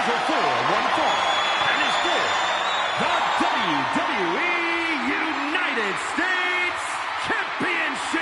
scheduled for one fall, and is for the WWE United States Championship.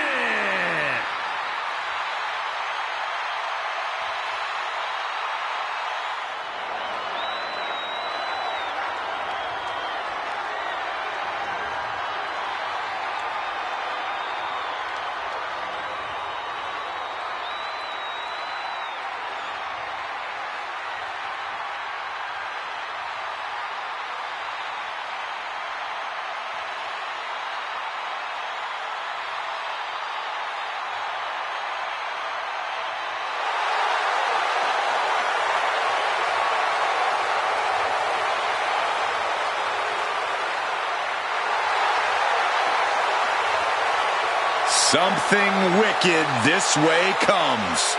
Something wicked this way comes.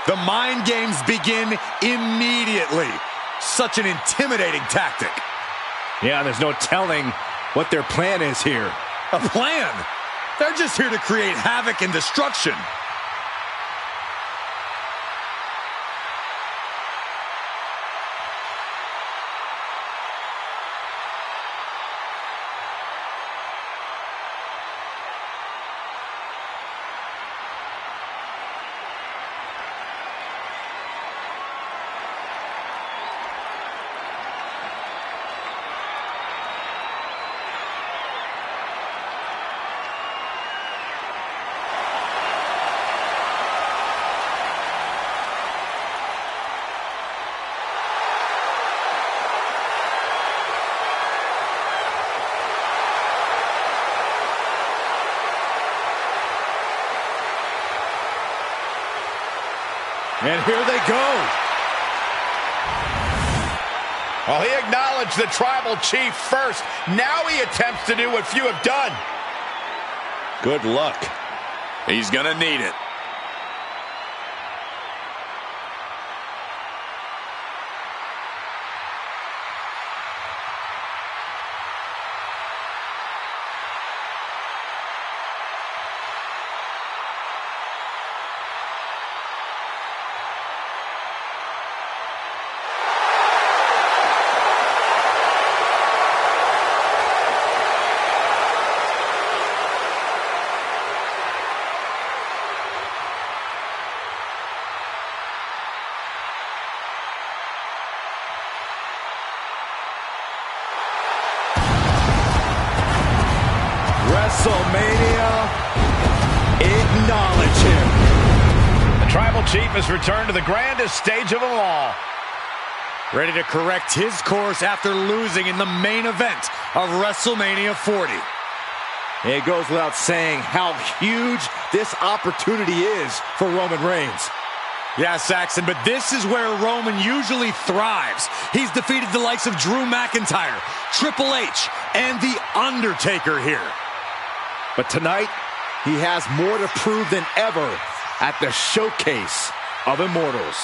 The mind games begin immediately. Such an intimidating tactic. Yeah, there's no telling what their plan is here. A plan? They're just here to create havoc and destruction. And here they go. Well, he acknowledged the tribal chief first. Now he attempts to do what few have done. Good luck. He's gonna need it. WrestleMania, acknowledge him. The tribal chief has returned to the grandest stage of them all. Ready to correct his course after losing in the main event of WrestleMania 40. It goes without saying how huge this opportunity is for Roman Reigns. Yeah, Saxon, but this is where Roman usually thrives. He's defeated the likes of Drew McIntyre, Triple H, and The Undertaker here. But tonight, he has more to prove than ever at the Showcase of Immortals.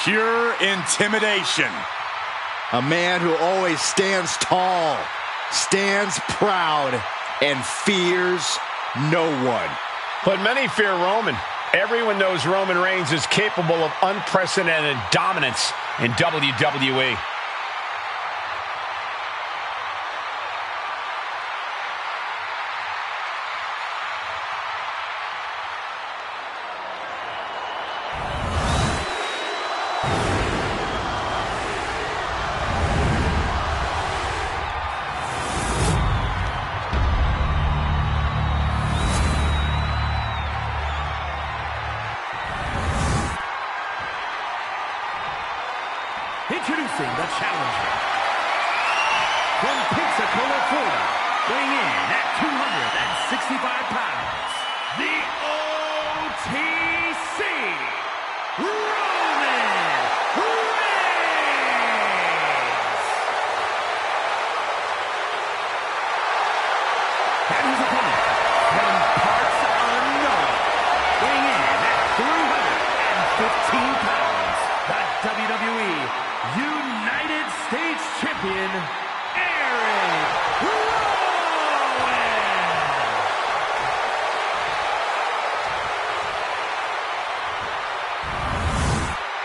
Pure intimidation. A man who always stands tall, stands proud, and fears no one. But many fear Roman. Everyone knows Roman Reigns is capable of unprecedented dominance in WWE. Introducing the challenger from Pensacola, Florida, weighing in at 265 pounds, the OTC, Roman Reigns. And his opponent from parts unknown, weighing in at 315 pounds, the WWE United States Champion, Eric Rowan.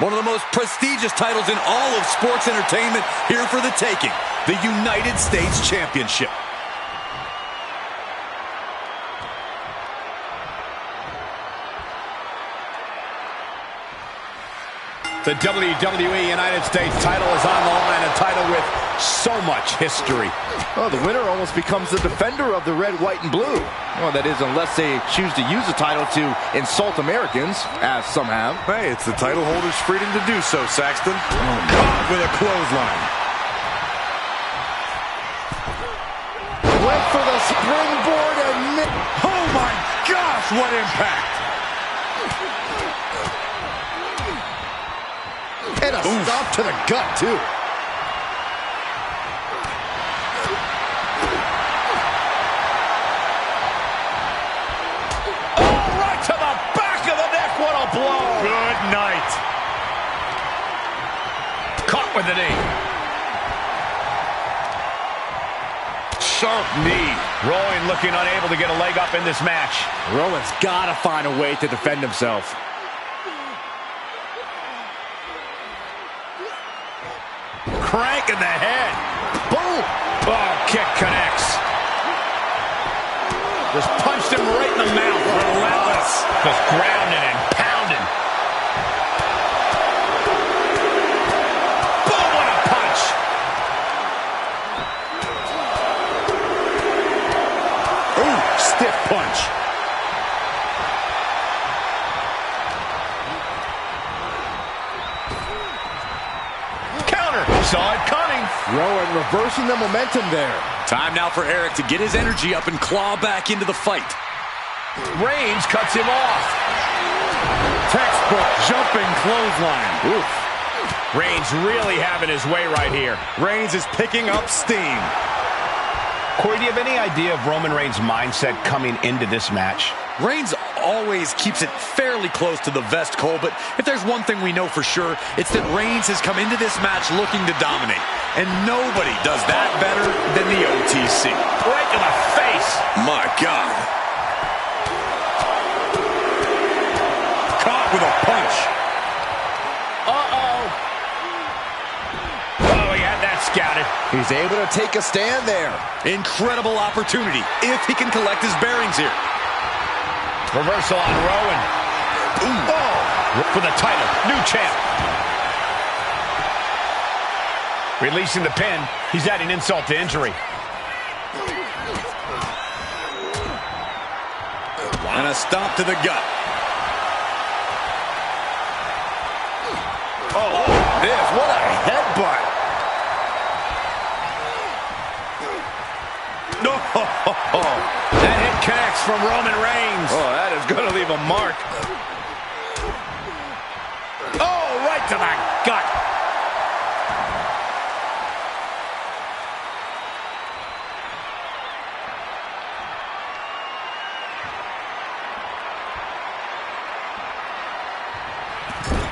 One of the most prestigious titles in all of sports entertainment here for the taking, the United States Championship. The WWE United States title is on the line, a title with so much history. Oh, the winner almost becomes the defender of the red, white, and blue. Well, that is, unless they choose to use the title to insult Americans, as some have. Hey, it's the title holder's freedom to do so, Saxton. Caught with a clothesline. Went for the springboard and... Oh my gosh, what impact! And a stomp to the gut, too. Oh, right to the back of the neck. What a blow. Good night. Caught with the knee. Sharp knee. Rowan looking unable to get a leg up in this match. Rowan's got to find a way to defend himself. Crank in the head. Boom! Oh, kick connects. Just punched him right in the mouth. Relentless. Just grounding and pounding. Boom, what a punch. Ooh, stiff punch. Saw it coming. Rowan reversing the momentum there. Time now for Eric to get his energy up and claw back into the fight. Reigns cuts him off. Textbook jumping clothesline. Oof. Reigns really having his way right here. Reigns is picking up steam. Corey, do you have any idea of Roman Reigns' mindset coming into this match? Reigns always keeps it fairly close to the vest, Cole, but if there's one thing we know for sure, it's that Reigns has come into this match looking to dominate. And nobody does that better than the OTC. Right to the face. My God. Caught with a punch. Uh-oh. Oh, he had that scouted. He's able to take a stand there. Incredible opportunity if he can collect his bearings here. Reversal on Rowan. Ooh. Oh, for the title. New champ. Releasing the pin. He's adding insult to injury. And a stomp to the gut. Oh, this, what a headbutt. No. That hit connects from Roman Reigns. Oh, that is going to leave a mark. Oh, right to the gut.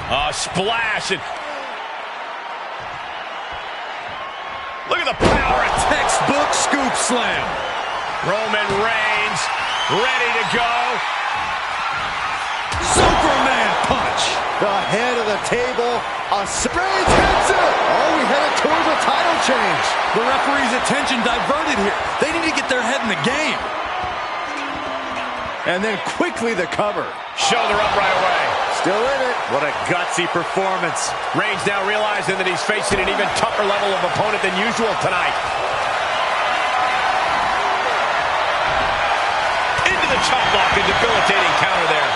A splash. slam. Roman Reigns ready to go. Superman punch. The head of the table. Reigns hits it. Oh, we headed towards a title change. The referee's attention diverted here. They need to get their head in the game. And then quickly the cover. Shoulder up right away. Still in it. What a gutsy performance. Reigns now realizing that he's facing an even tougher level of opponent than usual tonight. Into the chop block, a debilitating counter there.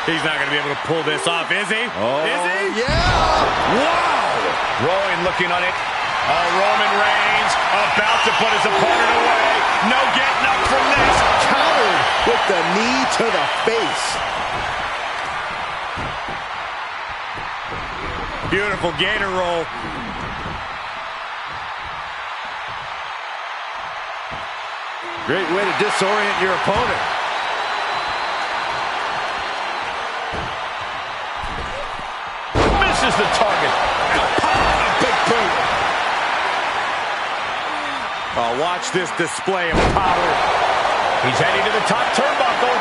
He's not going to be able to pull this off, is he? Oh, is he? yeah. Wow. Rowan looking on it. Roman Reigns about to put his opponent away. No getting up from this. Countered with the knee to the face. Beautiful gator roll. Great way to disorient your opponent. Misses the target. A big boot. Oh, watch this display of power. He's heading to the top turnbuckle.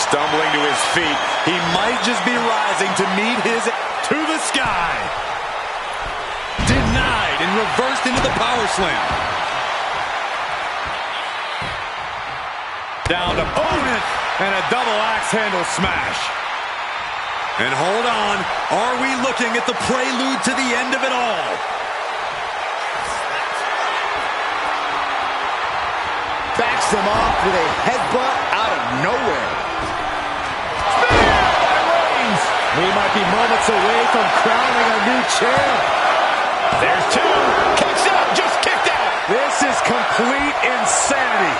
Stumbling to his feet. He might just be rising to meet his to the sky. Denied and reversed into the power slam. Down to opponent and a double axe handle smash. And hold on, are we looking at the prelude to the end of it all? Backs them off with a headbutt out of nowhere. Spear by Reigns. We might be moments away from crowning a new champ. There's two. Kicks out, just kicked out. This is complete insanity.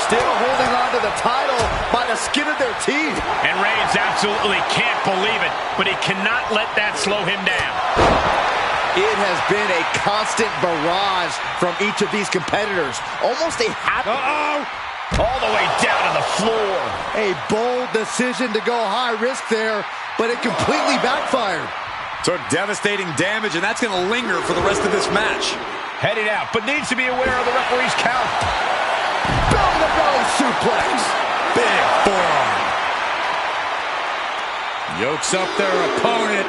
Still holding on to the title by the skin of their teeth. And Reigns absolutely can't believe it, but he cannot let that slow him down. It has been a constant barrage from each of these competitors. Almost a happy... All the way down to the floor. A bold decision to go high risk there, but it completely backfired. Took devastating damage, and that's going to linger for the rest of this match. Headed out, but needs to be aware of the referee's count. Belly-to-belly suplex. Big forearm. Yokes up their opponent.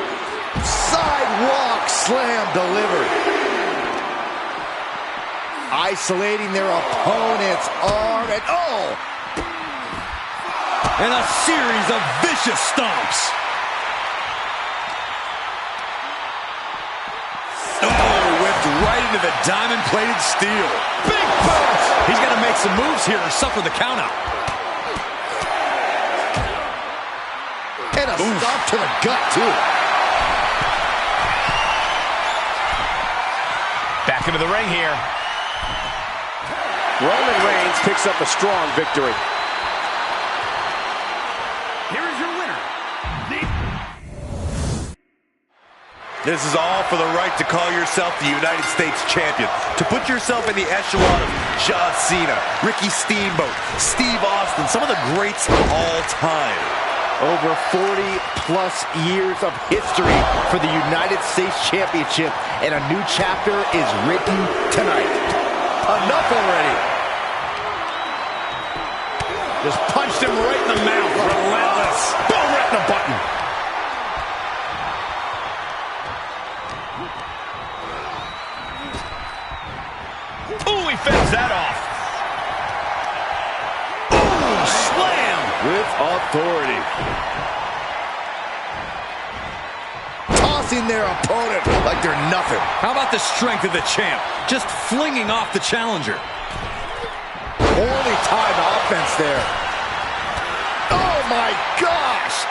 Sidewalk slam delivered. Isolating their opponent's arm and And a series of vicious stomps. Whipped right into the diamond-plated steel. Big boot! He's got to make some moves here or suffer the countout. And a stomp to the gut, too. Back into the ring here. Roman Reigns picks up a strong victory. Here is your winner. This is all for the right to call yourself the United States champion. To put yourself in the echelon of John Cena, Ricky Steamboat, Steve Austin, some of the greats of all time. Over 40-plus years of history for the United States Championship, and a new chapter is written tonight. Enough already. Just punched him right in the mouth. Relentless. Boom, right in the button. Ooh, he fends that off. Ooh, slam. With authority. Tossing their opponent like they're nothing. How about the strength of the champ? Just flinging off the challenger. Poorly timed offense there. Oh my gosh!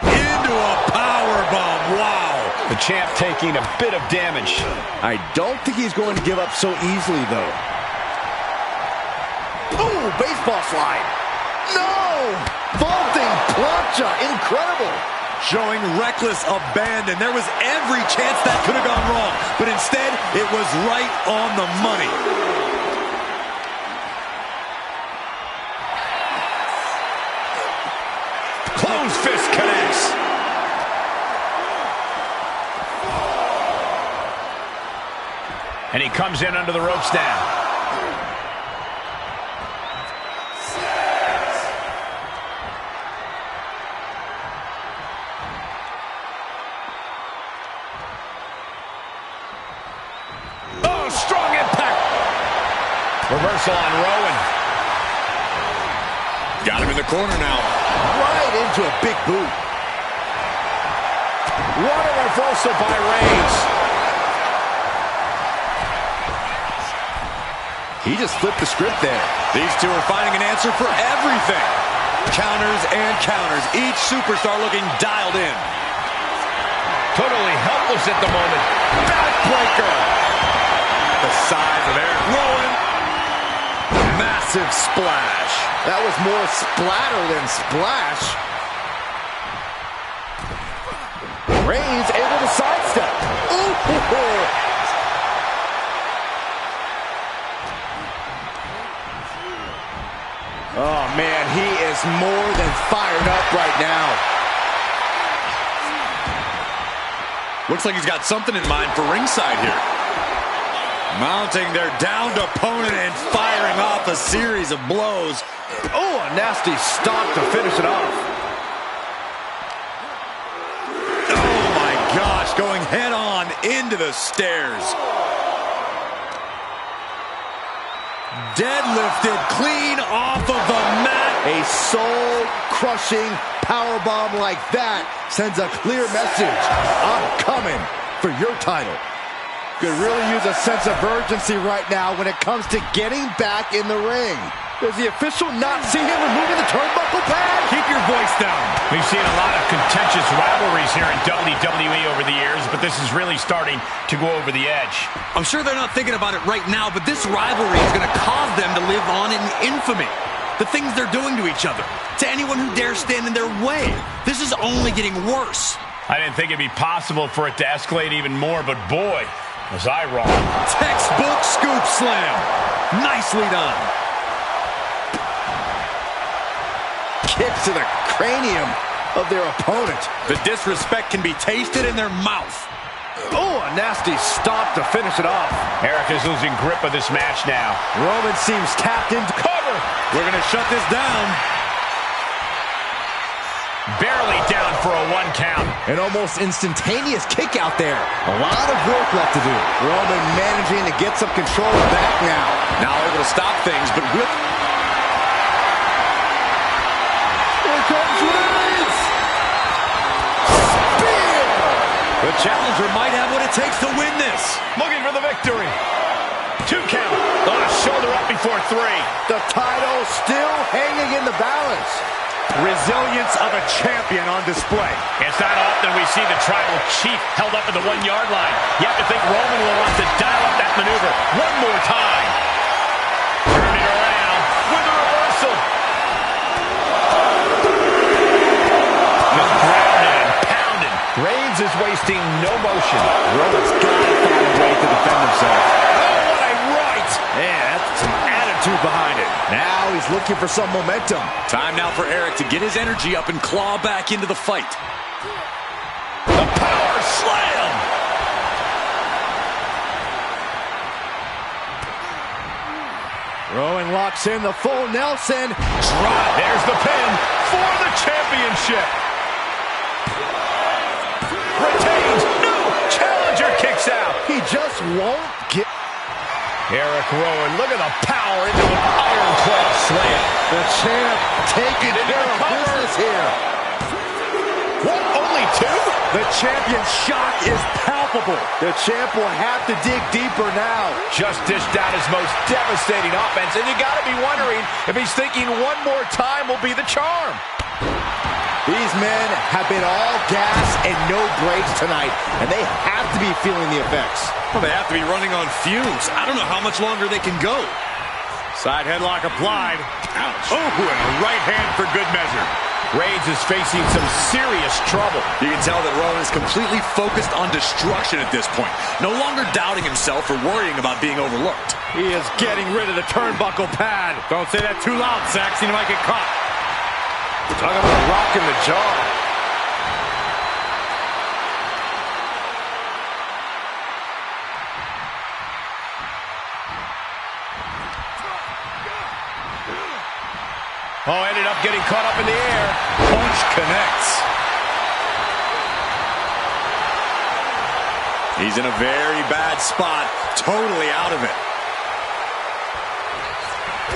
Into a powerbomb. Wow. The champ taking a bit of damage. I don't think he's going to give up so easily, though. Ooh, baseball slide. No! Vaulting plancha. Incredible. Showing reckless abandon. There was every chance that could have gone wrong, but instead, it was right on the money. Close fist connects. And he comes in under the ropes now. Oh, strong impact. Reversal on Rowan. Got him in the corner now. Right into a big boot. What a reversal by Reigns. He just flipped the script there. These two are finding an answer for everything. Counters and counters. Each superstar looking dialed in. Totally helpless at the moment. Backbreaker. The size of Eric Rowan. Massive splash. That was more splatter than splash. Reigns able to sidestep. Ooh. Oh, man, he is more than fired up right now. Looks like he's got something in mind for ringside here. Mounting their downed opponent and firing off a series of blows. Oh, a nasty stop to finish it off. Oh my gosh, going head on into the stairs. Deadlifted clean off of the mat. A soul-crushing powerbomb like that sends a clear message. I'm coming for your title. Could really use a sense of urgency right now when it comes to getting back in the ring. Does the official not see him removing the turnbuckle pad? Keep your voice down. We've seen a lot of contentious rivalries here in WWE over the years, but this is really starting to go over the edge. I'm sure they're not thinking about it right now, but this rivalry is going to cause them to live on in infamy. The things they're doing to each other, to anyone who dares stand in their way. This is only getting worse. I didn't think it'd be possible for it to escalate even more, but boy, was I wrong. Textbook scoop slam. Nicely done. Kicks to the cranium of their opponent. The disrespect can be tasted in their mouth. Oh, a nasty stop to finish it off. Eric is losing grip of this match now. Roman seems tapped into cover. We're going to shut this down. Barely down for a 1 count. An almost instantaneous kick out there. A lot of work left to do. Roman managing to get some control back now. Now able to stop things, but with... Here comes Reigns! Spear! The challenger might have what it takes to win this. Looking for the victory. 2 count. On a shoulder up before 3. The title still hanging in the balance. Resilience of a champion on display. It's not often we see the tribal chief held up at the 1-yard line. You have to think Roman will want to dial up that maneuver one more time. Turning around with a reversal. Just grounded and pounded. Reigns is wasting no motion. Roman's got to find a way to defend himself. Oh, what a right! Man, that's some attitude behind it. Now he's looking for some momentum. Time now for Eric to get his energy up and claw back into the fight. The power slam! Rowan locks in the full Nelson. Drop. There's the pin for the championship. Retains. No! Challenger kicks out. He just won't get... Eric Rowan, look at the power into an ironclad slam. The champ taking And into care the of cover. business here. What, only 2? The champion's shock is palpable. The champ will have to dig deeper now. Just dished out his most devastating offense, and you gotta be wondering if he's thinking one more time will be the charm. These men have been all gas and no brakes tonight, and they have to be feeling the effects. Well, they have to be running on fumes. I don't know how much longer they can go. Side headlock applied. Ouch. Oh, and a right hand for good measure. Reigns is facing some serious trouble. You can tell that Rowan is completely focused on destruction at this point. No longer doubting himself or worrying about being overlooked. He is getting rid of the turnbuckle pad. Don't say that too loud, Saxon. You might get caught. Talk about rocking the jaw. Oh, ended up getting caught up in the air. Punch connects. He's in a very bad spot. Totally out of it.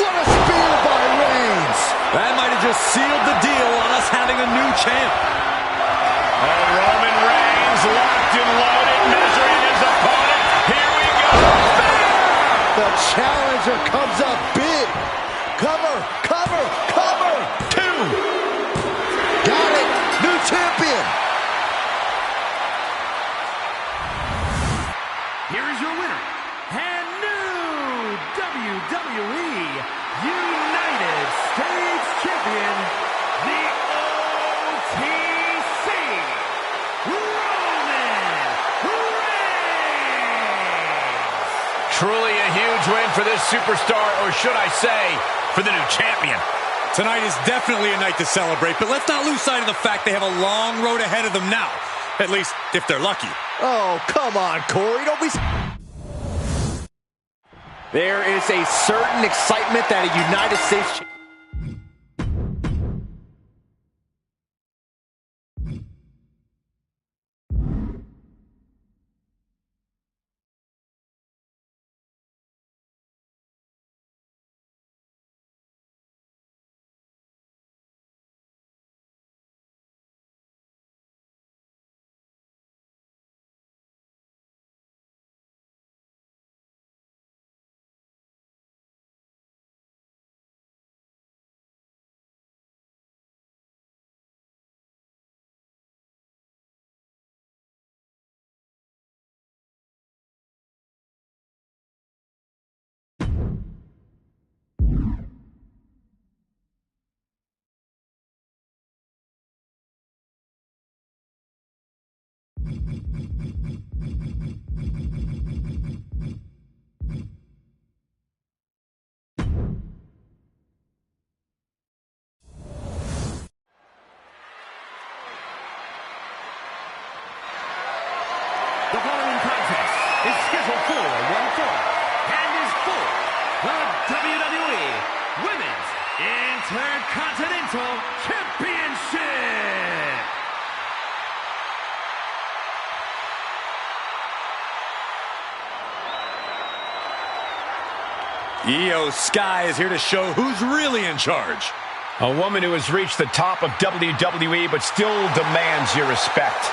What a spear by Reigns! That might have just sealed the deal on us having a new champ. Oh, Roman Reigns locked and loaded, measuring his opponent. Here we go. The challenger comes up big. Cover, cover, cover. 2. Got it. New champion. Here is your winner, and new WWE United States Champion, the OTC, Roman Reigns. Truly a huge win for this superstar, or should I say, for the new champion. Tonight is definitely a night to celebrate, but let's not lose sight of the fact they have a long road ahead of them now. At least, if they're lucky. Oh, come on, Corey. Don't be... There is a certain excitement that a United States... The following contest is scheduled for one fall and is for the WWE Women's Intercontinental Championship. Io Sky is here to show who's really in charge. A woman who has reached the top of WWE but still demands your respect.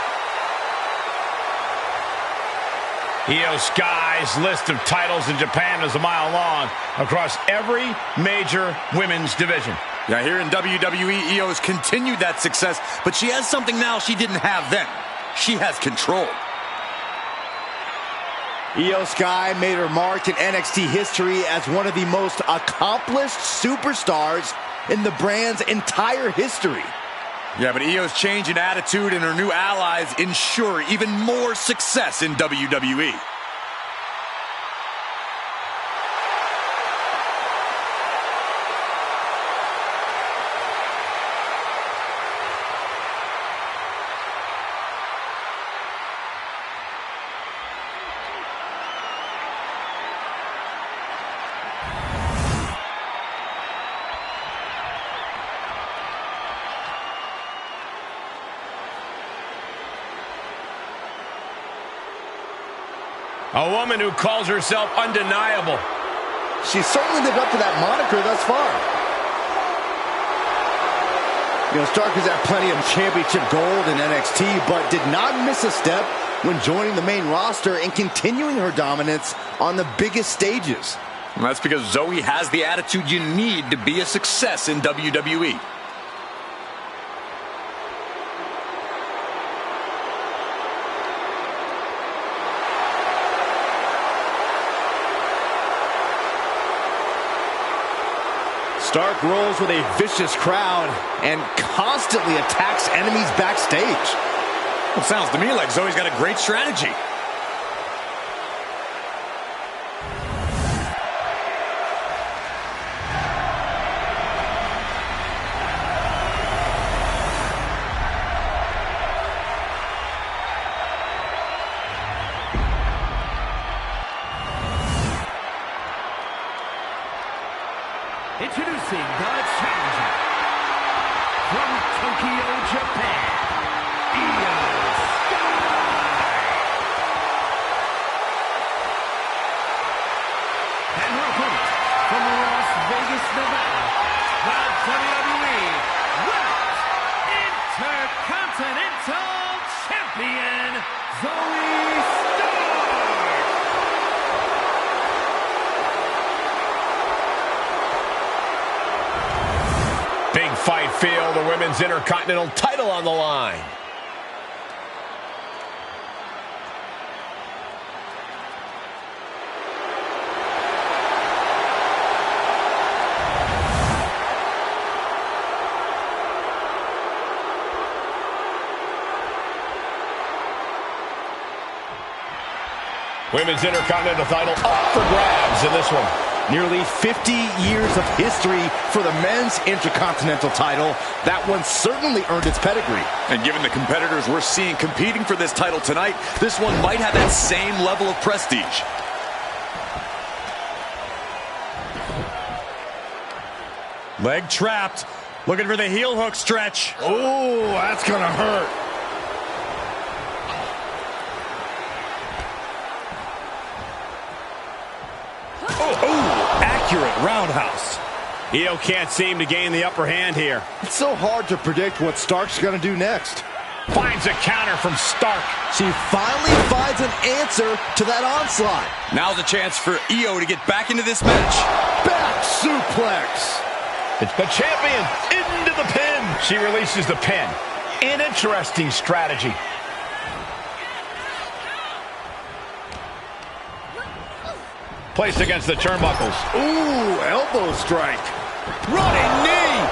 Io Sky's list of titles in Japan is a mile long across every major women's division. Yeah, here in WWE, Io's continued that success, but she has something now she didn't have then. She has control. Io Sky made her mark in NXT history as one of the most accomplished superstars in the brand's entire history. Yeah, but Io's change in attitude and her new allies ensure even more success in WWE. A woman who calls herself undeniable. She certainly lived up to that moniker thus far. You know, Stark has had plenty of championship gold in NXT, but did not miss a step when joining the main roster and continuing her dominance on the biggest stages. And that's because Zoe has the attitude you need to be a success in WWE. Stark rolls with a vicious crowd and constantly attacks enemies backstage. Well, sounds to me like Zoe's got a great strategy. Introducing the challenger from Tokyo, Japan, Io Sky. And her opponent from Las Vegas, Nevada, the WWE Women's Intercontinental Champion, Zoe Stark. Big fight feel, the Women's Intercontinental title on the line. Women's Intercontinental title up for grabs in this one. Nearly 50 years of history for the men's Intercontinental title. That one certainly earned its pedigree. And given the competitors we're seeing competing for this title tonight, this one might have that same level of prestige. Leg trapped. Looking for the heel hook stretch. Oh, that's gonna hurt. Accurate roundhouse. Io can't seem to gain the upper hand here. It's so hard to predict what Stark's gonna do next. Finds a counter from Stark. She finally finds an answer to that onslaught. Now's a chance for Io to get back into this match. Back suplex. It's the champion into the pin. She releases the pin. An interesting strategy. Placed against the turnbuckles. Ooh, elbow strike. Running knee.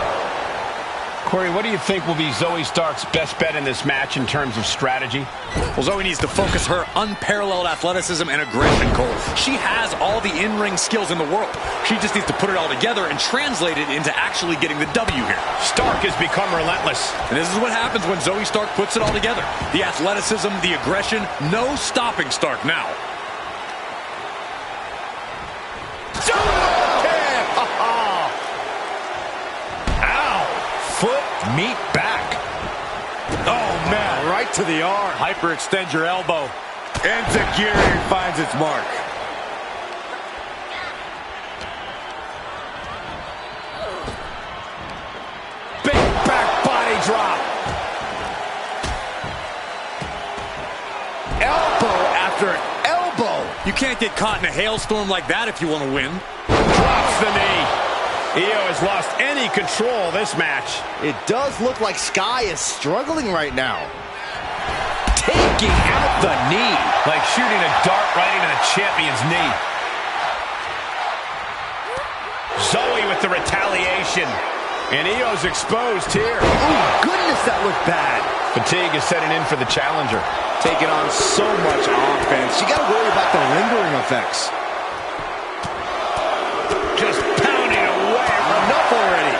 Corey, what do you think will be Zoe Stark's best bet in this match in terms of strategy? Well, Zoe needs to focus her unparalleled athleticism and aggression, Cole. She has all the in-ring skills in the world. She just needs to put it all together and translate it into actually getting the W here. Stark has become relentless. And this is what happens when Zoe Stark puts it all together. The athleticism, the aggression, no stopping Stark now. Foot meet back. Oh, man, right to the arm. Hyperextend your elbow. Enziguri finds its mark. Big back body drop. Elbow after elbow. You can't get caught in a hailstorm like that if you want to win. Drops the knee. Io has lost any control of this match. It does look like Sky is struggling right now. Taking out the knee. Like shooting a dart right into the champion's knee. Zoe with the retaliation. And Io's exposed here. Oh, goodness, that looked bad. Fatigue is setting in for the challenger. Taking on so much offense. You got to worry about the lingering effects. Just pounding away. Enough already.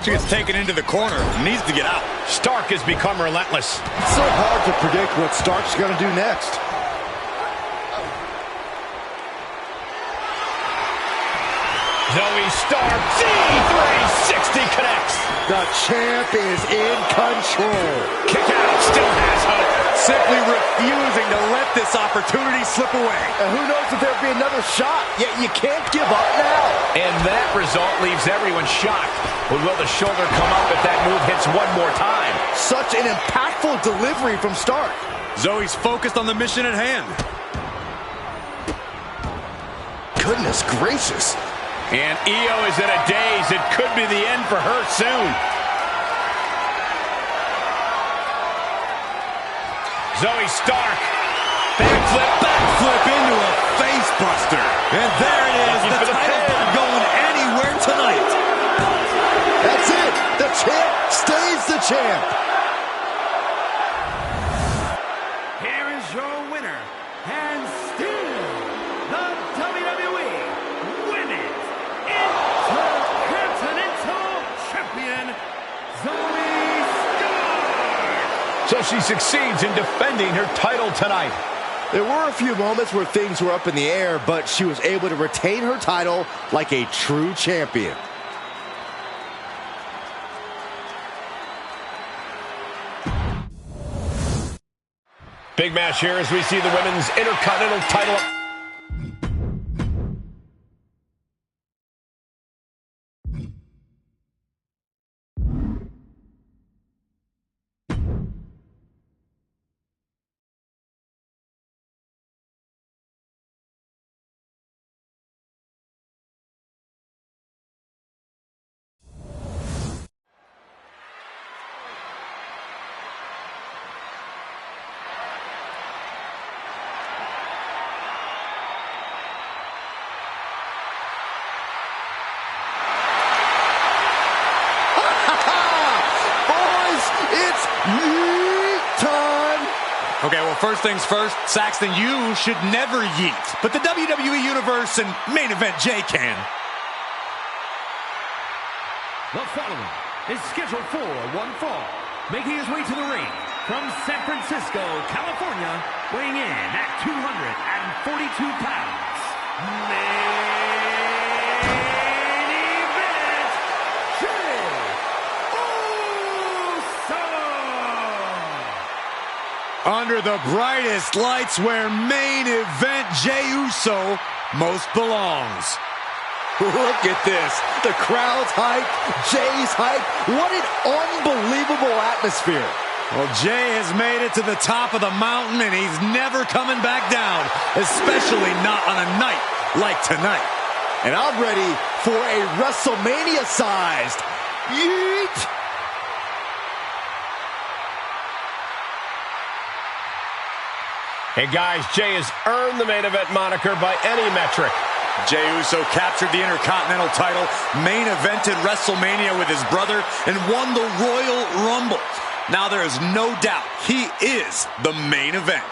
She gets taken into the corner. Needs to get out. Stark has become relentless. It's so hard to predict what Stark's going to do next. Zoe Stark, D360 connects. The champ is in control. Kick out, still has hope. Simply refusing to let this opportunity slip away. And who knows if there'll be another shot, yet you can't give up now. And that result leaves everyone shocked. But will the shoulder come up if that move hits one more time? Such an impactful delivery from Stark. Zoe's focused on the mission at hand. Goodness gracious. And Io is in a daze. It could be the end for her soon. Zoe Stark. Backflip into a face buster. And there it is. Looking for The the title pin. not going anywhere tonight. That's it. The champ stays the champ. Here is your winner, and still the WWE Women's Intercontinental Champion, Zoe Stark. So she succeeds in defending her title tonight. There were a few moments where things were up in the air, but she was able to retain her title like a true champion. Big match here as we see the women's Intercontinental title. Okay, well, first things first, Saxton, you should never yeet. But the WWE Universe and main event Jay can. The following is scheduled for one fall. Making his way to the ring from San Francisco, California, weighing in at 242 pounds. Main event, Jay Uso! Under the brightest lights where main event Jey Uso most belongs. Look at this. The crowd's hype, Jay's hype. What an unbelievable atmosphere. Well, Jay has made it to the top of the mountain, and he's never coming back down, especially not on a night like tonight. And I'm ready for a WrestleMania-sized yeet. Hey guys, Jay has earned the main event moniker by any metric. Jey Uso captured the Intercontinental title, main evented WrestleMania with his brother, and won the Royal Rumble. Now there is no doubt he is the main event.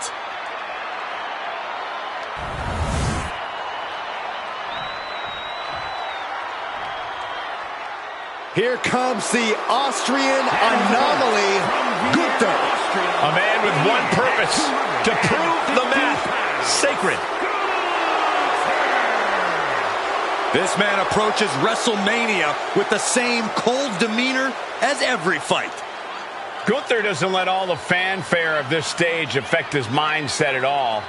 Here comes the Austrian anomaly, Gunther. A man with one purpose, to prove the math sacred. This man approaches WrestleMania with the same cold demeanor as every fight. Gunther doesn't let all the fanfare of this stage affect his mindset at all.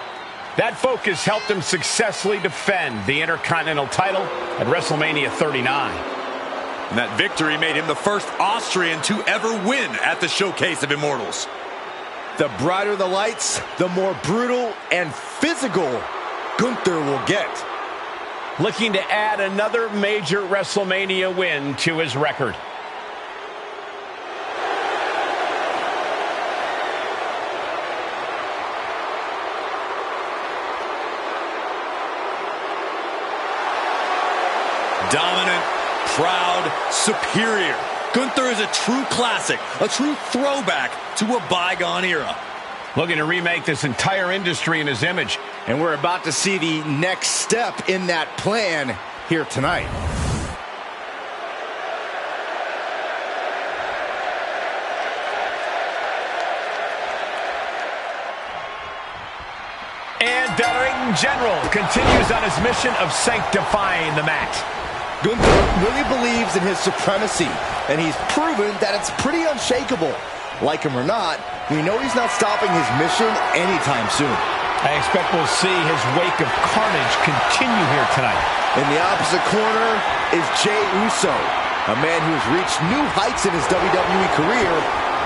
That focus helped him successfully defend the Intercontinental title at WrestleMania 39. And that victory made him the first Austrian to ever win at the Showcase of Immortals. The brighter the lights, the more brutal and physical Gunther will get. Looking to add another major WrestleMania win to his record. Dominant, proud, superior. Gunther is a true classic, a true throwback to a bygone era. Looking to remake this entire industry in his image. And we're about to see the next step in that plan here tonight. And the ring general continues on his mission of sanctifying the match. Gunther really believes in his supremacy, and he's proven that it's pretty unshakable. Like him or not, we know he's not stopping his mission anytime soon. I expect we'll see his wake of carnage continue here tonight. In the opposite corner is Jey Uso, a man who has reached new heights in his WWE career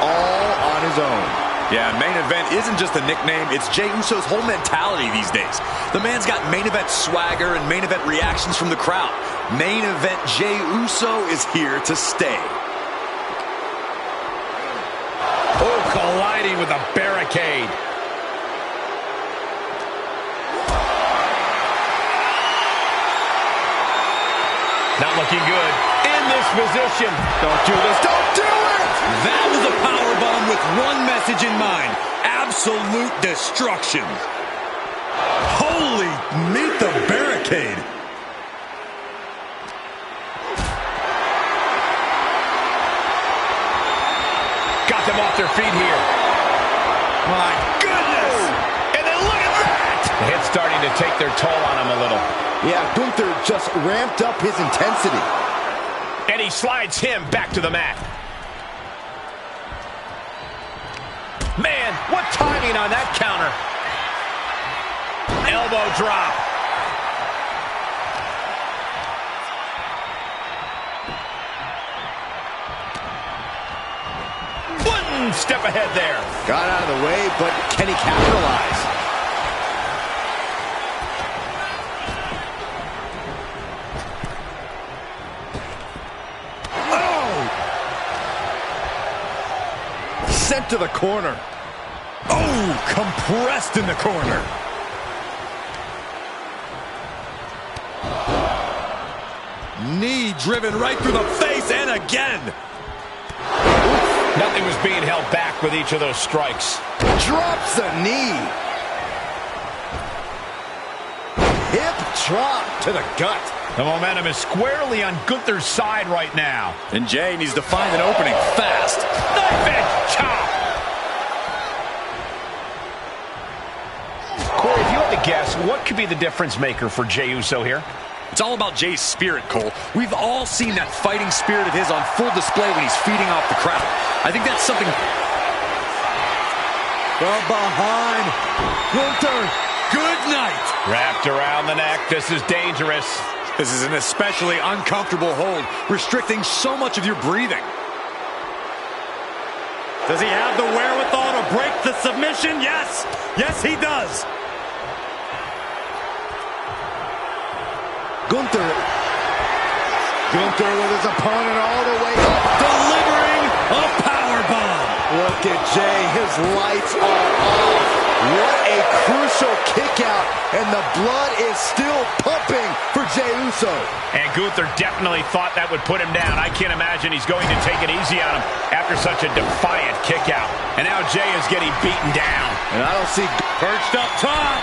all on his own. Yeah, main event isn't just a nickname, it's Jey Uso's whole mentality these days. The man's got main event swagger and main event reactions from the crowd. Main event Jey Uso is here to stay. Oh, colliding with a barricade. Not looking good in this position. Don't do this, don't do it! That was a powerbomb with one message in mind. Absolute destruction. Holy, meet the barricade. Got them off their feet here. My goodness! And then look at that! It's starting to take their toll on him a little. Yeah, Gunther just ramped up his intensity. And he slides him back to the mat. Man, what timing on that counter. Elbow drop. One step ahead there. Got out of the way, but can he capitalize? Oh! Sent to the corner. Oh, compressed in the corner. Knee driven right through the face, and again. Nothing was being held back with each of those strikes. Drops the knee. Hip drop to the gut. The momentum is squarely on Gunther's side right now. And Jay needs to find an opening fast. Knife edge chop. Corey, if you had to guess, what could be the difference maker for Jey Uso here? It's all about Jay's spirit, Cole. We've all seen that fighting spirit of his on full display when he's feeding off the crowd. I think that's something... From behind. Gunther. Good night. Wrapped around the neck. This is dangerous. This is an especially uncomfortable hold, restricting so much of your breathing. Does he have the wherewithal to break the submission? Yes. Yes, he does. Gunther with his opponent all the way up. Delivering a powerbomb. Look at Jay, his lights are off. What a crucial kick out, and the blood is still pumping for Jey Uso. And Gunther definitely thought that would put him down. I can't imagine he's going to take it easy on him after such a defiant kick out. And now Jey is getting beaten down. And I don't see... Perched up top.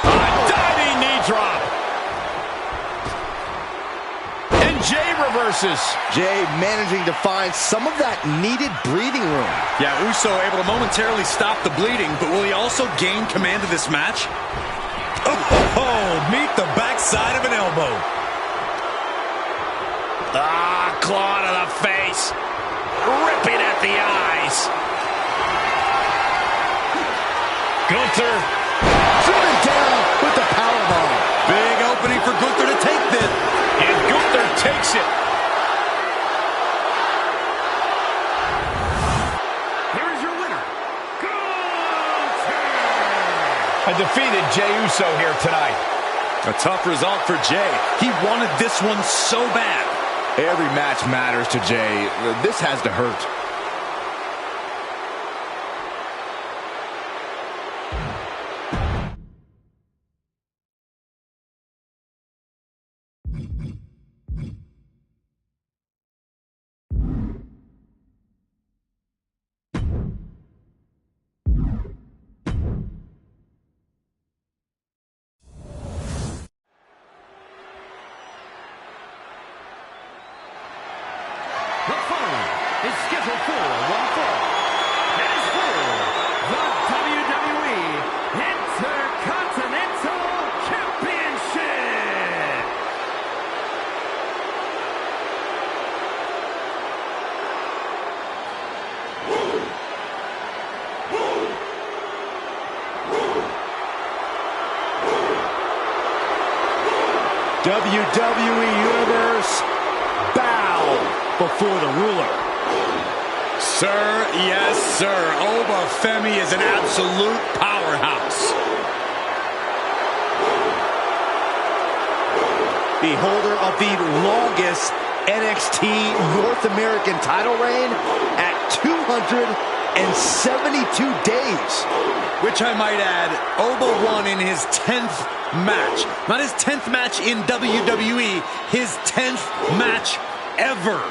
A diving knee drop. Jey reverses. Jey managing to find some of that needed breathing room. Yeah, Uso able to momentarily stop the bleeding, but will he also gain command of this match? Oh, meet the backside of an elbow. Claw to the face. Ripping at the eyes. Gunther. Driven down with the powerbomb. Big opening for Gunther to take this. And Gunther takes it. Here is your winner, Gunther. A defeated Jey Uso here tonight. A tough result for Jey. He wanted this one so bad. Every match matters to Jey. This has to hurt. The following is scheduled for one fall. It is for the WWE Intercontinental Championship. WWE Universe, bow before the ruler. Sir, yes, sir. Oba Femi is an absolute powerhouse. The holder of the longest NXT North American title reign at 272 days. Which I might add, Oba won in his 10th match. Not his 10th match in WWE, his 10th match ever.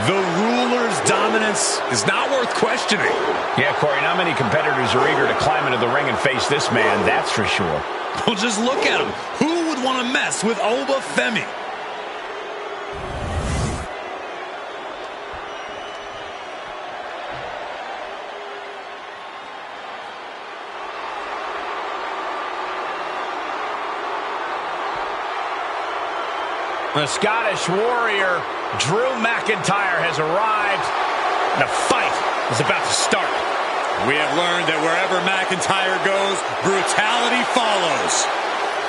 The ruler's dominance is not worth questioning. Yeah, Corey, not many competitors are eager to climb into the ring and face this man, that's for sure. Well, just look at him. Who would want to mess with Oba Femi? The Scottish Warrior, Drew McIntyre, has arrived. The fight is about to start. We have learned that wherever McIntyre goes, brutality follows.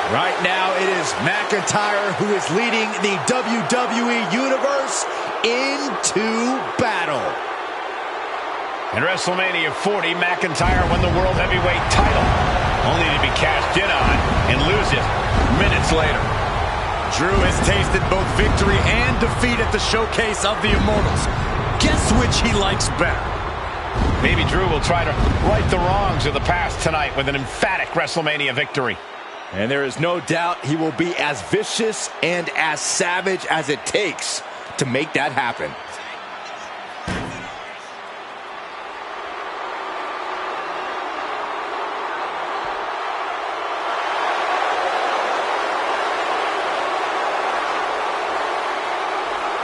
Right now, it is McIntyre who is leading the WWE Universe into battle. In WrestleMania 40, McIntyre won the World Heavyweight title, only to be cashed in on and lose it minutes later. Drew has tasted both victory and defeat at the Showcase of the Immortals. Guess which he likes better? Maybe Drew will try to right the wrongs of the past tonight with an emphatic WrestleMania victory. And there is no doubt he will be as vicious and as savage as it takes to make that happen.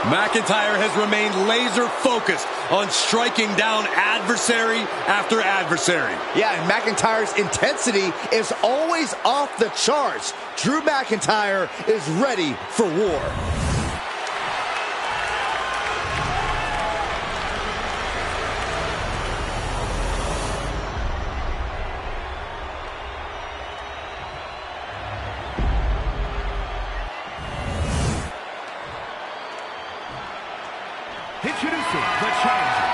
McIntyre has remained laser-focused on striking down adversary after adversary. Yeah, and McIntyre's intensity is always off the charts. Drew McIntyre is ready for war. Introducing the challenger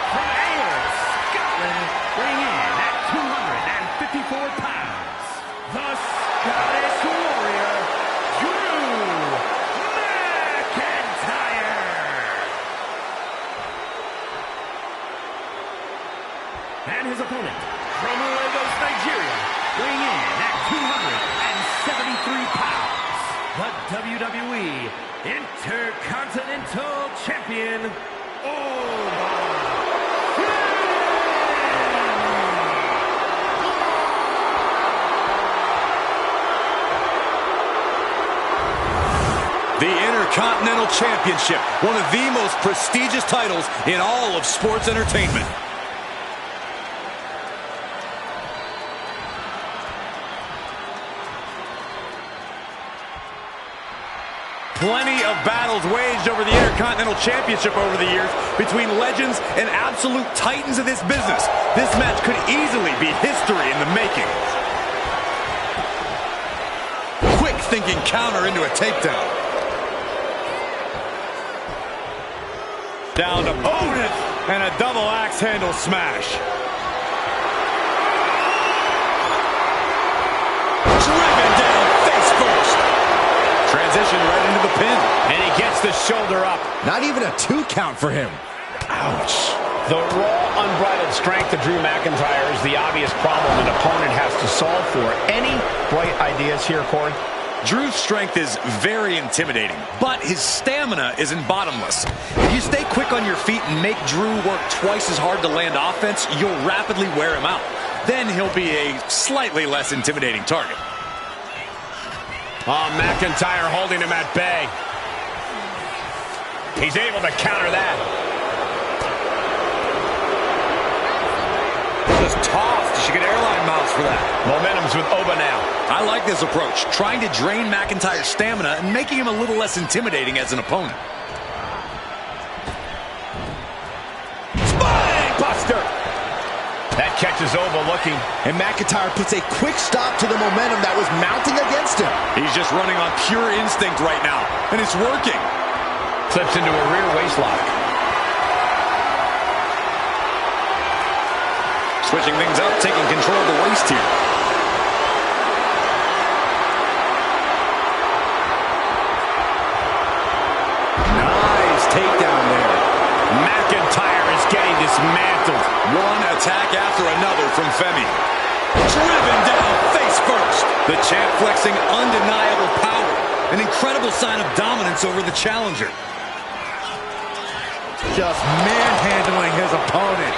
from Ayr, Scotland, weighing in at 254 pounds, the Scottish Warrior, Drew McIntyre. And his opponent from Lagos, Nigeria, weighing in at 273 pounds, the WWE Intercontinental Champion, Oba. The Intercontinental Championship, one of the most prestigious titles in all of sports entertainment. Plenty of battles waged over the Intercontinental Championship over the years between legends and absolute titans of this business. This match could easily be history in the making. Quick thinking counter into a takedown. Down to opponent and a double axe handle smash. Driven down face first. Transition right into the pin. And he gets the shoulder up. Not even a 2 count for him. Ouch. The raw, unbridled strength of Drew McIntyre is the obvious problem an opponent has to solve for. Any bright ideas here, Corey? Drew's strength is very intimidating, but his stamina isn't bottomless. If you stay quick on your feet and make Drew work twice as hard to land offense, you'll rapidly wear him out. Then he'll be a slightly less intimidating target. Oh, McIntyre holding him at bay. He's able to counter that. Just tossed. She get airline miles for that. Momentum's with Oba now. I like this approach, trying to drain McIntyre's stamina and making him a little less intimidating as an opponent. Spine buster. That catches Oba looking. And McIntyre puts a quick stop to the momentum that was mounting against him. He's just running on pure instinct right now, and it's working. Slips into a rear waistlock. Switching things up, taking control of the waist here. Nice takedown there. McIntyre is getting dismantled. One attack after another from Femi. Driven down face first. The champ flexing undeniable power. An incredible sign of dominance over the challenger. Just manhandling his opponent.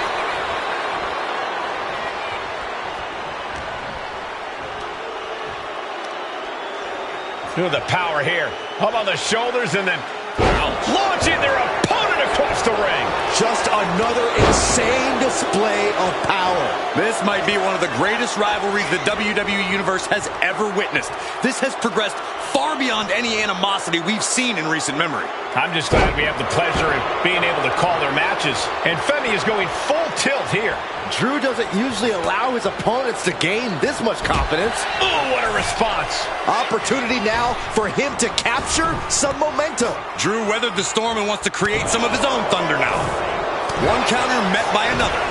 Feel the power here. Up on the shoulders and then launching their opponent across the ring. Just another insane display of power. This might be one of the greatest rivalries the WWE Universe has ever witnessed. This has progressed far beyond any animosity we've seen in recent memory. I'm just glad we have the pleasure of being able to call their matches. And Femi is going full tilt here. Drew doesn't usually allow his opponents to gain this much confidence. Oh, what a response. Opportunity now for him to capture some momentum. Drew weathered the storm and wants to create some of his own thunder now. One counter met by another.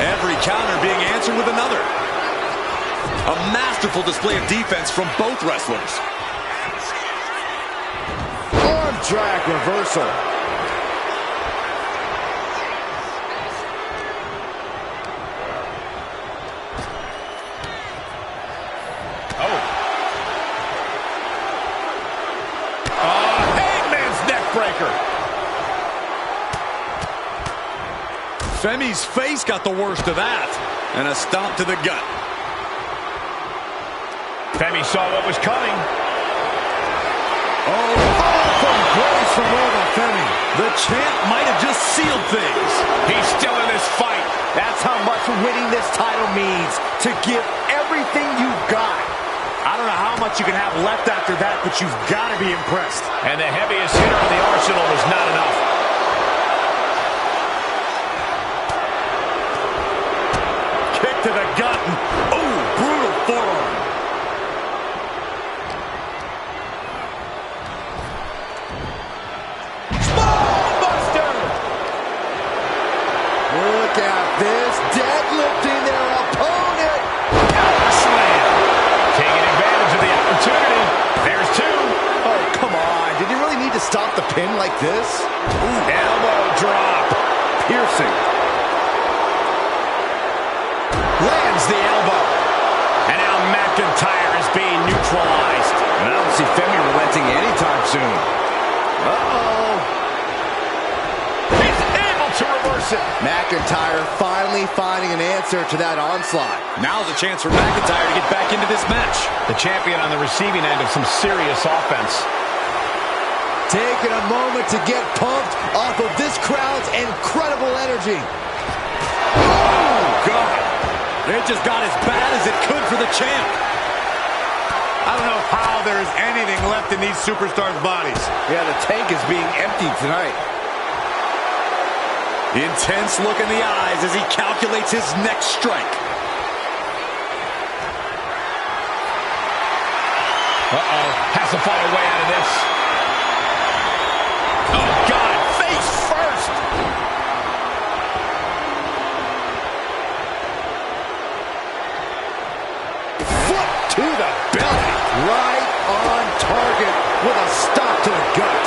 Every counter being answered with another. A masterful display of defense from both wrestlers. Arm drag reversal. Femi's face got the worst of that. And a stomp to the gut. Femi saw what was coming. Oh, from grace from over Femi. The champ might have just sealed things. He's still in this fight. That's how much winning this title means. To give everything you've got. I don't know how much you can have left after that, but you've got to be impressed. And the heaviest hitter in the arsenal was not enough. To the gut. Oh, brutal forearm. Small buster. Look at this. Deadlifting their opponent. Slam. Taking advantage of the opportunity. There's two. Oh, come on. Did he really need to stop the pin like this? Ooh, elbow drop. Piercing. Lands the elbow. And now McIntyre is being neutralized. And I don't see Femi relenting anytime soon. Uh-oh. He's able to reverse it. McIntyre finally finding an answer to that onslaught. Now's a chance for McIntyre to get back into this match. The champion on the receiving end of some serious offense. Taking a moment to get pumped off of this crowd's incredible energy. Oh, God. It just got as bad as it could for the champ. I don't know how there's anything left in these superstars' bodies. Yeah, the tank is being emptied tonight. Intense look in the eyes as he calculates his next strike. Uh-oh. Has to find a way out of this. Oh, God. Face first. To the belly. Right on target with a stop to the gut.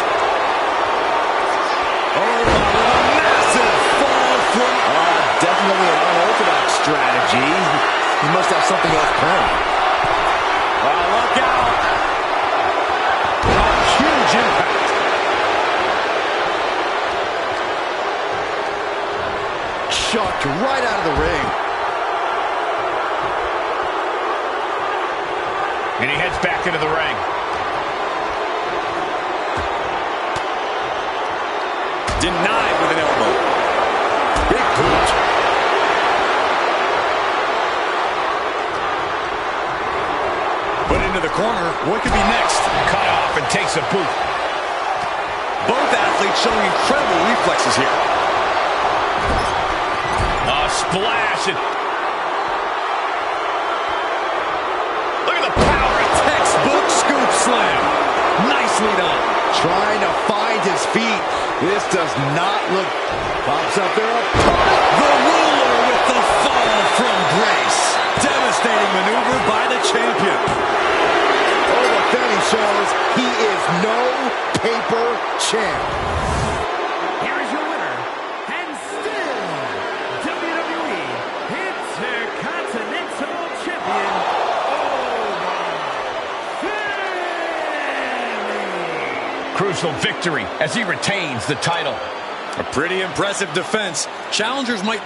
Oh, a massive fall from... definitely an unorthodox strategy. He must have something else planned. Oh, look out. Huge impact. Chucked right out of the ring. And he heads back into the ring. Denied with an elbow. Big boot. Put into the corner. What could be next? Cut off and takes a boot. Both athletes showing incredible reflexes here. A splash. And textbook scoop slam. Nicely done. Trying to find his feet. This does not look... Pops up there. The ruler with the fall from grace. Devastating maneuver by the champion. Oh, the Femi shows he is no paper champ. Here is your winner, and still WWE Intercontinental Champion, crucial victory as he retains the title. A pretty impressive defense. Challengers might...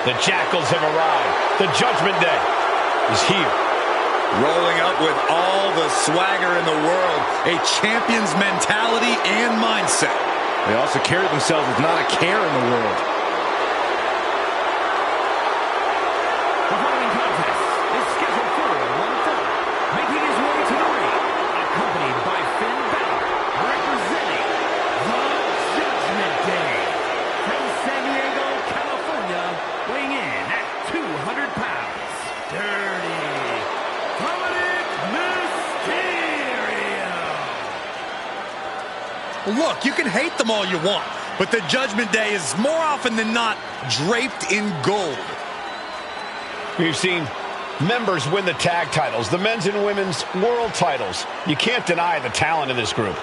The Jackals have arrived. The Judgment Day is here. Rolling up with all the swagger in the world. A champion's mentality and mindset. They also carry themselves with not a care in the world. The following contest is scheduled for one fall. Making his way to the ring, accompanied by Finn Balor, representing the Judgment Day. From San Diego, California, weighing in at 200 pounds, Dirty Dominic Mysterio. Look, you can hate them all you want, but the Judgment Day is more often than not draped in gold. We've seen members win the tag titles, the men's and women's world titles. You can't deny the talent in this group.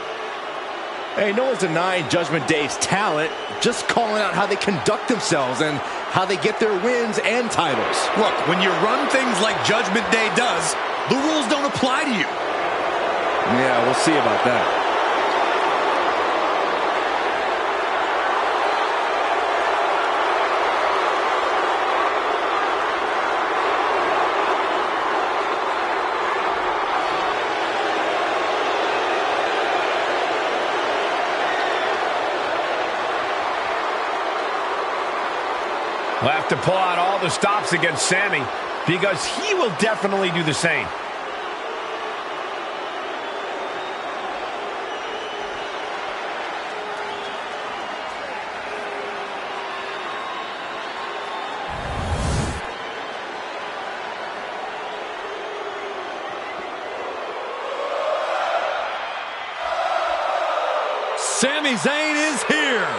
Hey, no one's denying Judgment Day's talent, just calling out how they conduct themselves and how they get their wins and titles. Look, when you run things like Judgment Day does, the rules don't apply to you. Yeah, we'll see about that. We'll have to pull out all the stops against Sammy because he will definitely do the same. Sami Zayn is here.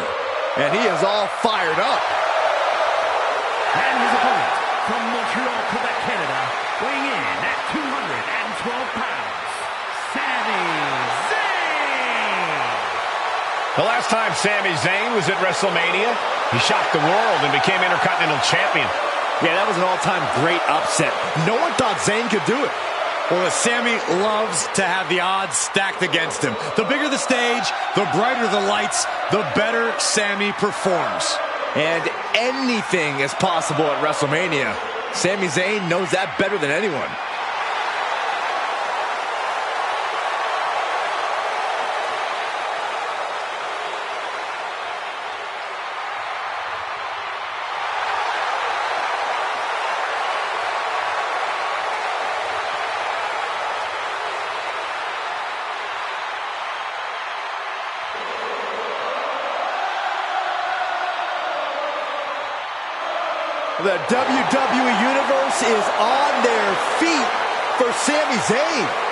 And he is all fired up. And his opponent, from Montreal, Quebec, Canada, weighing in at 212 pounds, Sami Zayn. The last time Sami Zayn was at WrestleMania, he shocked the world and became Intercontinental Champion. Yeah, that was an all-time great upset. No one thought Zayn could do it. Well, Sami loves to have the odds stacked against him. The bigger the stage, the brighter the lights, the better Sami performs. And anything is possible at WrestleMania. Sami Zayn knows that better than anyone. The WWE Universe is on their feet for Sami Zayn.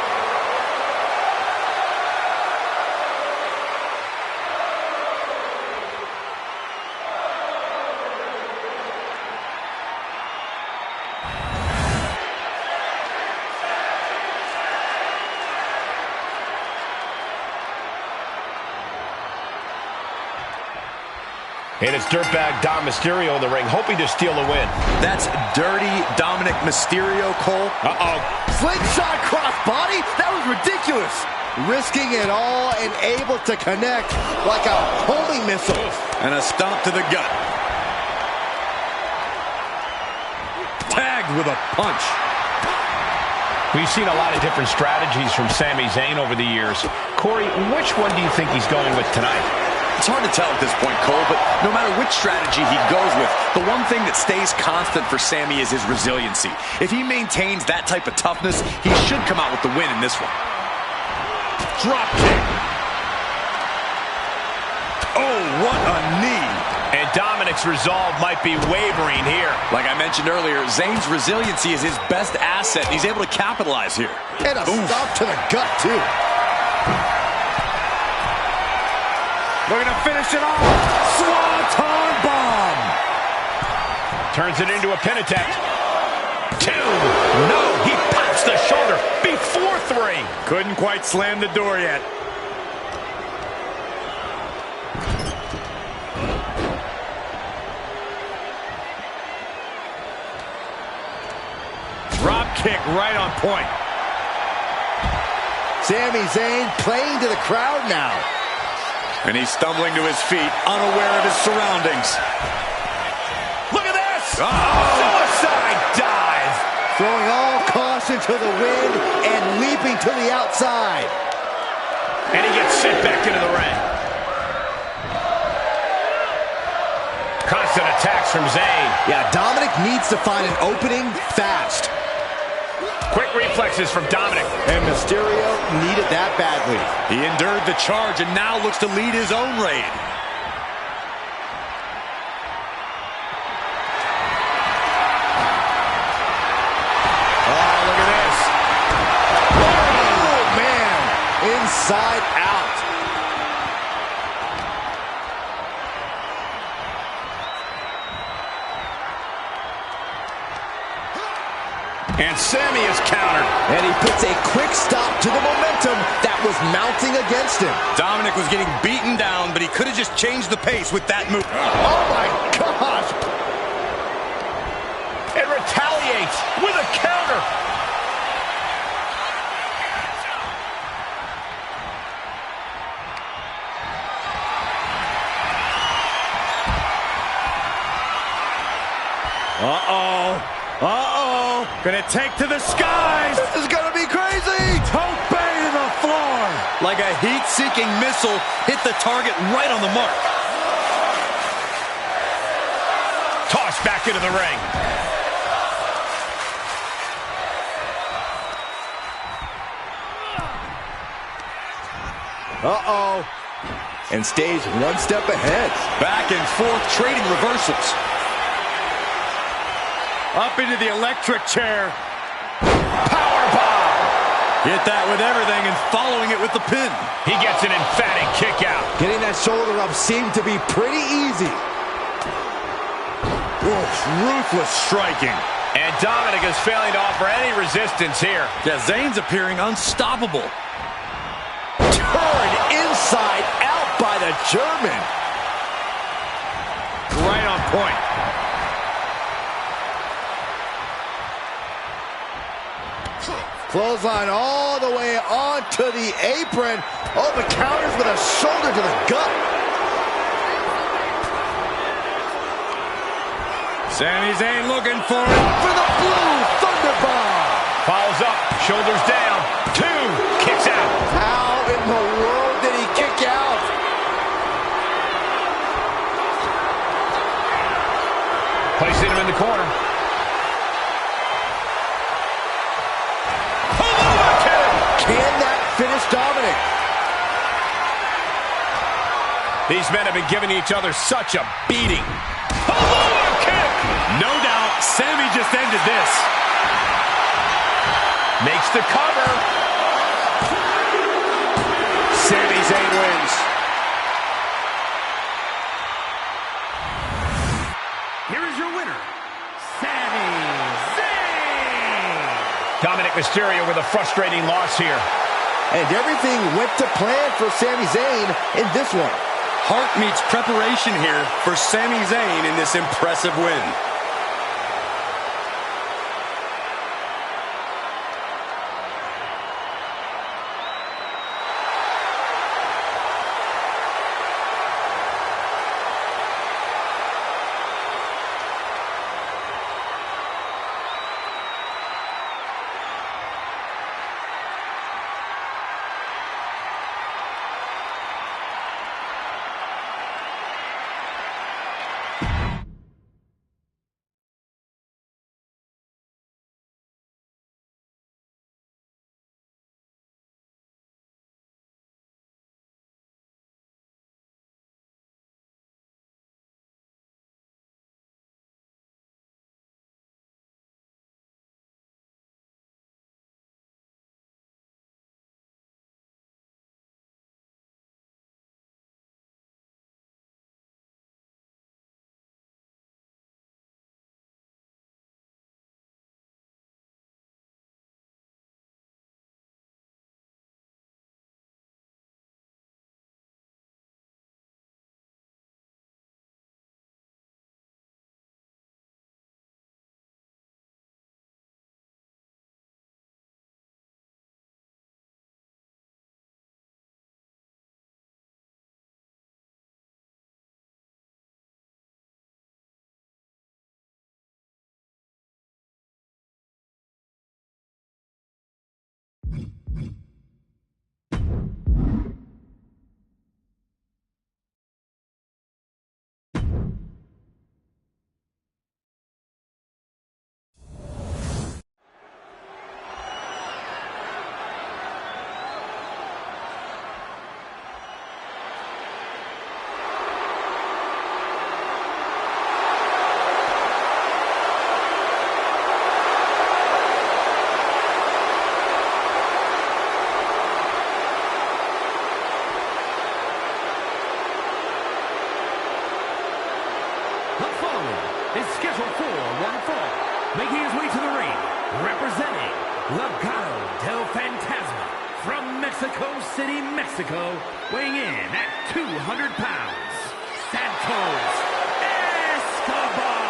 And it's dirtbag Dom Mysterio in the ring, hoping to steal a win. That's dirty Dominic Mysterio, Cole. Uh-oh. Slingshot crossbody? That was ridiculous. Risking it all and able to connect like a homing missile. And a stomp to the gut. tagged with a punch. We've seen a lot of different strategies from Sami Zayn over the years. Corey, which one do you think he's going with tonight? It's hard to tell at this point, Cole, but no matter which strategy he goes with, the one thing that stays constant for Sami is his resiliency. If he maintains that type of toughness, he should come out with the win in this one. Drop kick. Oh, what a knee. And Dominic's resolve might be wavering here. Like I mentioned earlier, Zayn's resiliency is his best asset. He's able to capitalize here. And a stop to the gut, too. Looking to finish it off. Swanton bomb. Turns it into a pin attempt. 2. No, he pops the shoulder before 3. Couldn't quite slam the door yet. Drop kick right on point. Sami Zayn playing to the crowd now. And he's stumbling to his feet, unaware of his surroundings. Look at this! Suicide dive! Throwing all caution to the wind and leaping to the outside. And he gets sent back into the ring. Constant attacks from Zayn. Yeah, Dominic needs to find an opening fast. Quick reflexes from Dominic. And Mysterio needed that badly. He endured the charge and now looks to lead his own raid. Oh, look at this. Oh, man. Inside out. And Sami is countered. And he puts a quick stop to the momentum that was mounting against him. Dominic was getting beaten down, but he could have just changed the pace with that move. Oh, my gosh. It retaliates with a counter. Uh-oh. Uh-oh. Gonna take to the skies. This is gonna be crazy. Tope to the floor. Like a heat-seeking missile, hit the target right on the mark. Tossed back into the ring. Uh-oh. And stays one step ahead. Back and forth, trading reversals. Up into the electric chair. Powerbomb. Hit that with everything and following it with the pin. He gets an emphatic kick out. Getting that shoulder up seemed to be pretty easy. Oof, ruthless striking. And Dominic is failing to offer any resistance here. Yeah, Zayn's appearing unstoppable. Turned inside out by the German. Right on point. Clothesline all the way onto the apron. Oh, the counters with a shoulder to the gut. Sami Zayn looking for it. For the blue thunderbomb. Follows up, shoulders down. 2, kicks out. How in the world did he kick out? Placing him in the corner. Can that finish Dominic? These men have been giving each other such a beating. No doubt, Sami just ended this. Makes the cover. Sami Zayn wins. Here is your winner, Sami Zayn. Dominic Mysterio with a frustrating loss here. And everything went to plan for Sami Zayn in this one. Heart meets preparation here for Sami Zayn in this impressive win. Mexico City, Mexico, weighing in at 200 pounds, Santos Escobar.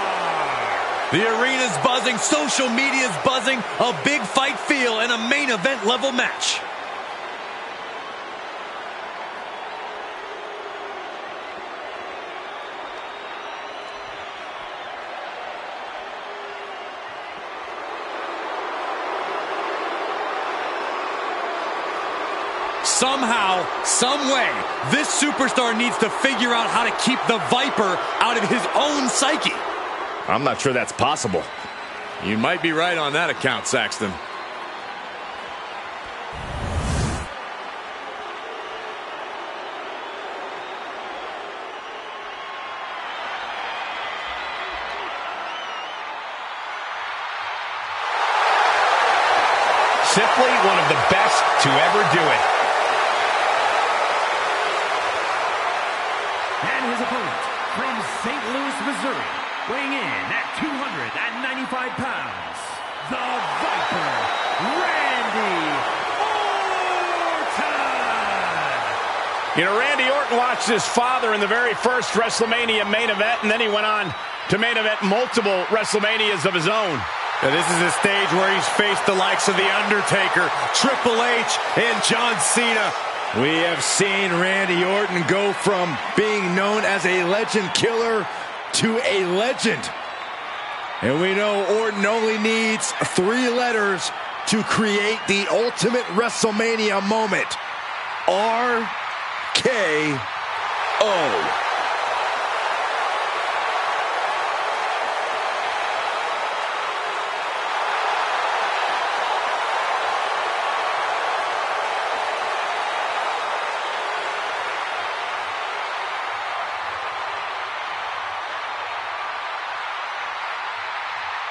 The arena's buzzing, social media's buzzing, a big fight feel, and a main event level match. Somehow, some way, this superstar needs to figure out how to keep the Viper out of his own psyche. I'm not sure that's possible. You might be right on that account, Saxton. Simply one of the best to ever do it. And his opponent from St. Louis, Missouri, weighing in at 295 pounds, the Viper, Randy Orton! You know, Randy Orton watched his father in the very first WrestleMania main event, and then he went on to main event multiple WrestleManias of his own. Now, this is a stage where he's faced the likes of The Undertaker, Triple H, and John Cena. We have seen Randy Orton go from being known as a legend killer to a legend. And we know Orton only needs 3 letters to create the ultimate WrestleMania moment. RKO.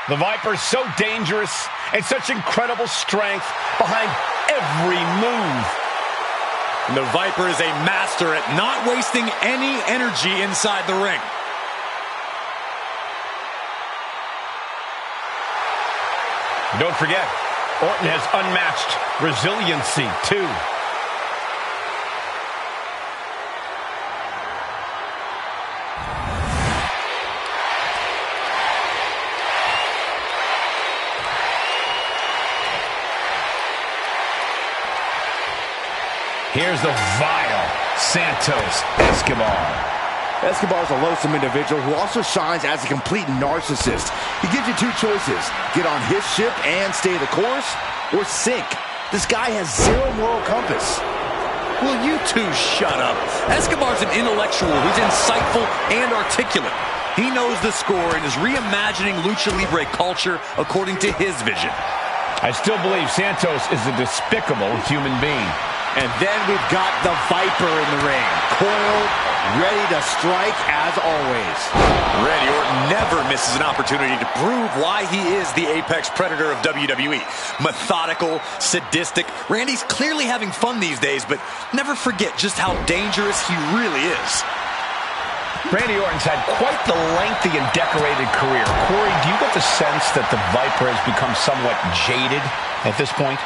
The Viper's so dangerous and such incredible strength behind every move. And the Viper is a master at not wasting any energy inside the ring. Don't forget, Orton has unmatched resiliency, too. Here's the vile Santos Escobar. Escobar's a loathsome individual who also shines as a complete narcissist. He gives you 2 choices: get on his ship and stay the course, or sink. This guy has 0 moral compass. Will you two shut up? Escobar's an intellectual who's insightful and articulate. He knows the score and is reimagining Lucha Libre culture according to his vision. I still believe Santos is a despicable human being. And then we've got the Viper in the ring, coiled, ready to strike as always. Randy Orton never misses an opportunity to prove why he is the apex predator of WWE. Methodical, sadistic. Randy's clearly having fun these days, but never forget just how dangerous he really is. Randy Orton's had quite the lengthy and decorated career. Corey, do you get the sense that the Viper has become somewhat jaded at this point?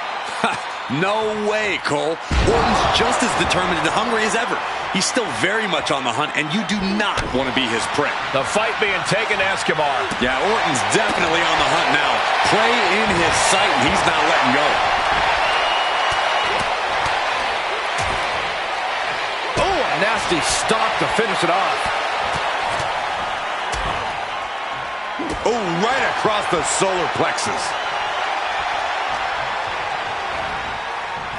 No way, Cole. Orton's just as determined and hungry as ever. He's still very much on the hunt, and you do not want to be his prey. The fight being taken to Escobar. Yeah, Orton's definitely on the hunt now. Prey in his sight, and he's not letting go. Oh, a nasty stop to finish it off. Oh, right across the solar plexus.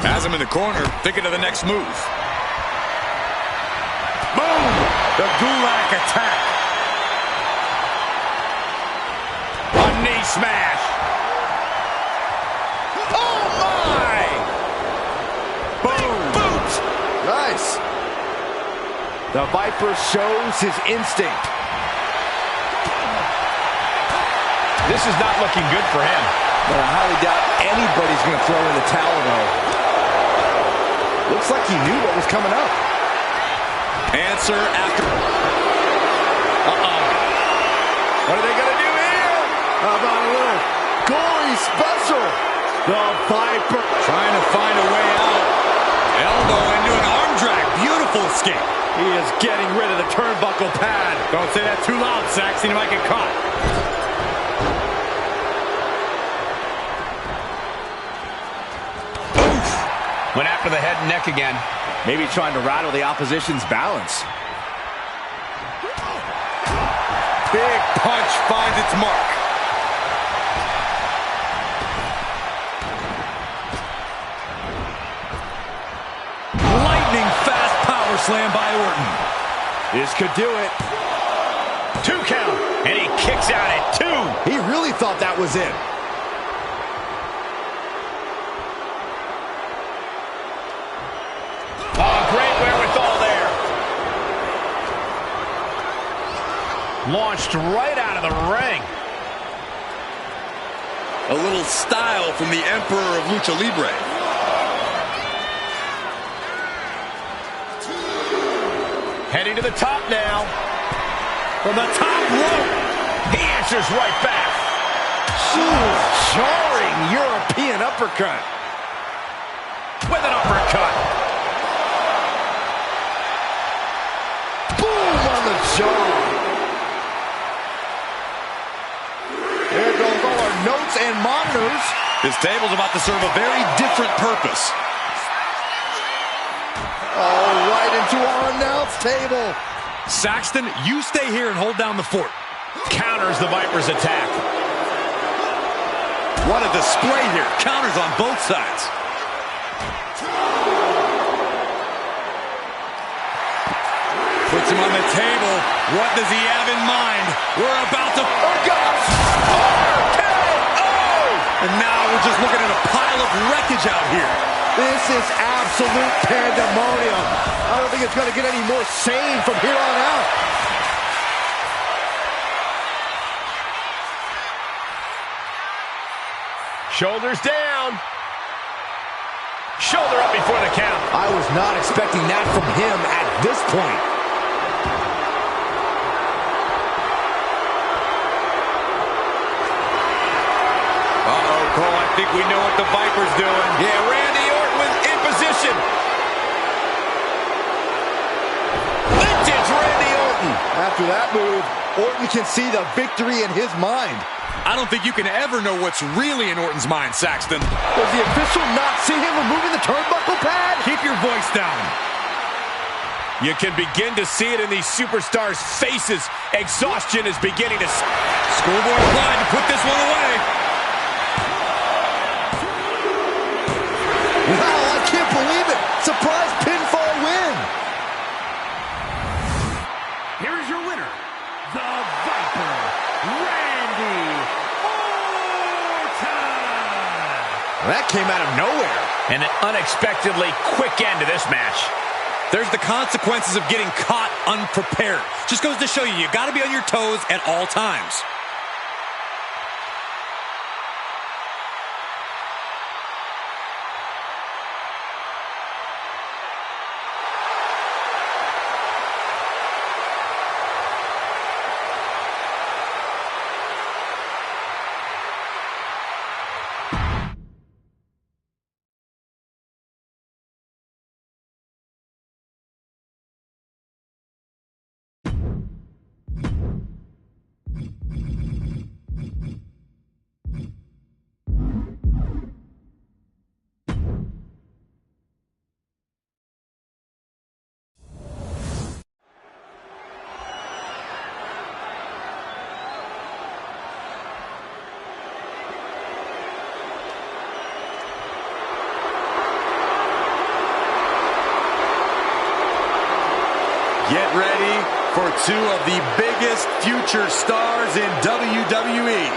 Has him in the corner, thinking of the next move. Boom! The Gulak attack. A knee smash. Oh, my! Boom! Boot! Nice. The Viper shows his instinct. This is not looking good for him. But I highly doubt anybody's going to throw in the towel, though. Looks like he knew what was coming up. Answer after. What are they going to do here? How about a little goalie special? The Viper trying to find a way out. Elbow into an arm drag. Beautiful escape. He is getting rid of the turnbuckle pad. Don't say that too loud, Saxton. He might get caught. Oof. Went after the head and neck again. Maybe trying to rattle the opposition's balance. Big punch finds its mark. Lightning fast power slam by Orton. This could do it. 2 count. And he kicks out at 2. He really thought that was it. Oh, great wherewithal there. Launched right out of the ring. A little style from the Emperor of Lucha Libre. Heading to the top now. From the top rope. He answers right back. Jarring European uppercut. With an uppercut. Boom on the jaw. There goes all our notes and monitors. This table's about to serve a very different purpose. Oh, right into our announce table. Saxton, you stay here and hold down the fort. Counters the Viper's attack. What a display here. Counters on both sides. Puts him on the table. What does he have in mind? We're about to... Oh, gosh! And now we're just looking at a pile of wreckage out here. This is absolute pandemonium. I don't think it's going to get any more sane from here on out. Shoulders down. Shoulder up before the count. I was not expecting that from him at this point. Uh-oh, Cole, I think we know what the Viper's doing. Yeah, Randy Orton was in position. Vintage Randy Orton. After that move, Orton can see the victory in his mind. I don't think you can ever know what's really in Orton's mind, Saxton. Does the official not see him removing the turnbuckle pad? Keep your voice down. You can begin to see it in these superstars' faces. Exhaustion is beginning to... Schoolboy Pride to put this one away. Wow, I can't believe it. Surprise pinfall win. Here is your winner, the Viper, Randy Orton. That came out of nowhere. And an unexpectedly quick end to this match. There's the consequences of getting caught unprepared. Just goes to show you, you got to be on your toes at all times. Get ready for two of the biggest future stars in WWE.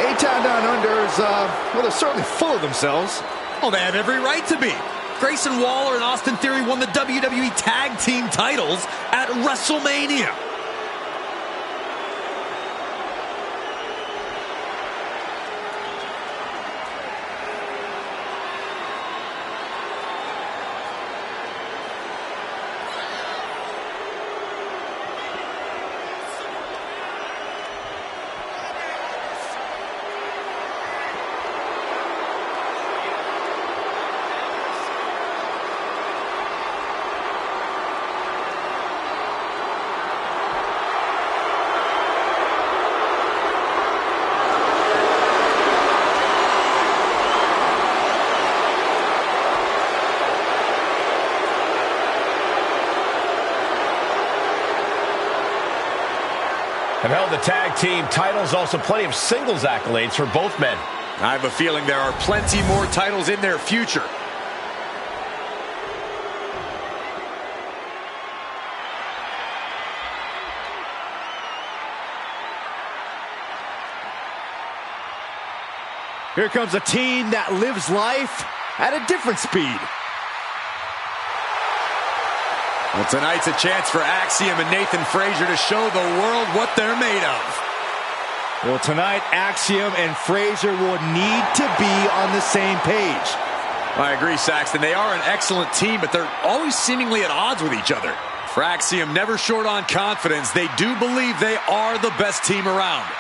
A-Town Down Under is, well, they're certainly full of themselves. Well, they have every right to be. Grayson Waller and Austin Theory won the WWE Tag Team titles at WrestleMania. have held the tag team titles, also plenty of singles accolades for both men. I have a feeling there are plenty more titles in their future. Here comes a team that lives life at a different speed. Well, tonight's a chance for Axiom and Nathan Frazier to show the world what they're made of. Well, tonight, Axiom and Frazier will need to be on the same page. I agree, Saxton. They are an excellent team, but they're always seemingly at odds with each other. For Axiom, never short on confidence, they do believe they are the best team around.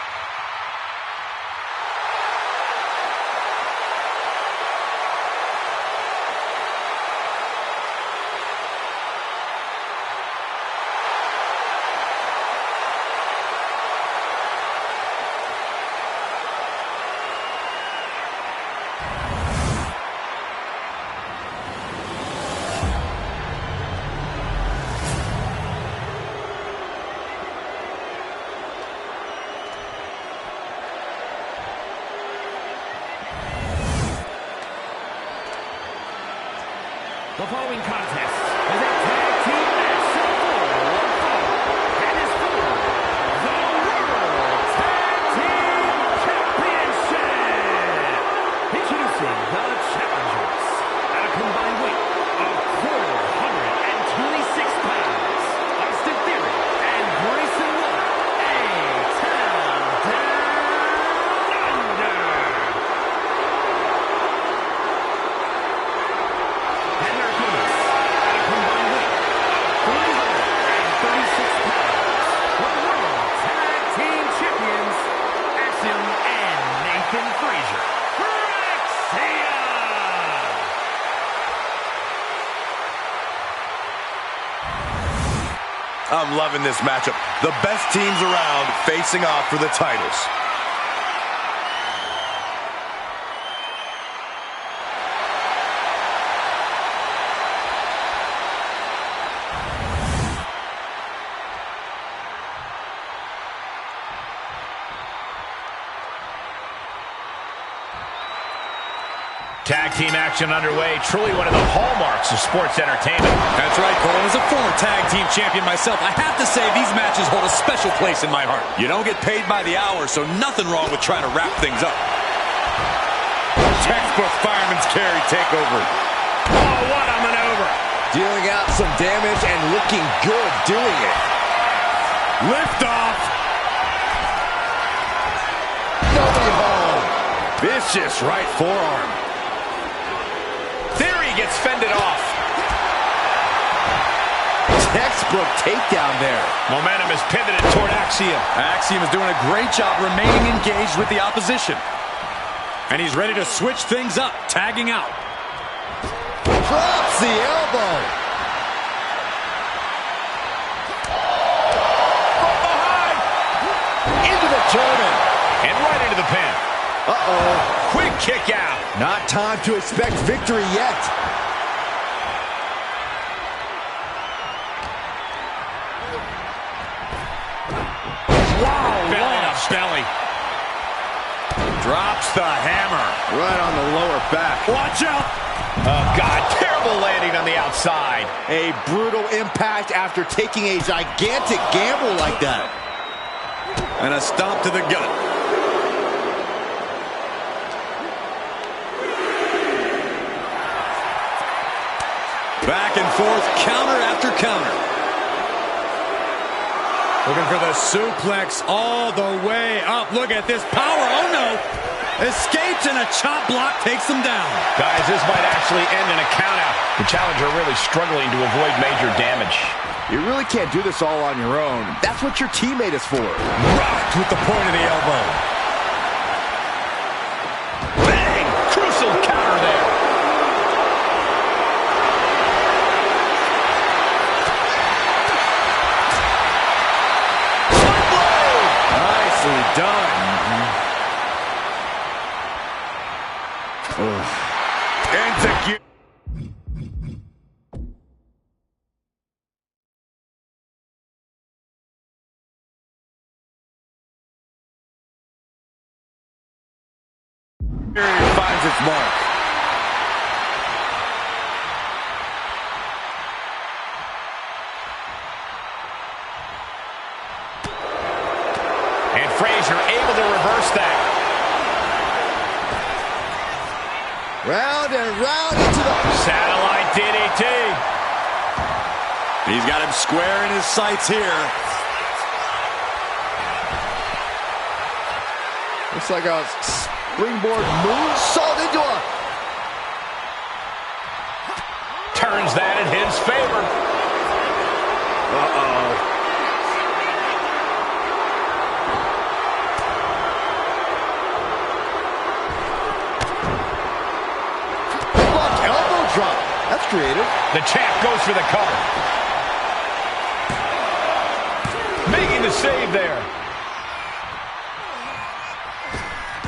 The following contest is a tag team match set for one fall, and is for the World Tag Team Championship. Introducing the challengers at a combined weight of 426 pounds, Austin Theory and Grayson Waller, A-Town Down Under. And their opponents, at a combined weight of 336 pounds, the World Tag Team Champions, Axiom and Nathan Frazier. Axiom! I'm loving this matchup. The best teams around facing off for the titles. Tag team action underway. Truly one of the hallmarks of sports entertainment. That's right, Cole. As a former tag team champion myself, I have to say these matches hold a special place in my heart. You don't get paid by the hour, so nothing wrong with trying to wrap things up. Textbook fireman's carry takeover. Oh, what a maneuver. Dealing out some damage and looking good doing it. Lift off. Nobody home. Vicious right forearm. Theory gets fended off. Textbook takedown there. Momentum is pivoted toward Axiom. Axiom is doing a great job remaining engaged with the opposition. And he's ready to switch things up, tagging out. Drops the elbow. From behind. Into the German. And right into the pin. Uh-oh. Quick kick out. Not time to expect victory yet. Wow, belly up belly. Drops the hammer. Right on the lower back. Watch out. Oh, God, terrible landing on the outside. A brutal impact after taking a gigantic gamble like that. And a stomp to the gut. Back and forth, counter after counter. Looking for the suplex all the way up. Look at this power. Oh, no. Escapes and a chop block takes him down. Guys, this might actually end in a countout. The challenger really struggling to avoid major damage. You really can't do this all on your own. That's what your teammate is for. Rocked with the point of the elbow. Bang! Crucial counter there. Nicely done. Execute. It finds its mark. And Frazier able to reverse that. Round and round into the Satellite DDT. He's got him square in his sights here. Looks like a springboard moonsault into a... Turns that in his favor. Uh-oh. Elbow drop. That's creative. The champ goes for the cover. Making the save there.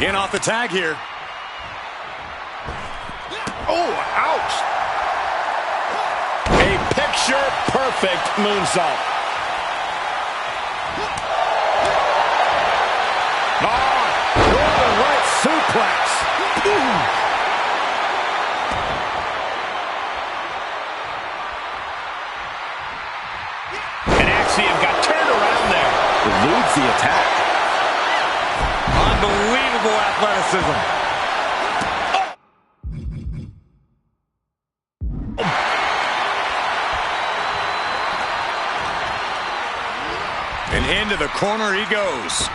Getting off the tag here. Oh, ouch. A picture-perfect moonsault. Northern right suplex. Ooh. Got turned around there. Eludes the attack. Unbelievable athleticism. And into the corner he goes.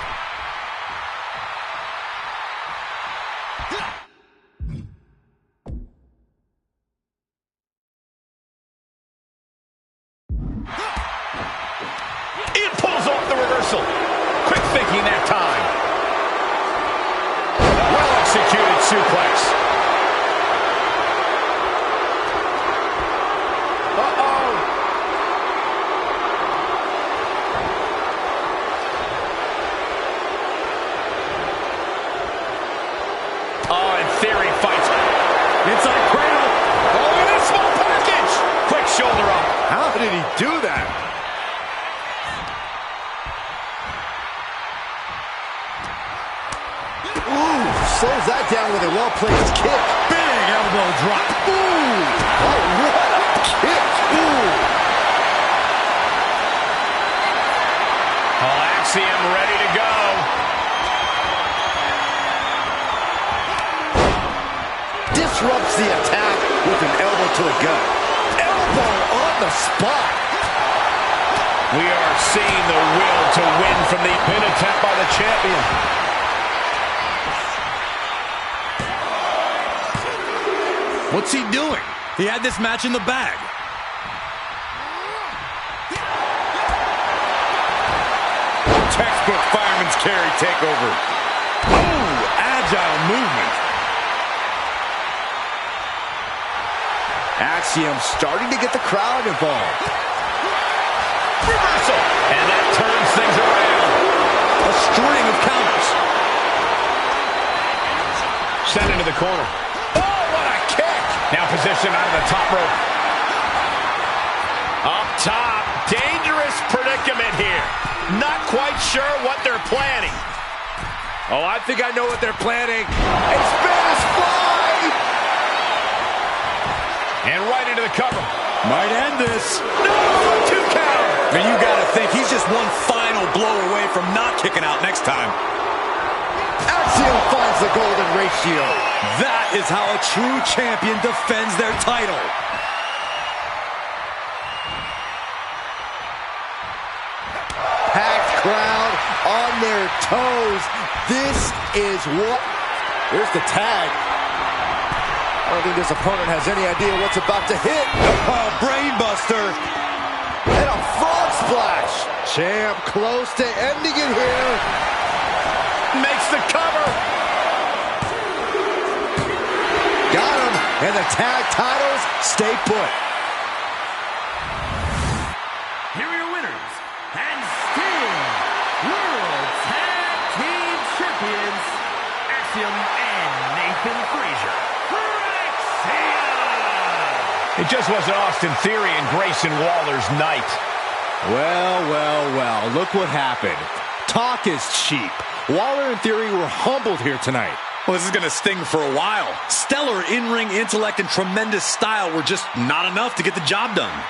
It pulls off the reversal. Quick thinking that time. Well executed suplex. Uh-oh. Oh, in theory, fights. Inside cradle. Oh, in a small package. Quick shoulder up. How did he do that? Ooh, slows that down with a well-placed kick. Big elbow drop. Ooh, oh, what a kick. Ooh. Axiom ready to go. Disrupts the attack with an elbow to the gut. Elbow on the spot. We are seeing the will to win from the pin attempt by the champion. What's he doing? He had this match in the bag. Textbook fireman's carry takeover. Oh, agile movement. Axiom starting to get the crowd involved. Reversal. And that turns things around. A string of counters. Sent into the corner. Oh, what a kick. Now positioned out of the top rope. Up top. Dangerous predicament here. Not quite sure what they're planning. Oh, I think I know what they're planning. A Spanish fly! And right into the cover. Might end this. No, 2 count. And you gotta think he's just one final blow away from not kicking out next time. Axiom finds the golden ratio. That is how a true champion defends their title. Packed crowd on their toes. This is what... Here's the tag. I don't think this opponent has any idea what's about to hit. Oh, brainbuster. And a frog splash. Champ close to ending it here. Makes the cover. Got him. And the tag titles stay put. Here are your winners, and still World Tag Team Champions, Axiom and Nathan Frazier. It just wasn't Austin Theory and Grayson Waller's night. Well, well, well. Look what happened. Talk is cheap. Waller and Theory were humbled here tonight. Well, this is going to sting for a while. Stellar in-ring intellect and tremendous style were just not enough to get the job done.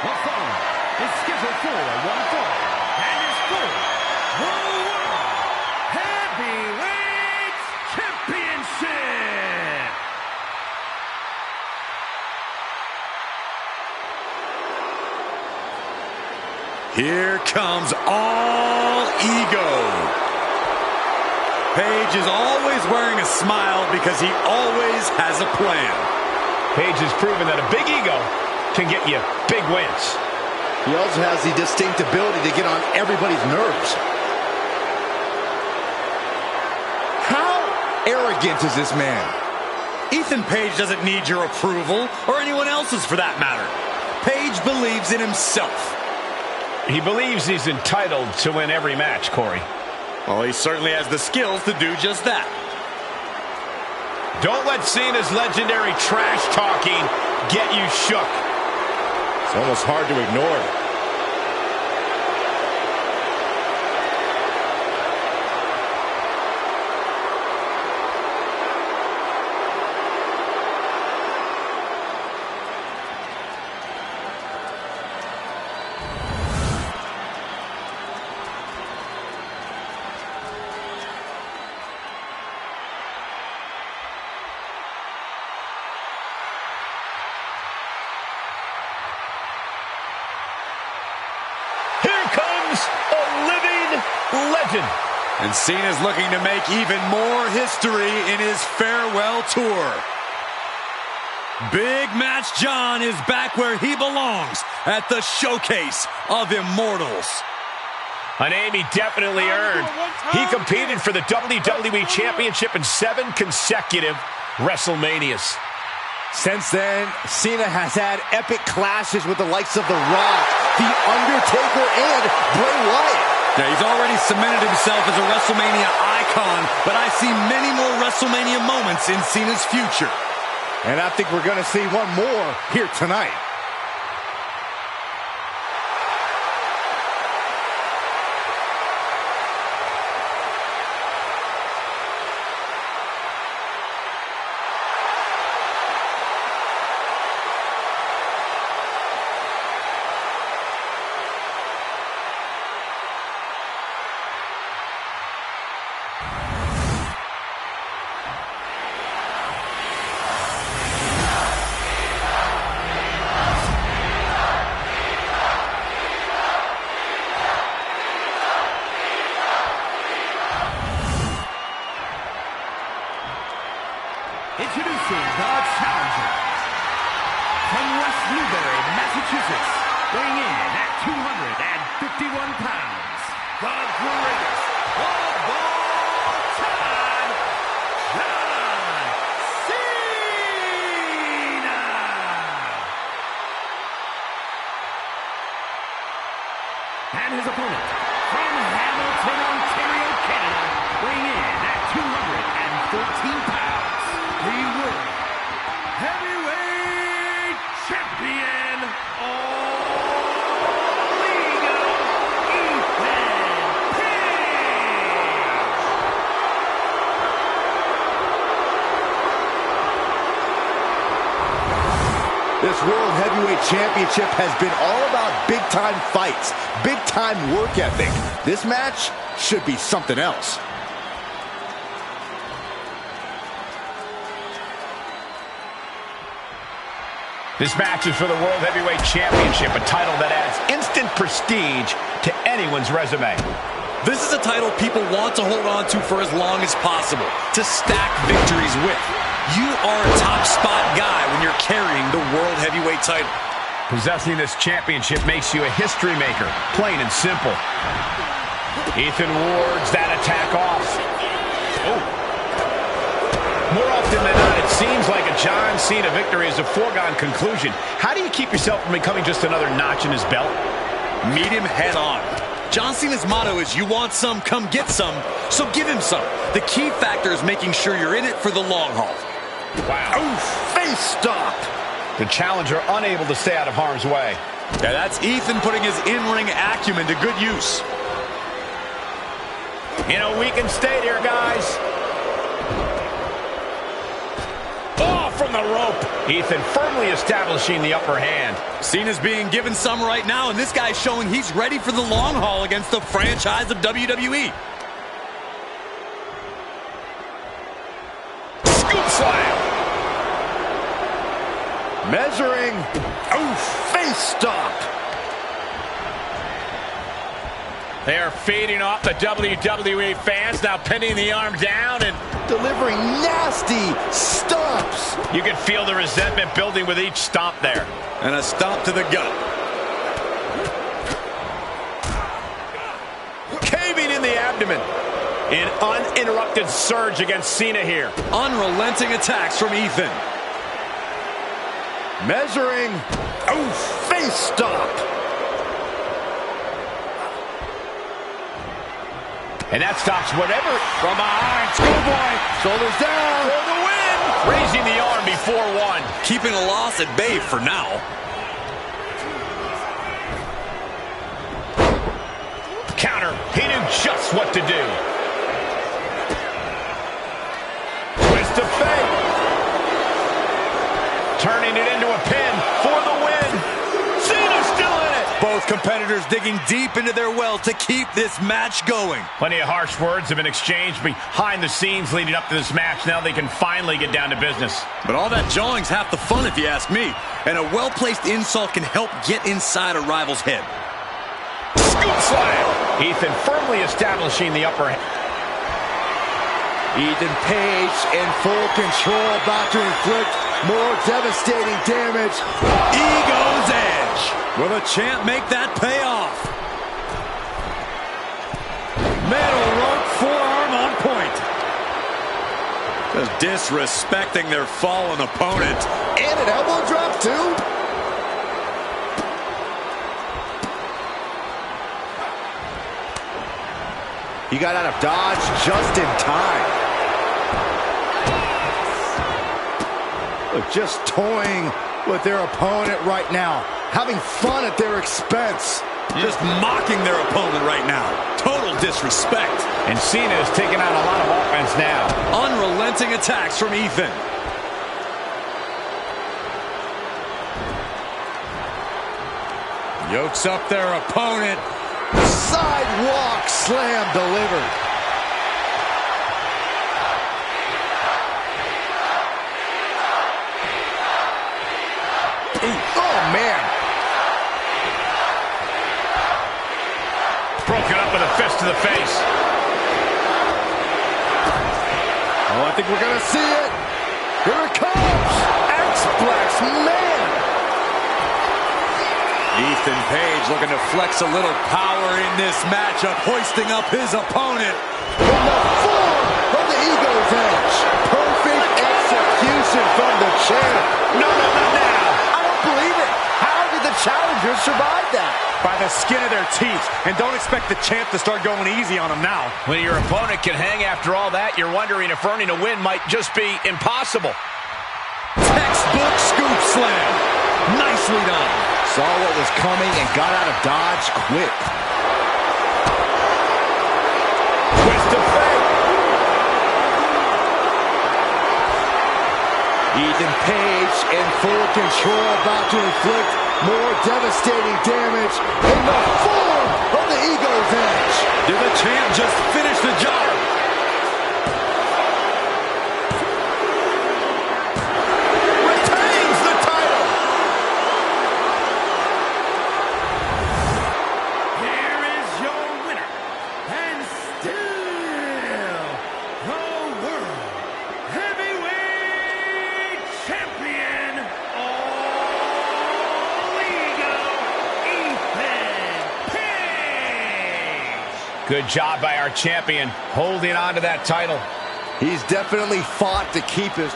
The following is scheduled for one fall and is for the World Heavyweight Championship. Here comes all ego. Page is always wearing a smile because he always has a plan. Page has proven that a big ego can get you big wins. He also has the distinct ability to get on everybody's nerves. How arrogant is this man? Ethan Page doesn't need your approval, or anyone else's for that matter. Page believes in himself. He believes he's entitled to win every match, Corey. Well, he certainly has the skills to do just that. Don't let Cena's legendary trash talking get you shook. It's almost hard to ignore. living legend. And Cena's looking to make even more history in his farewell tour. Big Match John is back where he belongs, at the Showcase of Immortals. A name he definitely earned. He competed for the WWE Championship in 7 consecutive WrestleManias. Since then, Cena has had epic clashes with the likes of The Rock, The Undertaker, and Bray Wyatt. Yeah, he's already cemented himself as a WrestleMania icon, but I see many more WrestleMania moments in Cena's future. And I think we're going to see one more here tonight. Introducing the challenger from West Newbury, Massachusetts, weighing in at 251 pounds, the greatest of all time, John Cena! And his opponent from Hamilton, Ontario, Canada, weighing in at 214 pounds. The World Heavyweight Champion, Ethan Page. This World Heavyweight Championship has been all about big-time fights, big-time work ethic. This match should be something else. This match is for the World Heavyweight Championship, a title that adds instant prestige to anyone's resume. This is a title people want to hold on to for as long as possible, to stack victories with. You are a top spot guy when you're carrying the World Heavyweight title. Possessing this championship makes you a history maker, plain and simple. Ethan wards that attack off. Oh. More often than not, it seems like a John Cena victory is a foregone conclusion. How do you keep yourself from becoming just another notch in his belt? Meet him head on. John Cena's motto is, you want some, come get some, so give him some. The key factor is making sure you're in it for the long haul. Wow. Oof, face stop. The challenger unable to stay out of harm's way. Yeah, that's Ethan putting his in-ring acumen to good use. In a weakened state here, guys. From the rope. Ethan firmly establishing the upper hand. Cena's being given some right now, and this guy's showing he's ready for the long haul against the franchise of WWE. Scoop slam. Measuring. Oof, face stop. They are feeding off the WWE fans, now pinning the arm down and delivering nasty stomps. You can feel the resentment building with each stomp there. And a stomp to the gut. Caving in the abdomen. An uninterrupted surge against Cena here. Unrelenting attacks from Ethan. Measuring. Oof, face stop. And that stops whatever from behind. Schoolboy. Shoulders down. For the win. Raising the arm before one. Keeping a loss at bay for now. Counter. He knew just what to do. Twist of fate. Turning it into a pin for the win. Cena's still in it. Both competitors digging deep into their well to keep this match going. Plenty of harsh words have been exchanged behind the scenes leading up to this match. Now they can finally get down to business. But all that jawing's half the fun if you ask me. And a well-placed insult can help get inside a rival's head. Scoop slam. Ethan firmly establishing the upper hand. Ethan Page in full control, about to inflict more devastating damage. Ego's edge. Will the champ make that pay off? Metal rope forearm on point. Just disrespecting their fallen opponent. And an elbow drop, too. He got out of dodge just in time. Look, just toying with their opponent right now. Having fun at their expense. Just mocking their opponent right now. Total disrespect. And Cena is taking on a lot of offense now. Unrelenting attacks from Ethan. Yokes up their opponent. Sidewalk slam delivered. Oh, man. Broken up with a fist to the face. Oh, I think we're going to see it. Here it comes. X-Blast, man. Ethan Page looking to flex a little power in this matchup, hoisting up his opponent. From the form of the Ego's edge. Perfect execution from the champ. No, not now. I don't believe it. How did the challenger survive that? By the skin of their teeth. And don't expect the champ to start going easy on him now. When your opponent can hang after all that, you're wondering if earning a win might just be impossible. Textbook scoop slam. Nicely done. Saw what was coming and got out of dodge quick. Twist of fate. Ethan Page in full control, about to inflict more devastating damage in the form of the Ego's edge. Did the champ just finish the job? Retains the title. Here is your winner, and still the World Heavyweight Champion, All Ego, Ethan Page. Good job by our champion, holding on to that title. He's definitely fought to keep his...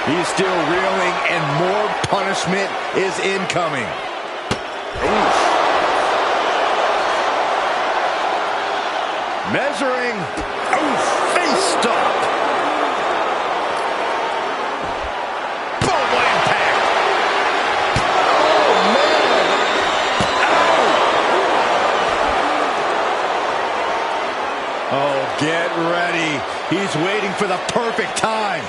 He's still reeling, and more punishment is incoming. Oof. Measuring. Oof. Face stop. Boom, what impact. Oh, man. Ow. Oh, get ready. He's waiting for the perfect time.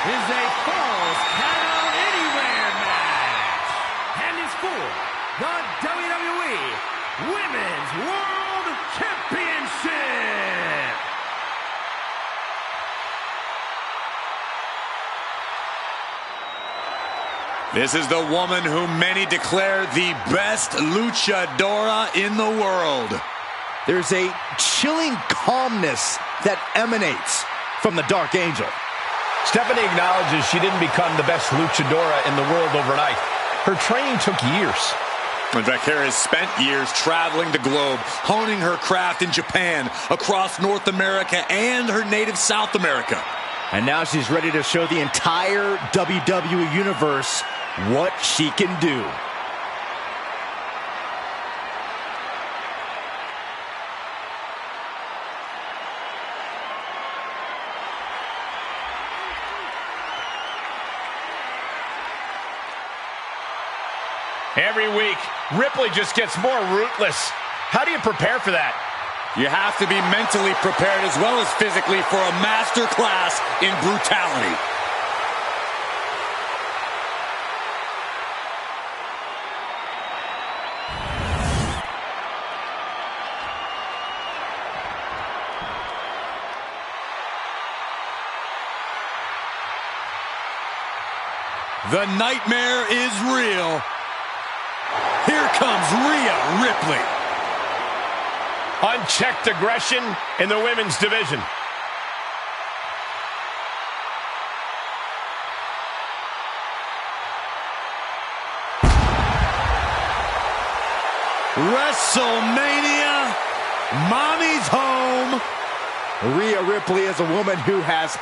is a Falls Count Anywhere match and is for the WWE Women's World Championship. This is the woman who many declare the best luchadora in the world. There's a chilling calmness that emanates from the Dark Angel. Stephanie acknowledges she didn't become the best luchadora in the world overnight. Her training took years. In fact, Kara has spent years traveling the globe, honing her craft in Japan, across North America, and her native South America. And now she's ready to show the entire WWE Universe what she can do. Every week, Ripley just gets more ruthless. How do you prepare for that? You have to be mentally prepared as well as physically for a master class in brutality. The nightmare is real. Here comes Rhea Ripley. Unchecked aggression in the women's division. WrestleMania, Mommy's home. Rhea Ripley is a woman who has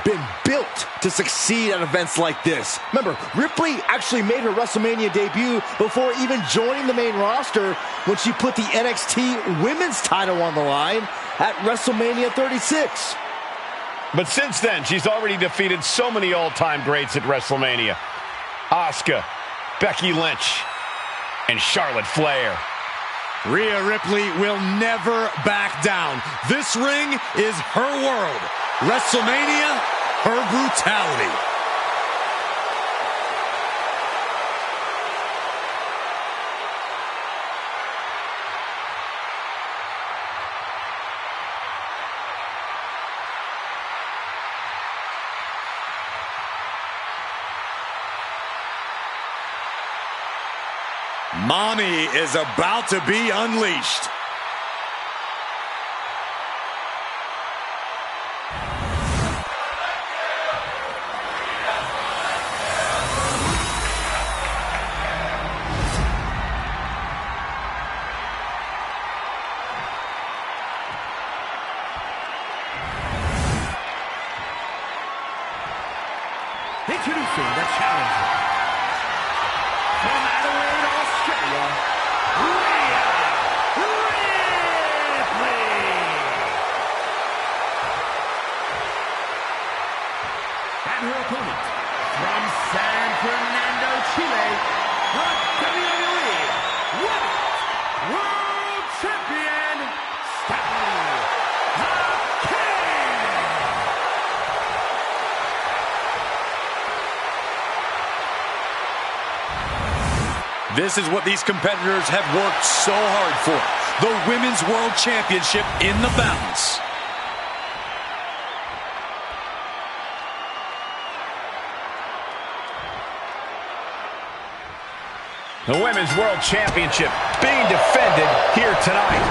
been built to succeed at events like this. Remember, Ripley actually made her WrestleMania debut before even joining the main roster when she put the NXT Women's title on the line at WrestleMania 36. But since then, she's already defeated so many all-time greats at WrestleMania. Asuka, Becky Lynch, and Charlotte Flair. Rhea Ripley will never back down. This ring is her world. WrestleMania, her brutality. Mommy is about to be unleashed. Introducing the challenger. From Adelaide, Australia, Rhea Ripley. And her opponent, from San Fernando, Chile, the WWE Women's World Champion, Stephanie the King. This is what these competitors have worked so hard for. The Women's World Championship in the balance. The Women's World Championship being defended here tonight.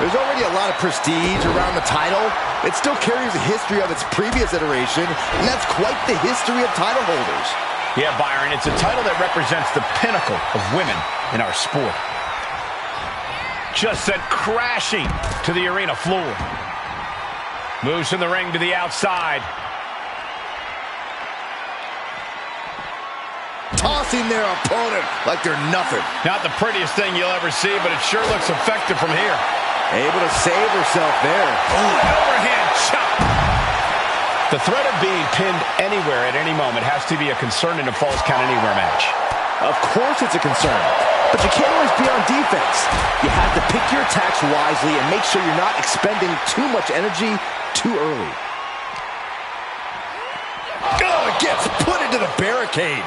There's already a lot of prestige around the title. It still carries a history of its previous iteration, and that's quite the history of title holders. Yeah, Byron, it's a title that represents the pinnacle of women in our sport. Just sent crashing to the arena floor. Moves from the ring to the outside. Tossing their opponent like they're nothing. Not the prettiest thing you'll ever see, but it sure looks effective from here. Able to save herself there. Overhand chop. The threat of being pinned anywhere at any moment has to be a concern in a Falls Count Anywhere match. Of course it's a concern, but you can't always be on defense. You have to pick your attacks wisely and make sure you're not expending too much energy too early. Oh, barricade.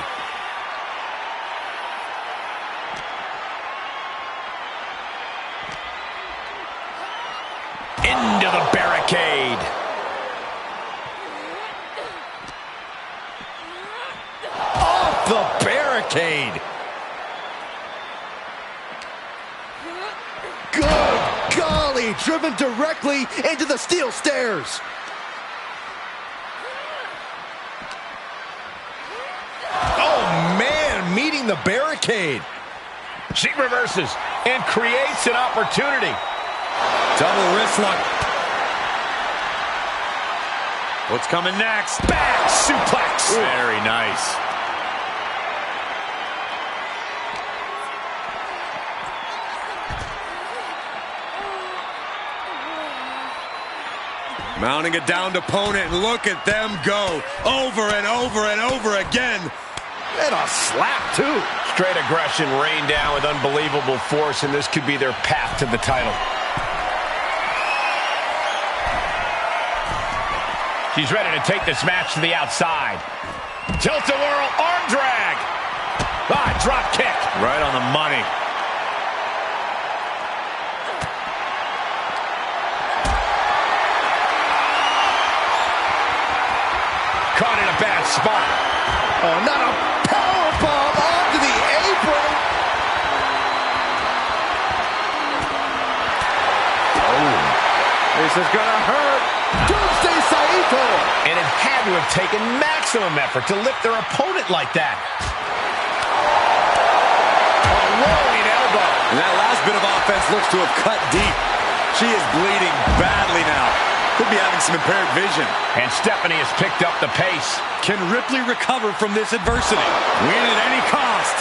Into the barricade. Off the barricade. Good golly, driven directly into the steel stairs. Oh man, meeting the barricade. She reverses and creates an opportunity. Double wrist lock. What's coming next? Back suplex. Very nice. Mounting a downed opponent, and look at them go over and over and over again. And a slap, too. Straight aggression rained down with unbelievable force, and this could be their path to the title. She's ready to take this match to the outside. Tilt-a-whirl, arm drag. Ah, drop kick. Right on the money. Caught in a bad spot. Oh, not a powerbomb onto the apron. Oh, this is gonna hurt. Doomsday Saito. And it had to have taken maximum effort to lift their opponent like that. A rolling elbow. And that last bit of offense looks to have cut deep. She is bleeding badly now. Could be having some impaired vision. And Stephanie has picked up the pace. Can Ripley recover from this adversity? Win at any cost.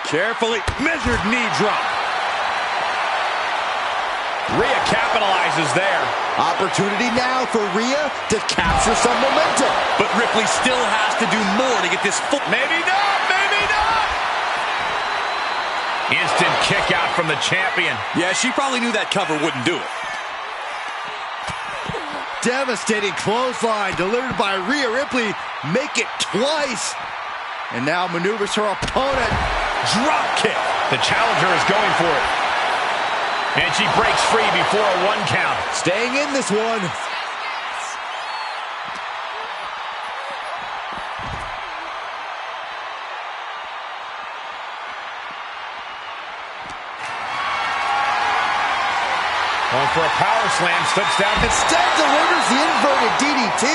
Carefully measured knee drop. Rhea capitalizes there. Opportunity now for Rhea to capture some momentum. But Ripley still has to do more to get this full. Maybe not, maybe not. Instant kick out from the champion. Yeah, she probably knew that cover wouldn't do it. Devastating clothesline delivered by Rhea Ripley. Make it twice. And now maneuvers her opponent. Drop kick. The challenger is going for it. And she breaks free before a 1 count. Staying in this one. Going for a power slam, slips down. Instead delivers the inverted DDT.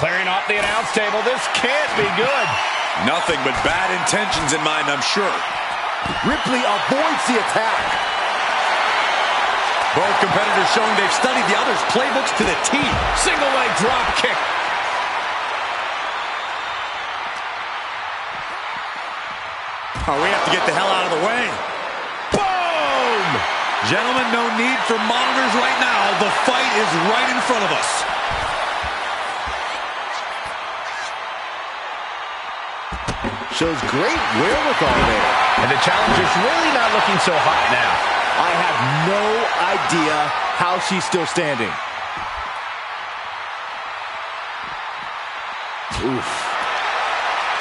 Clearing off the announce table. This can't be good. Nothing but bad intentions in mind, I'm sure. Ripley avoids the attack. Both competitors showing they've studied the other's playbooks to the T. Single leg drop kick. Oh, we have to get the hell out of the way. Boom! Gentlemen, no need for monitors right now. The fight is right in front of us. Shows great wherewithal there. And the challenger's really not looking so hot now. I have no idea how she's still standing. Oof.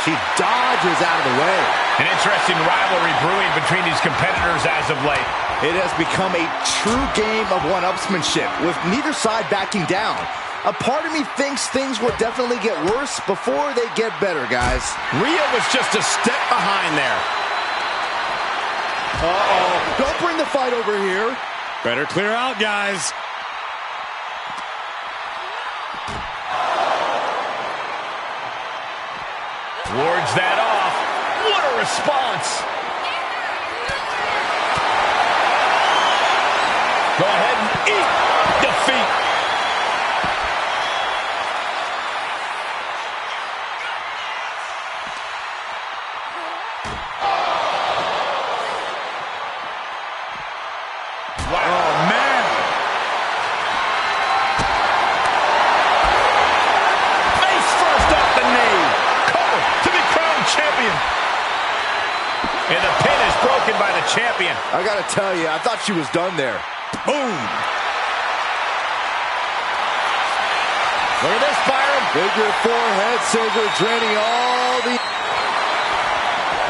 She dodges out of the way. An interesting rivalry brewing between these competitors as of late. It has become a true game of one-upsmanship, with neither side backing down. A part of me thinks things will definitely get worse before they get better, guys. Rhea was just a step behind there. Uh-oh. Don't bring the fight over here. Better clear out, guys. Wards that off. What a response. Go ahead and eat defeat. And the pin is broken by the champion. I gotta tell you, I thought she was done there. Boom! Look at this, Byron. Figure 4 head scissor draining all the...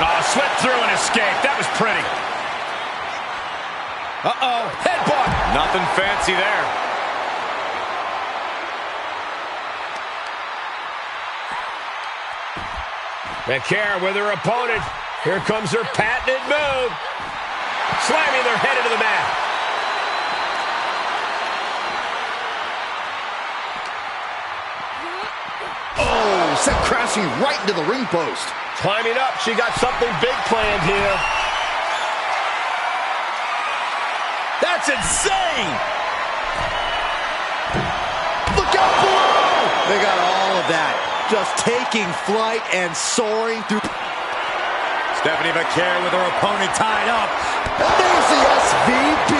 Oh, slipped through and escaped. That was pretty. Uh-oh, headbutt. Nothing fancy there. McCare with her opponent. Here comes her patented move. Slamming their head into the mat. Oh, sent crashing right into the ring post. Climbing up. She got something big planned here. That's insane! Look out below! They got all of that. Just taking flight and soaring through. Stephanie McCare with her opponent tied up. And there's the SVP.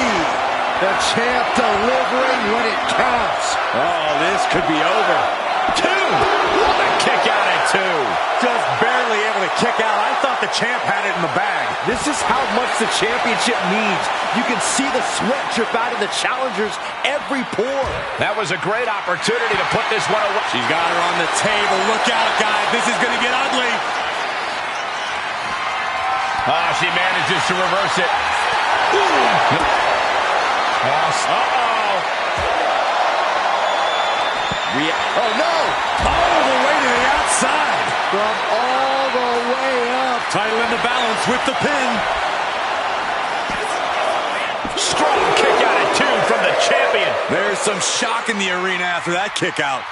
The champ delivering when it counts. Oh, this could be over. 2. What a kick out at 2. Just barely able to kick out. I thought the champ had it in the bag. This is how much the championship means. You can see the sweat drip out of the challengers every pore. That was a great opportunity to put this one away. She's got her on the table. Look out, guys. This is going to get ugly. She manages to reverse it. Oh, no! All the way to the outside. From all the way up. Title in the balance with the pin. Strong kick out at 2 from the champion. There's some shock in the arena after that kick out.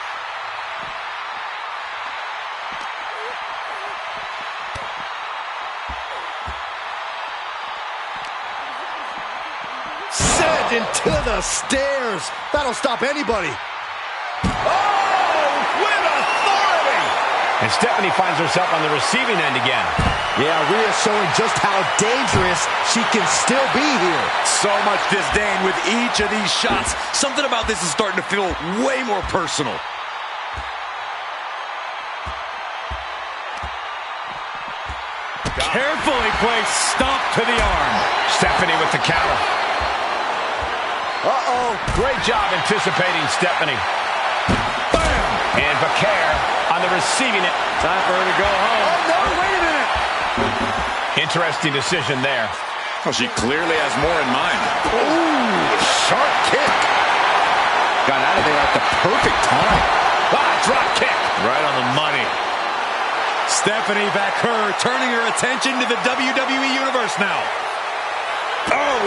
Sent into the stairs. That'll stop anybody. Oh, with authority. And Stephanie finds herself on the receiving end again. Yeah, Rhea showing just how dangerous she can still be here. So much disdain with each of these shots. Something about this is starting to feel way more personal. Carefully placed stomp to the arm. Stephanie with the counter. Uh-oh. Great job anticipating Stephanie. Bam! And Bakar on the receiving it. Time for her to go home. Oh, no, wait a minute. Interesting decision there. Well, she clearly has more in mind. Ooh, sharp kick. Got out of there at the perfect time. Drop kick. Right on the money. Stephanie Bakar turning her attention to the WWE Universe now. Oh!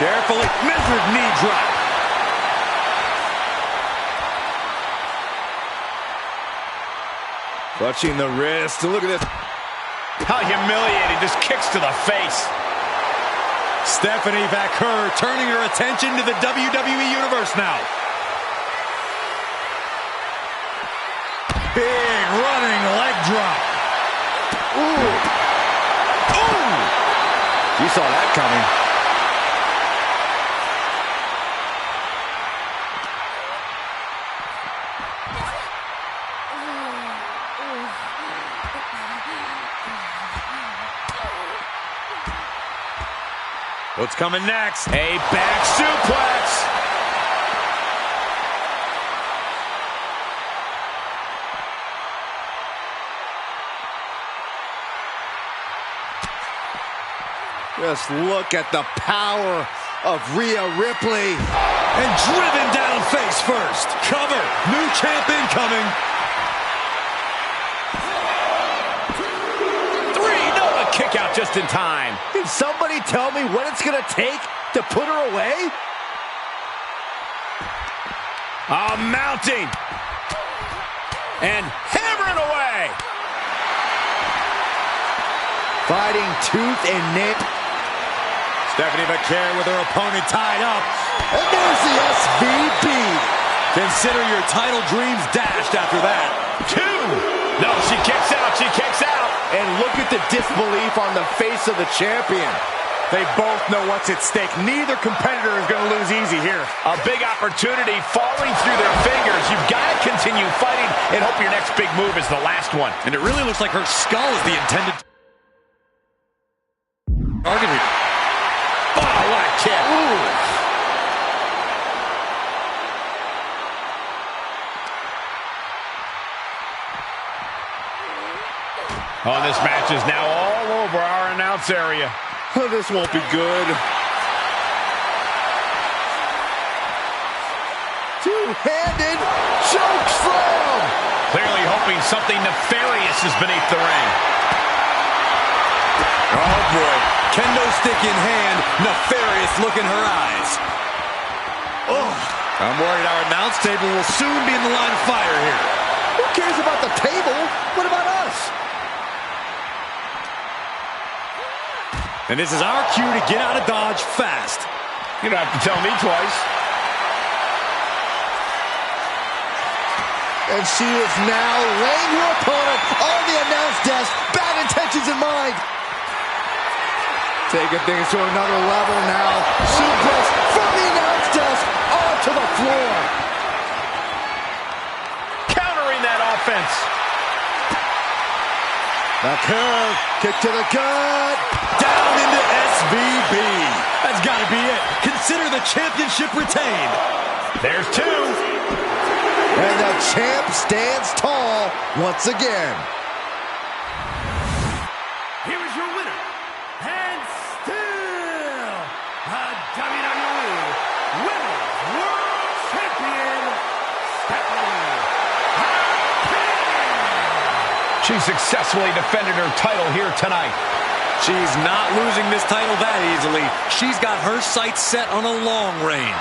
Carefully measured knee drop. Clutching the wrist. Look at this. How humiliating. Just kicks to the face. Stephanie Bakar turning her attention to the WWE Universe now. Big running leg drop. Ooh. Ooh. You saw that coming. What's coming next? A back suplex. Just look at the power of Rhea Ripley. And driven down face first. Cover. New champ incoming. 3. No, a kick out just in time. Can somebody tell me what it's going to take to put her away? Mounting. And hammering away. Fighting tooth and nail. Stephanie Bakar with her opponent tied up. And there's the SVP. Consider your title dreams dashed after that. 2. No, she kicks out. She kicks out. And look at the disbelief on the face of the champion. They both know what's at stake. Neither competitor is going to lose easy here. A big opportunity falling through their fingers. You've got to continue fighting and hope your next big move is the last one. And it really looks like her skull is the intended target. Oh, what a kick. Ooh. Oh, this match is now all over our announce area. Oh, this won't be good. Two-handed choke slam. Clearly hoping something nefarious is beneath the ring. Oh, boy. Kendo stick in hand, nefarious look in her eyes. Oh, I'm worried our announce table will soon be in the line of fire here. Who cares about the table? What about us? And this is our cue to get out of Dodge fast. You don't have to tell me twice. And she is now laying her opponent on the announce desk. Bad intentions in mind. Taking things to another level now. Suplex from the announce desk onto the floor. Countering that offense. The curve, kick to the gut. Down into SVB. That's got to be it. Consider the championship retained. There's two. And the champ stands tall once again. Here is your winner, and still the WWE Women's World Champion, Stephanie. She successfully defended her title here tonight. She's not losing this title that easily. She's got her sights set on a long reign.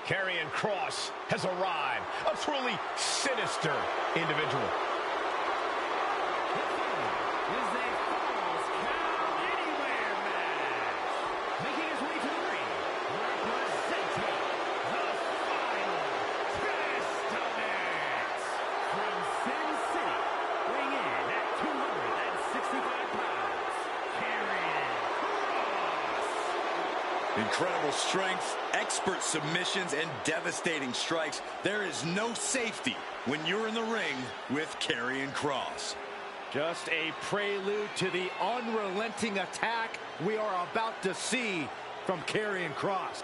Karrion Kross has arrived. A truly sinister individual. Is a Falls Count Anywhere match. Making his way to the ring, representing the Final Testament. From Sin City, weighing in at 265 pounds, Karrion Kross. Incredible strength, expert submissions, and devastating strikes. There is no safety when you're in the ring with Karrion Kross. Just a prelude to the unrelenting attack we are about to see from Karrion Kross.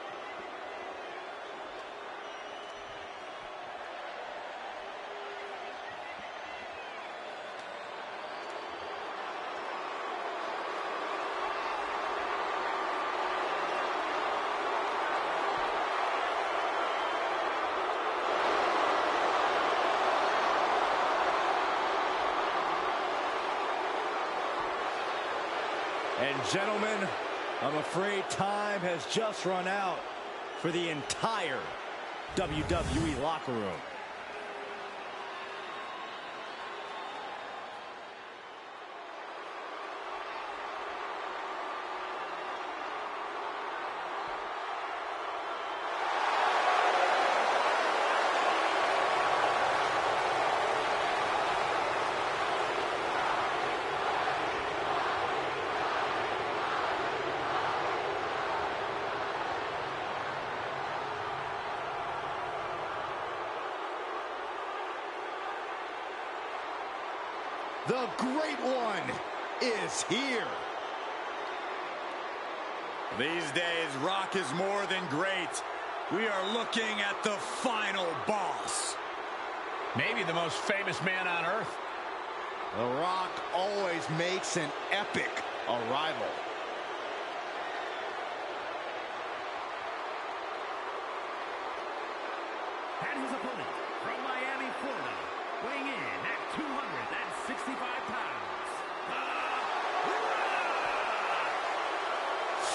And gentlemen, I'm afraid time has just run out for the entire WWE locker room. The Great One is here. These days, Rock is more than great. We are looking at the final boss. Maybe the most famous man on earth. The Rock always makes an epic arrival. And his opponent from Miami, Florida, weighing in at 265 pounds,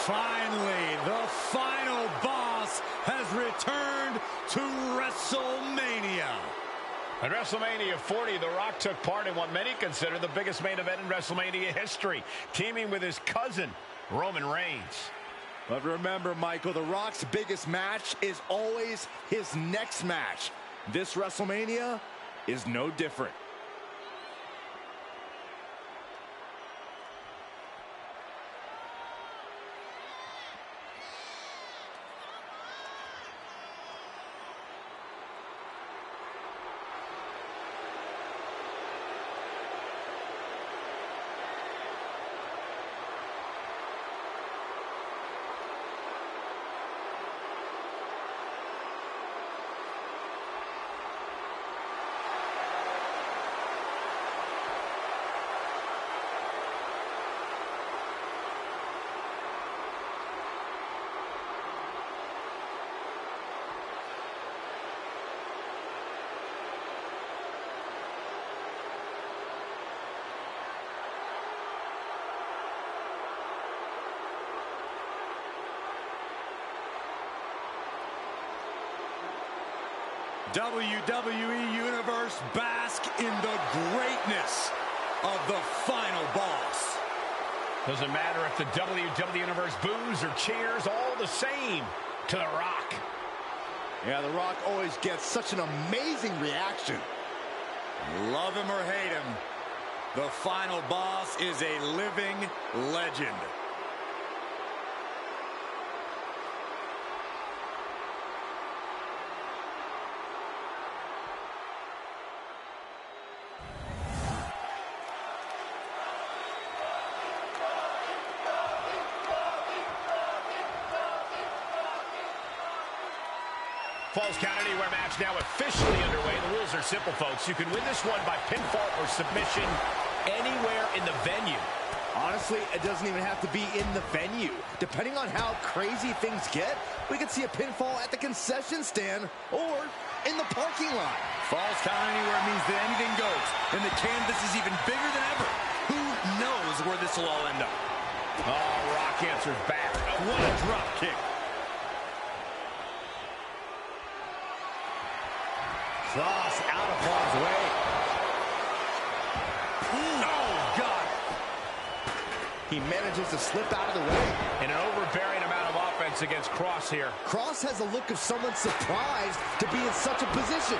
Finally, the final boss has returned to WrestleMania. At WrestleMania 40, The Rock took part in what many consider the biggest main event in WrestleMania history, teaming with his cousin, Roman Reigns. But remember, Michael, The Rock's biggest match is always his next match. This WrestleMania is no different. WWE Universe, bask in the greatness of the final boss. Doesn't matter if the WWE Universe boos or cheers, all the same to The Rock. Yeah, The Rock always gets such an amazing reaction. Love him or hate him, the final boss is a living legend. Falls Count Anywhere match now officially underway. The rules are simple, folks. You can win this one by pinfall or submission anywhere in the venue. Honestly, it doesn't even have to be in the venue. Depending on how crazy things get, we could see a pinfall at the concession stand or in the parking lot. Falls Count Anywhere means that anything goes, and the canvas is even bigger than ever. Who knows where this will all end up? Oh, Rock answers back. What a drop kick. Cross out of harm's way. Oh, God. He manages to slip out of the way. And an overbearing amount of offense against Cross here. Cross has a look of someone surprised to be in such a position.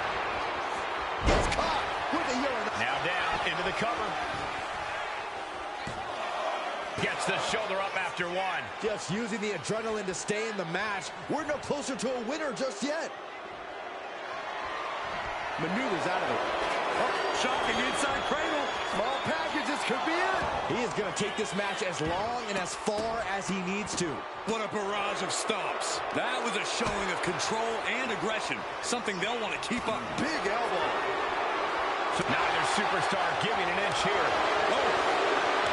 Gets caught with a urine. Now down into the cover. Gets the shoulder up after one. Just using the adrenaline to stay in the match. We're no closer to a winner just yet. Maneuvers out of it. Oh, shocking inside cradle. Small packages could be it. He is going to take this match as long and as far as he needs to. What a barrage of stomps. That was a showing of control and aggression. Something they'll want to keep up. Big elbow. Neither superstar giving an inch here. Oh.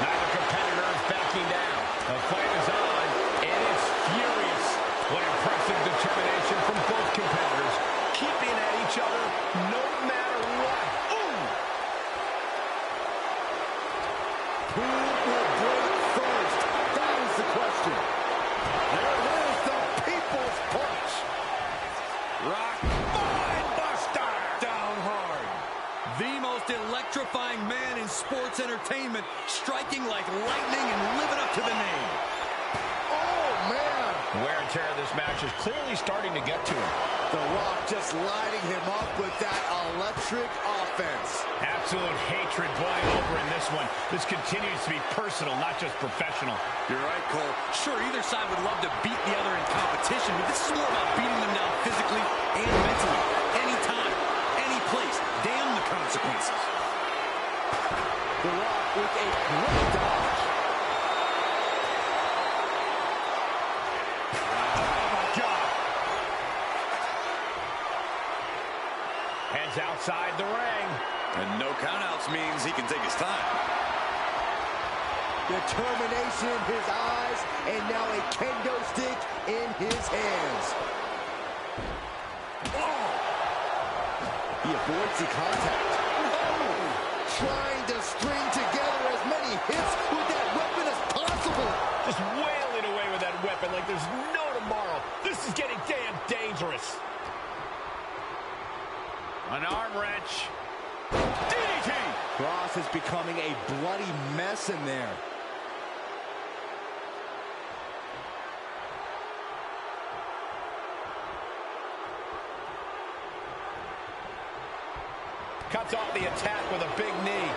Neither competitor is backing down. The fight is on, and it's furious. What impressive determination from both competitors, keeping at each other no matter what. Ooh! Who will break first? That is the question. There it is, the People's Punch. Rock. Buster. Down hard. The most electrifying man in sports entertainment, striking like lightning and living up to the name. Oh, man. Wear and tear of this match is clearly starting to get to him. The Rock just lighting him up with that electric offense. Absolute hatred boiling over in this one. This continues to be personal, not just professional. You're right, Cole. Sure, either side would love to beat the other in competition, but this is more about beating them down physically and mentally. Anytime, any place. Damn the consequences. The Rock with a great dodge. Oh, my God. Heads outside the ring. And no countouts means he can take his time. Determination in his eyes, and now a kendo stick in his hands. Oh! He avoids the contact. Oh! Trying to string together as many hits with that weapon as possible. Just wailing away with that weapon like there's no tomorrow. This is getting damn dangerous. An arm wrench. DDT! Cross is becoming a bloody mess in there. Cuts off the attack with a big knee.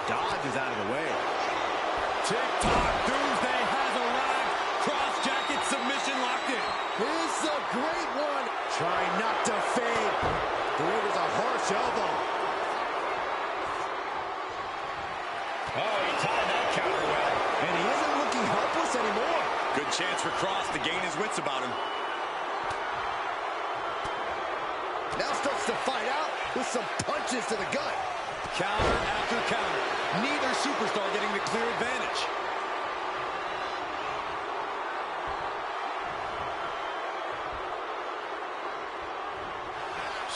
Dodges out of the way. Tick-tock Doomsday has arrived. Cross jacket submission locked in. This is a great one. Trying not to fade. Delivers a harsh elbow. Oh, he timed that counter well. And he isn't looking helpless anymore. Good chance for Cross to gain his wits about him. Now starts to fight out with some punches to the gut. Counter after counter. Neither superstar getting the clear advantage.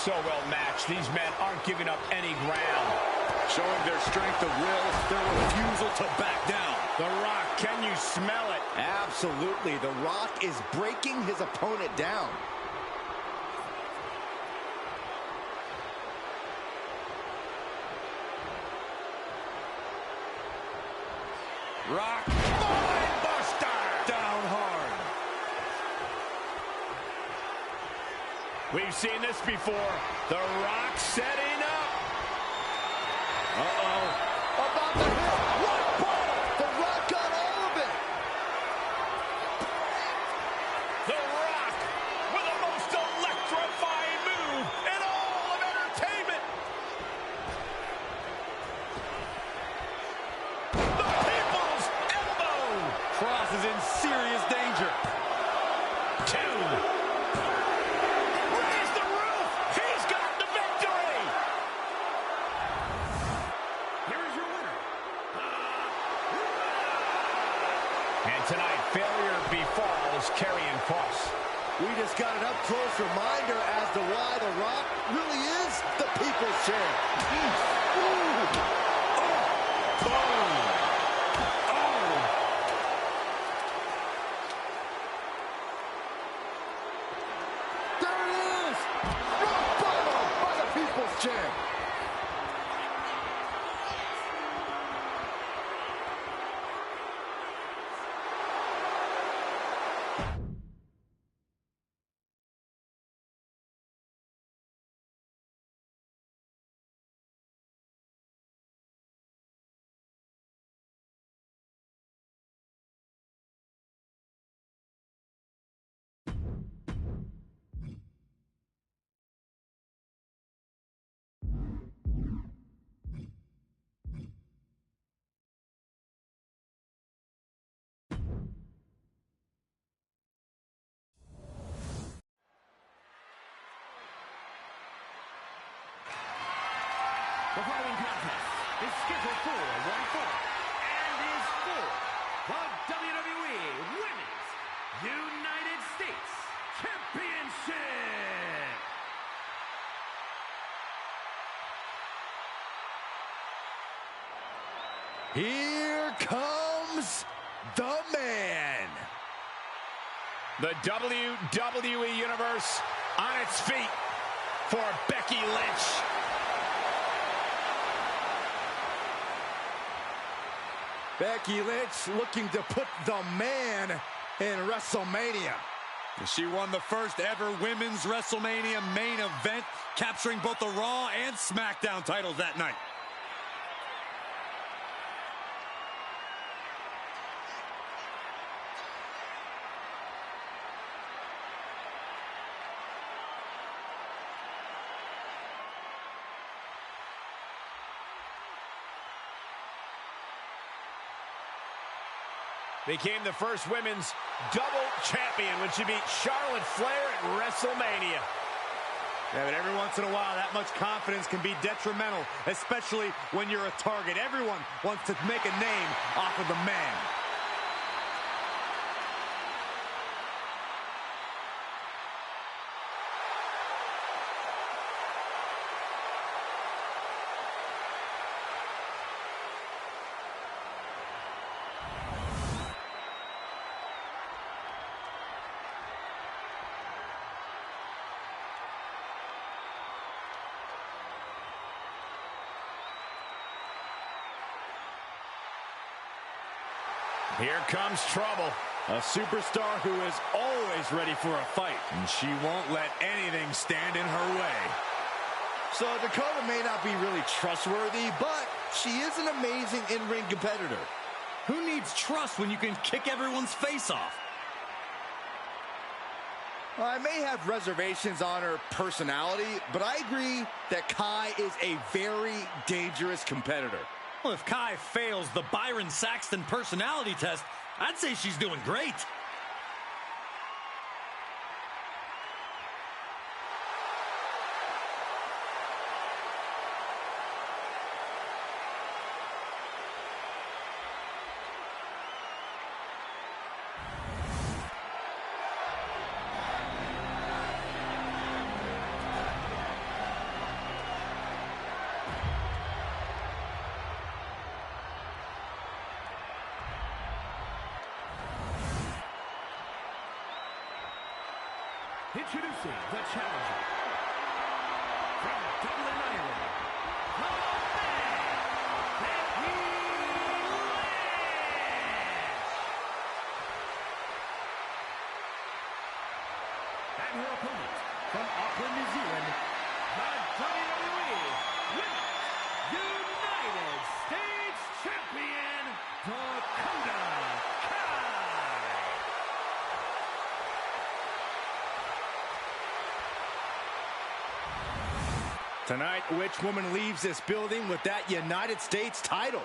So well matched. These men aren't giving up any ground. Showing their strength of will, their refusal to back down. The Rock, can you smell it? Absolutely. The Rock is breaking his opponent down. Rock. Buster. Down hard. We've seen this before. The Rock setting up. Uh-oh. About to hit. Rock bottom. The Rock got all of it. The Rock with the most electrifying move in all of entertainment. The People's Elbow. Cross is in serious danger. 2. Raise the roof. He's got the victory. Here is your winner. And tonight, failure befalls Karrion Kross. We just got an up-close reminder as to why The Rock really is the people's champ. champ. The following contest is scheduled for one fall and is for the WWE Women's United States Championship. Here comes the man. The WWE Universe on its feet for Becky Lynch. Becky Lynch looking to put the man in WrestleMania. She won the first ever Women's WrestleMania main event, capturing both the Raw and SmackDown titles that night. Became the first women's double champion when she beat Charlotte Flair at WrestleMania. Yeah, but every once in a while, that much confidence can be detrimental, especially when you're a target. Everyone wants to make a name off of the man. Here comes trouble. A superstar who is always ready for a fight, and she won't let anything stand in her way. So Dakota may not be really trustworthy, but she is an amazing in-ring competitor. Who needs trust when you can kick everyone's face off? I may have reservations on her personality, but I agree that Kai is a very dangerous competitor. Well, if Kai fails the Byron Saxton personality test, I'd say she's doing great. Introducing the challenger from Dublin, Ireland, the man, Becky Lynch. And her opponent from Auckland, New Zealand, the WWE Women's United States Champion, Dakota Kai. Tonight, which woman leaves this building with that United States title?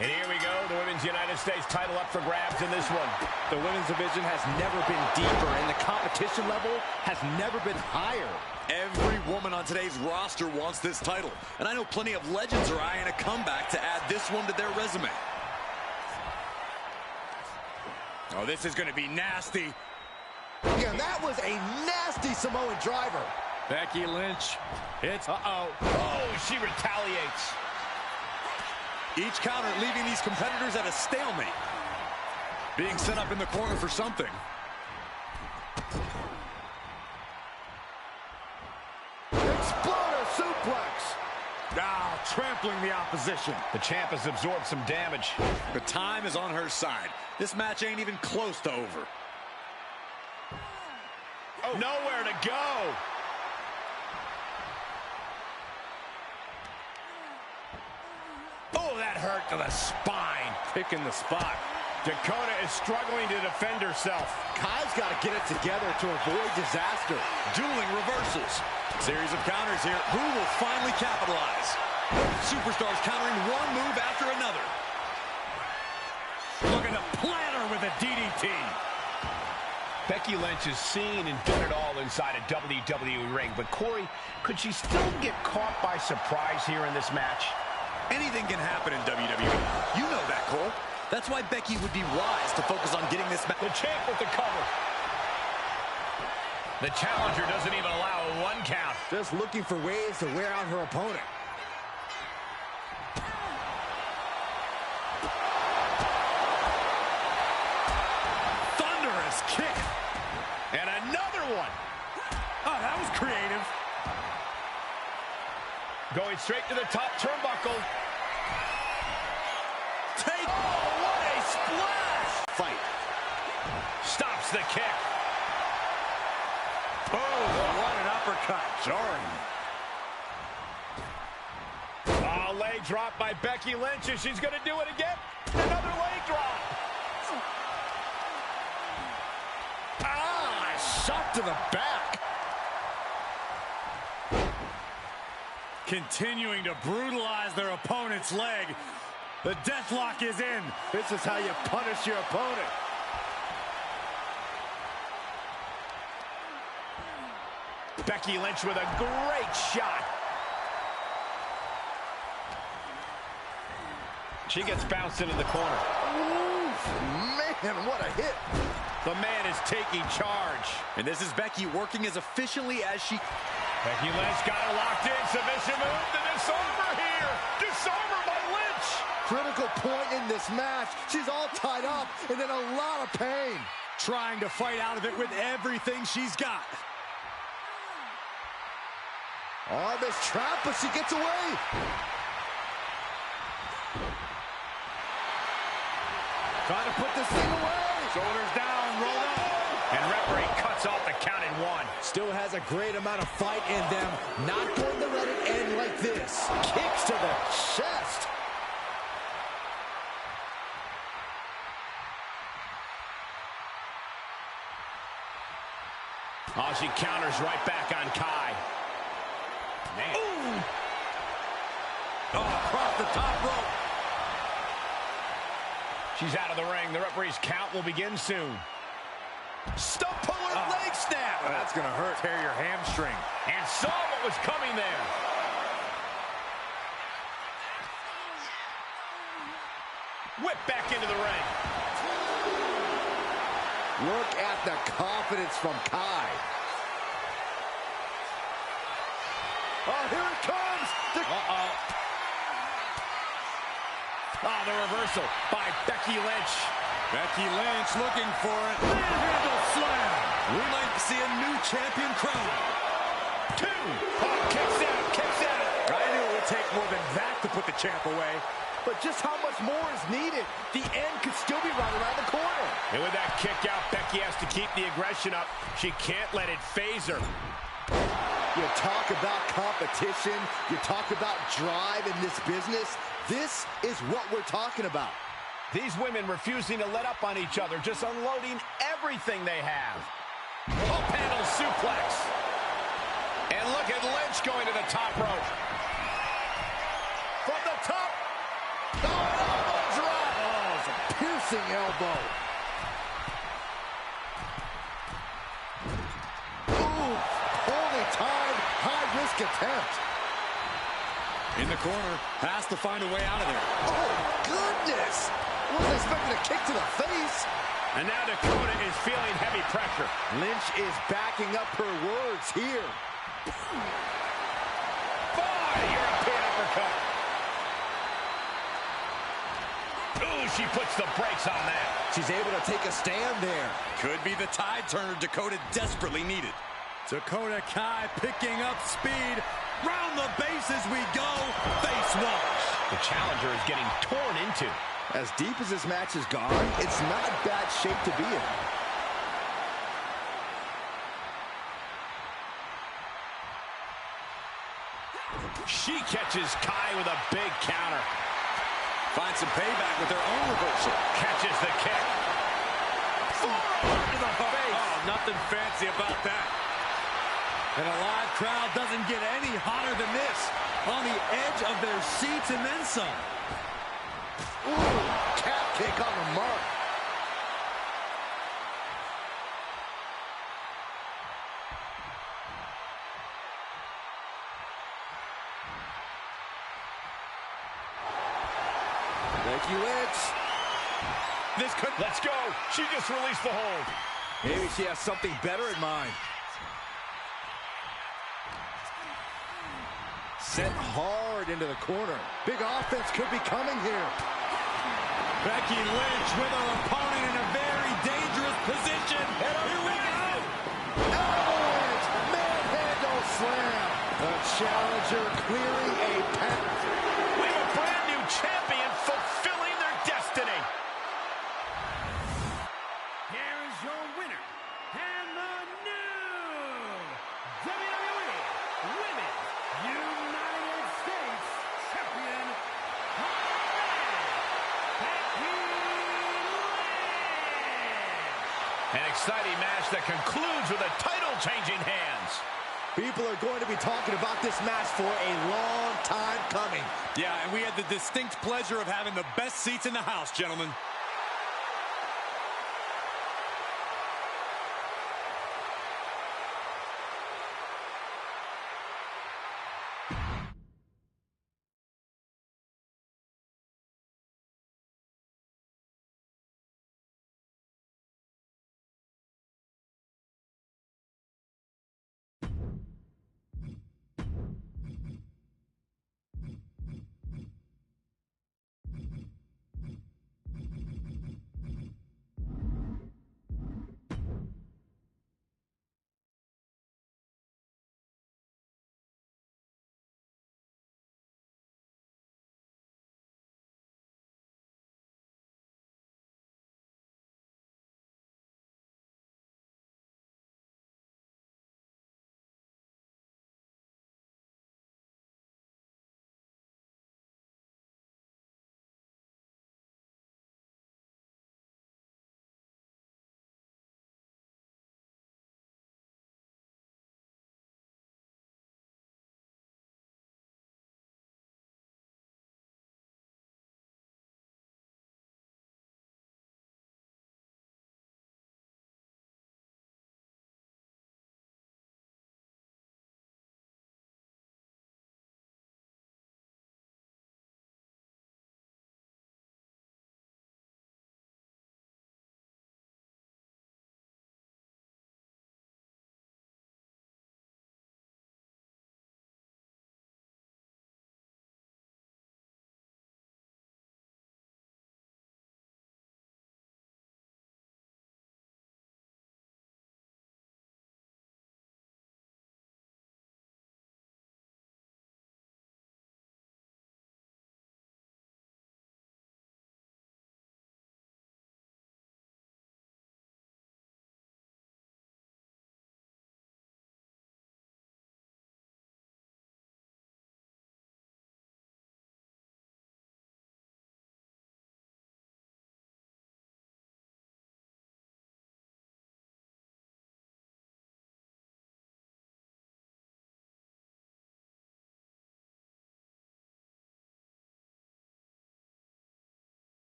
And here we go, the Women's United States title up for grabs in this one. The women's division has never been deeper, and the competition level has never been higher. Every woman on today's roster wants this title, and I know plenty of legends are eyeing a comeback to add this one to their resume. Oh, this is going to be nasty. Yeah, that was a nasty Samoan driver. Becky Lynch hits. Oh, she retaliates. Each counter leaving these competitors at a stalemate. Being set up in the corner for something. Exploder suplex. Now trampling the opposition. The champ has absorbed some damage. The time is on her side. This match ain't even close to over. Oh, nowhere to go. Oh, that hurt to the spine. Picking the spot. Dakota is struggling to defend herself. Kai's got to get it together to avoid disaster. Dueling reversals. Series of counters here. Who will finally capitalize? Superstars countering one move after another. Looking to plant her with a DDT. Becky Lynch has seen and done it all inside a WWE ring. But Corey, could she still get caught by surprise here in this match? Anything can happen in WWE. You know that, Cole. That's why Becky would be wise to focus on getting this match. The champ with the cover. The challenger doesn't even allow a 1 count. Just looking for ways to wear out her opponent. Thunderous kick. And another one. Oh, that was creative. Going straight to the top turnbuckle. Take. Oh, what a splash. Fight. Stops the kick. Oh, what an uppercut. Jarring. Oh, leg drop by Becky Lynch, and she's going to do it again. Another leg drop. Shot to the back. Continuing to brutalize their opponent's leg. The deathlock is in. This is how you punish your opponent. Becky Lynch with a great shot. She gets bounced into the corner. Oof, man, what a hit. The man is taking charge. And this is Becky working as efficiently as she... Becky Lynch got it locked in. Submission move. The disarmer here. Disarmer by Lynch. Critical point in this match. She's all tied up and in a lot of pain. Trying to fight out of it with everything she's got. Arm is trapped, but she gets away. Trying to put this thing away. Shoulders down, roll up. And referee cuts off the count in 1. Still has a great amount of fight in them. Not going to let it end like this. Kicks to the chest. Oh, she counters right back on Kai. Man. Ooh. Oh, across the top rope. She's out of the ring. The referee's count will begin soon. Stump puller leg snap. That's going to hurt. Tear your hamstring. And saw what was coming there. Whip back into the ring. Look at the confidence from Kai. Oh, here it comes. Uh-oh. Oh, the reversal by Becky Lynch. Becky Lynch looking for it. Manhandle slam. We might see a new champion crown. 2. Oh, kicks out, kicks out. I knew it would take more than that to put the champ away. But just how much more is needed? The end could still be right around the corner. And with that kick out, Becky has to keep the aggression up. She can't let it phase her. You talk about competition. You talk about drive in this business. This is what we're talking about. These women refusing to let up on each other, just unloading everything they have. Up handle suplex. And look at Lynch going to the top rope. From the top. Oh, elbow drop. Oh, it's a piercing elbow. Ooh, holy time. High-risk attempt. In the corner, has to find a way out of there. Oh, goodness. Wasn't expecting a kick to the face. And now Dakota is feeling heavy pressure. Lynch is backing up her words here. Boy, European uppercut. Ooh, she puts the brakes on that. She's able to take a stand there. Could be the tide turner Dakota desperately needed. Dakota Kai picking up speed. Round the bases we go. Face wash. The challenger is getting torn into. As deep as this match has gone, it's not bad shape to be in. She catches Kai with a big counter. Finds some payback with their own reversal. Catches the kick. Forearm to the face. Oh, nothing fancy about that. And a live crowd doesn't get any hotter than this. On the edge of their seats and then some. Ooh, calf kick on the mark. Thank you, Lynch. This could... Let's go. She just released the hold. Maybe she has something better in mind. Sent hard into the corner. Big offense could be coming here. Becky Lynch with her opponent in a very dangerous position. Here we go. Lynch, manhandle slam. The challenger clearing a path. We have a brand new champion fulfilling their destiny. Here is your winner, and the new WWE Women's United States Champion, Becky Lynch. An exciting match that concludes with a title-changing hands. People are going to be talking about this match for a long time coming. Yeah, and we had the distinct pleasure of having the best seats in the house, gentlemen.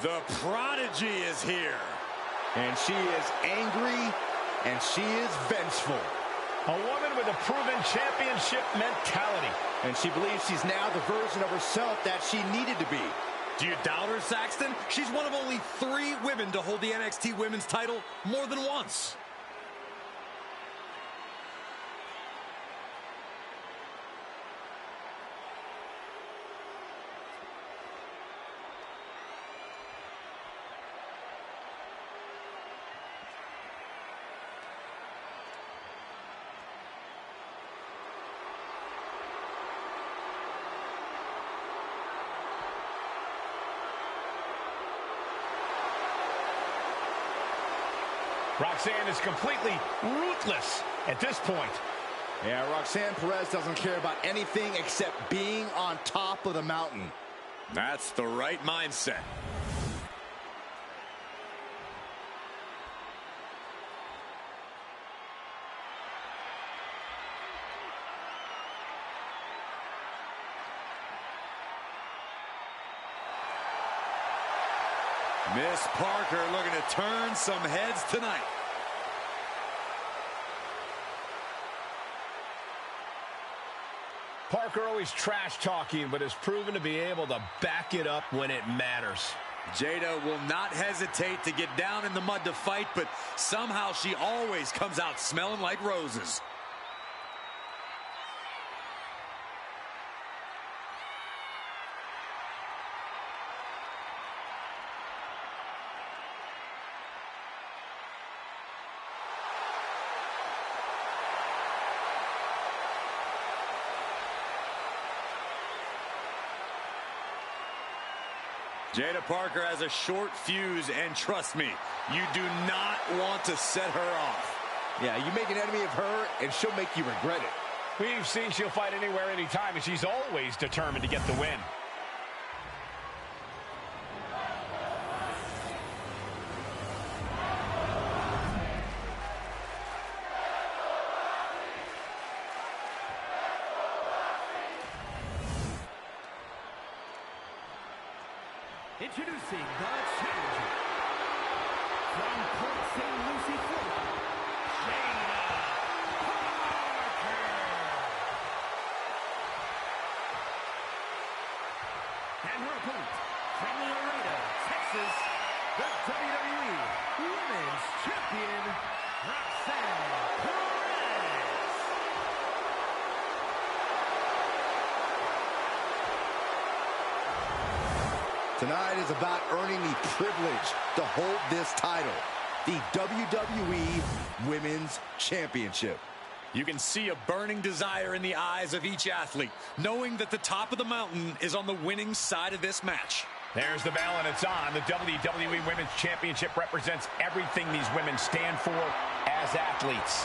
The Prodigy is here. And she is angry, and she is vengeful. A woman with a proven championship mentality. And she believes she's now the version of herself that she needed to be. Do you doubt her, Saxton? She's one of only 3 women to hold the NXT Women's title more than once. Roxanne is completely ruthless at this point. Yeah, Roxanne Perez doesn't care about anything except being on top of the mountain. That's the right mindset. Miss Parker looking to turn some heads tonight. Parker always trash-talking, but has proven to be able to back it up when it matters. Jada will not hesitate to get down in the mud to fight, but somehow she always comes out smelling like roses. Jada Parker has a short fuse, and trust me, you do not want to set her off. Yeah, you make an enemy of her, and she'll make you regret it. We've seen she'll fight anywhere, anytime, and she's always determined to get the win. Introducing the challenger from Port St. Lucie, Florida, Jada Parker. And her opponent from Laredo, Texas, the WWE Women's Champion, Roxanne Perez. Tonight is about earning the privilege to hold this title, the WWE Women's Championship. You can see a burning desire in the eyes of each athlete, knowing that the top of the mountain is on the winning side of this match. There's the bell, and it's on. The WWE Women's Championship represents everything these women stand for as athletes.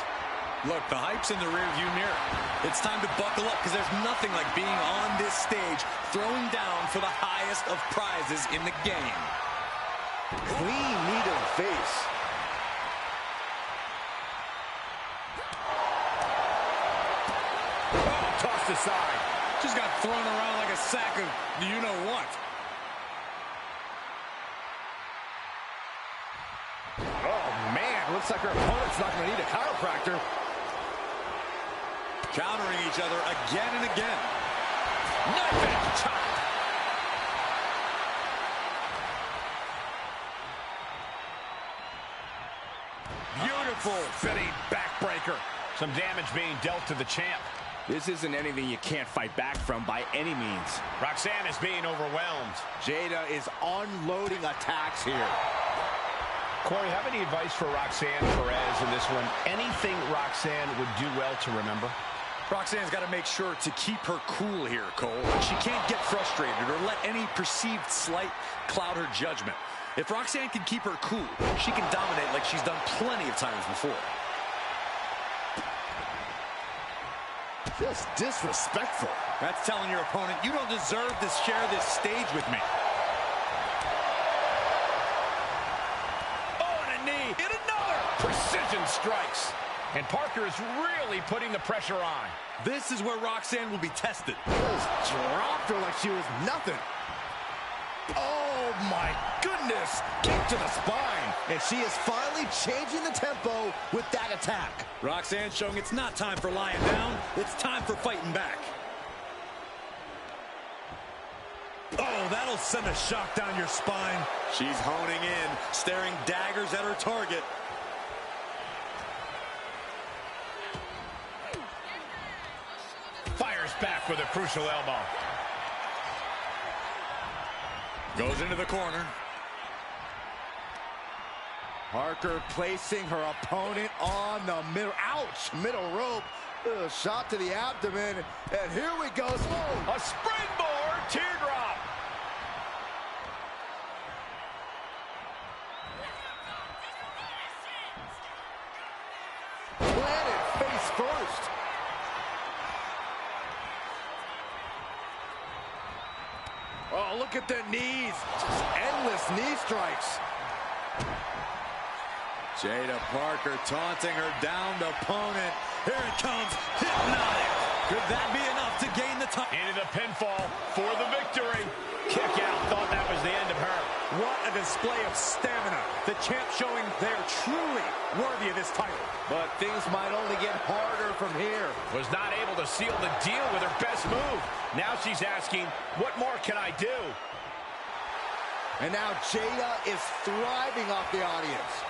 Look, the hype's in the rearview mirror. It's time to buckle up, because there's nothing like being on this stage, throwing down for the highest of prizes in the game. Clean knee to the face. Oh, tossed aside. Just got thrown around like a sack of you-know-what. Oh, man, looks like her opponent's not going to need a chiropractor. Countering each other again and again. Knife edge chop. Beautiful fitting backbreaker. Some damage being dealt to the champ. This isn't anything you can't fight back from by any means. Roxanne is being overwhelmed. Jada is unloading attacks here. Corey, have any advice for Roxanne Perez in this one? Anything Roxanne would do well to remember? Roxanne's got to make sure to keep her cool here, Cole. She can't get frustrated or let any perceived slight cloud her judgment. If Roxanne can keep her cool, she can dominate like she's done plenty of times before. Just disrespectful. That's telling your opponent, you don't deserve to share this stage with me. Oh, and a knee. And another. Precision strikes. And Parker is really putting the pressure on. This is where Roxanne will be tested. Just dropped her like she was nothing. Oh, my goodness. Kick to the spine. And she is finally changing the tempo with that attack. Roxanne showing it's not time for lying down. It's time for fighting back. Oh, that'll send a shock down your spine. She's honing in, staring daggers at her target. Fires back with a crucial elbow. Goes into the corner. Parker placing her opponent on the middle. Ouch! Middle rope. Shot to the abdomen. And here we go. Oh. A springboard teardrop. Planted face first. Oh, look at the knees. Just endless knee strikes. Jada Parker taunting her downed opponent. Here it comes. Hypnotic. Could that be enough to gain the title? Into the pinfall for the victory. Kick out. Thought that was the end of her. What a display of stamina. The champ showing they're truly worthy of this title. But things might only get harder from here. Was not able to seal the deal with her best move. Now she's asking, what more can I do? And now Jada is thriving off the audience.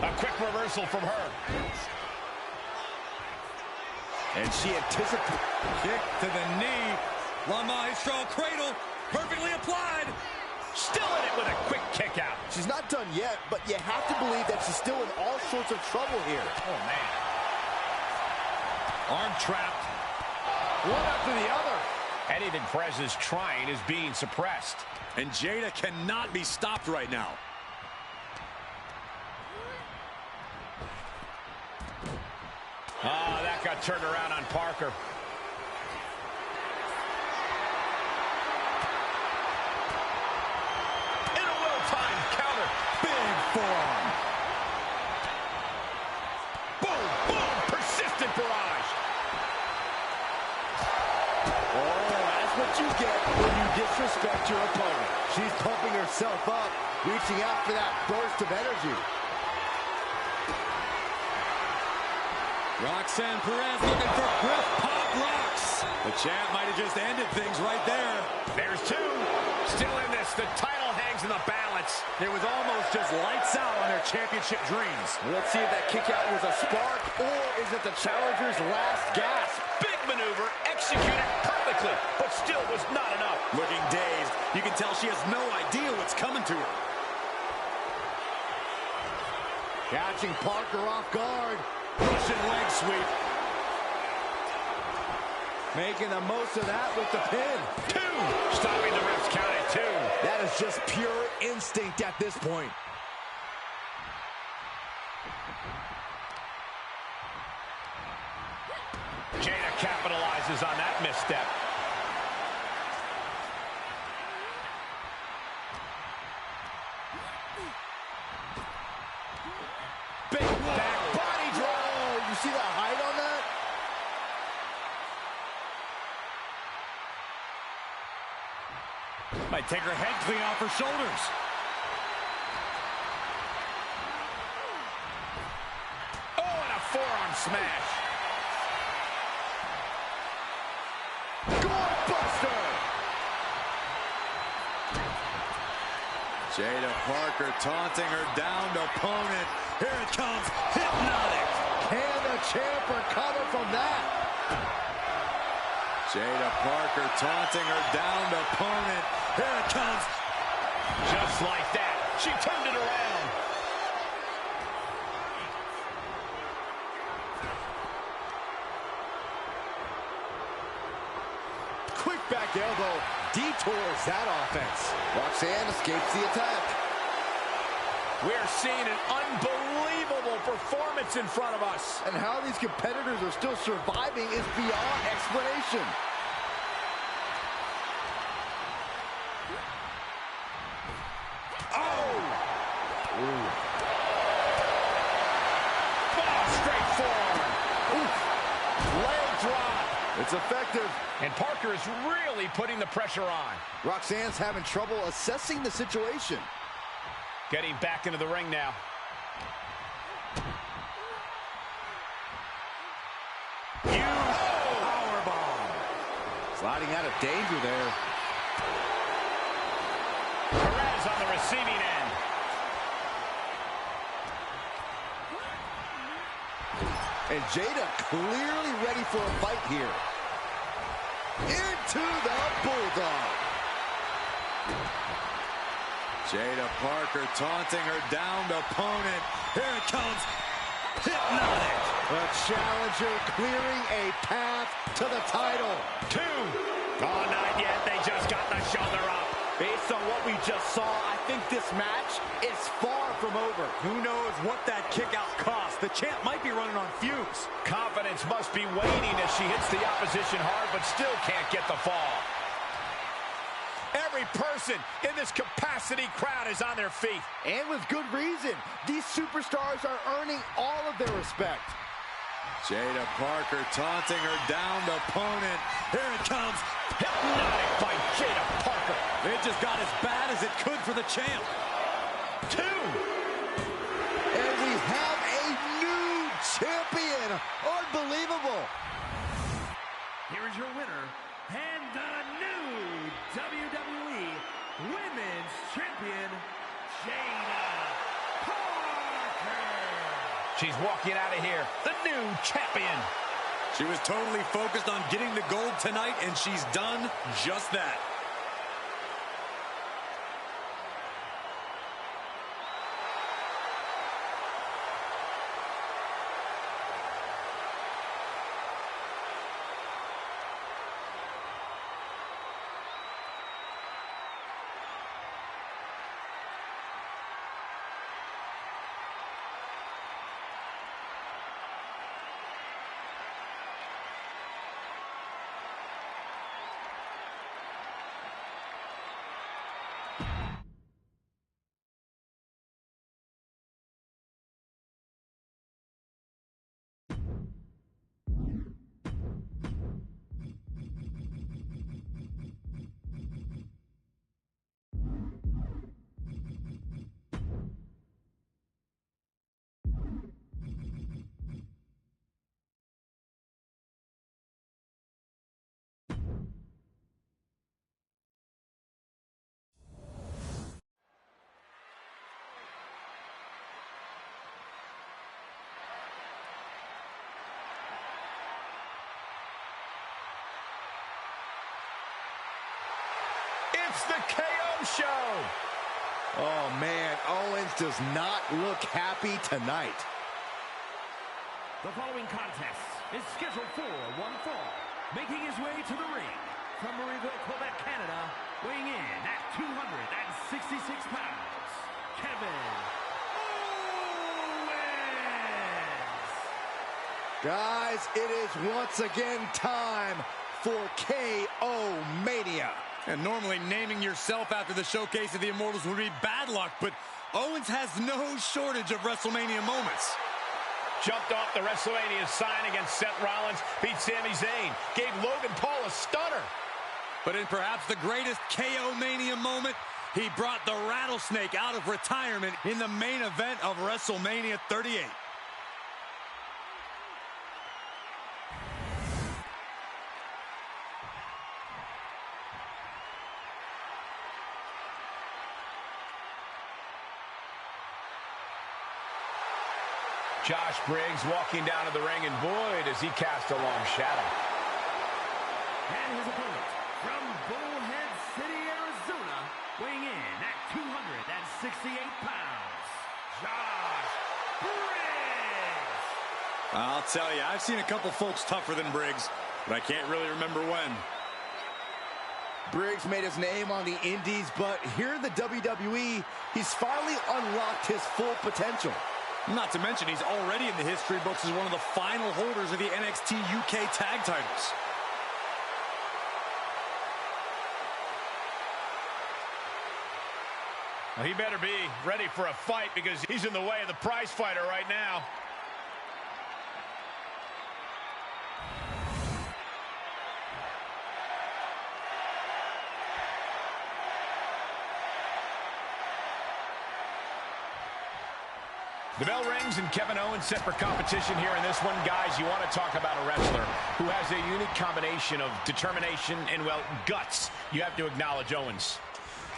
A quick reversal from her. And she anticipates. Kick to the knee. La Maestro cradle. Perfectly applied. Still in it with a quick kick out. She's not done yet, but you have to believe that she's still in all sorts of trouble here. Oh, man. Arm trapped. One after the other. Anything Perez is trying is being suppressed. And Jada cannot be stopped right now. Oh, that got turned around on Parker. In a well-timed counter. Big forearm. Boom, boom, persistent barrage. Oh, that's what you get when you disrespect your opponent. She's pumping herself up, reaching out for that burst of energy. Roxanne Perez looking for Griff Pop Rocks. The champ might have just ended things right there. There's two. Still in this. The title hangs in the balance. It was almost just lights out on their championship dreams. Let's see if that kick out was a spark, or is it the challenger's last gasp? Big maneuver, executed perfectly, but still was not enough. Looking dazed. You can tell she has no idea what's coming to her. Catching Parker off guard. Russian leg sweep. Making the most of that with the pin. Two. Stopping the ref's count at two. That is just pure instinct at this point. Jada capitalizes on that misstep. Big back body drop. Oh, you see that height on that? Might take her head clean off her shoulders. Oh, and a forearm smash. Buster! Jada Parker taunting her downed opponent. Here it comes. Hypnotic. Can the champ recover from that? Jada Parker taunting her downed opponent. Here it comes. Just like that, she turned it around. Quick back elbow detours that offense. Roxanne escapes the attack. We're seeing an unbelievable performance in front of us. And how these competitors are still surviving is beyond explanation. It's effective. And Parker is really putting the pressure on. Roxanne's having trouble assessing the situation. Getting back into the ring now. Powerbomb. Sliding out of danger there. Perez on the receiving end. And Jada clearly ready for a fight here. Into the Bulldog. Jada Parker taunting her downed opponent. Here it comes. Hypnotic. The challenger clearing a path to the title. 2. Oh, not yet. They just got the shoulder up. Based on what we just saw, I think this match is far from over. Who knows what that kick out cost? The champ might be running on fumes. Confidence must be waning as she hits the opposition hard, but still can't get the fall. Every person in this capacity crowd is on their feet. And with good reason. These superstars are earning all of their respect. Jada Parker taunting her downed opponent. Here it comes. Hypnotic by Jada Parker. It just got as bad as it could for the champ. 2. And we have a new champion. Unbelievable. Here is your winner, and the new WWE Women's Champion, Jada Parker. She's walking out of here, the new champion. She was totally focused on getting the gold tonight, and she's done just that. It's the KO show. Oh, man. Owens does not look happy tonight. The following contest is scheduled for one fall. Making his way to the ring from Marieville, Quebec, Canada, weighing in at 266 pounds, Kevin Owens. Guys, it is once again time for KO Mania. And normally naming yourself after the showcase of the Immortals would be bad luck, but Owens has no shortage of WrestleMania moments. Jumped off the WrestleMania sign against Seth Rollins, beat Sami Zayn, gave Logan Paul a stunner. But in perhaps the greatest KO Mania moment, he brought the Rattlesnake out of retirement in the main event of WrestleMania 38. Josh Briggs walking down to the ring, and boy, does he cast a long shadow. And his opponent from Bullhead City, Arizona, weighing in at 268 pounds, Josh Briggs. I'll tell you, I've seen a couple folks tougher than Briggs, but I can't really remember when. Briggs made his name on the Indies, but here in the WWE, he's finally unlocked his full potential. Not to mention, he's already in the history books as one of the final holders of the NXT UK tag titles. Well, he better be ready for a fight because he's in the way of the prize fighter right now. The bell rings and Kevin Owens set for competition here in this one. Guys, you want to talk about a wrestler who has a unique combination of determination and, well, guts. You have to acknowledge Owens.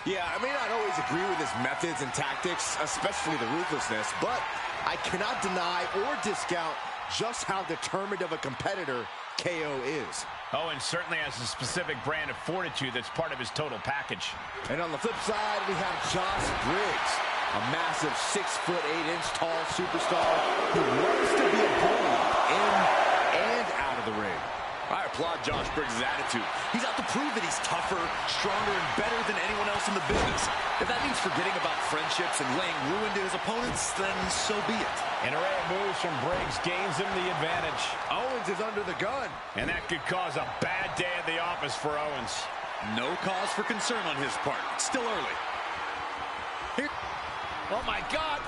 Yeah, I may not always agree with his methods and tactics, especially the ruthlessness, but I cannot deny or discount just how determined of a competitor KO is. Owens certainly has a specific brand of fortitude that's part of his total package. And on the flip side, we have Josh Briggs, a massive 6'8" tall superstar who loves to be a bully in and out of the ring. I applaud Josh Briggs' attitude. He's out to prove that he's tougher, stronger, and better than anyone else in the business. If that means forgetting about friendships and laying ruin to his opponents, then so be it. An array of moves from Briggs gains him the advantage. Owens is under the gun. And that could cause a bad day at the office for Owens. No cause for concern on his part. It's still early. Here. Oh, my God.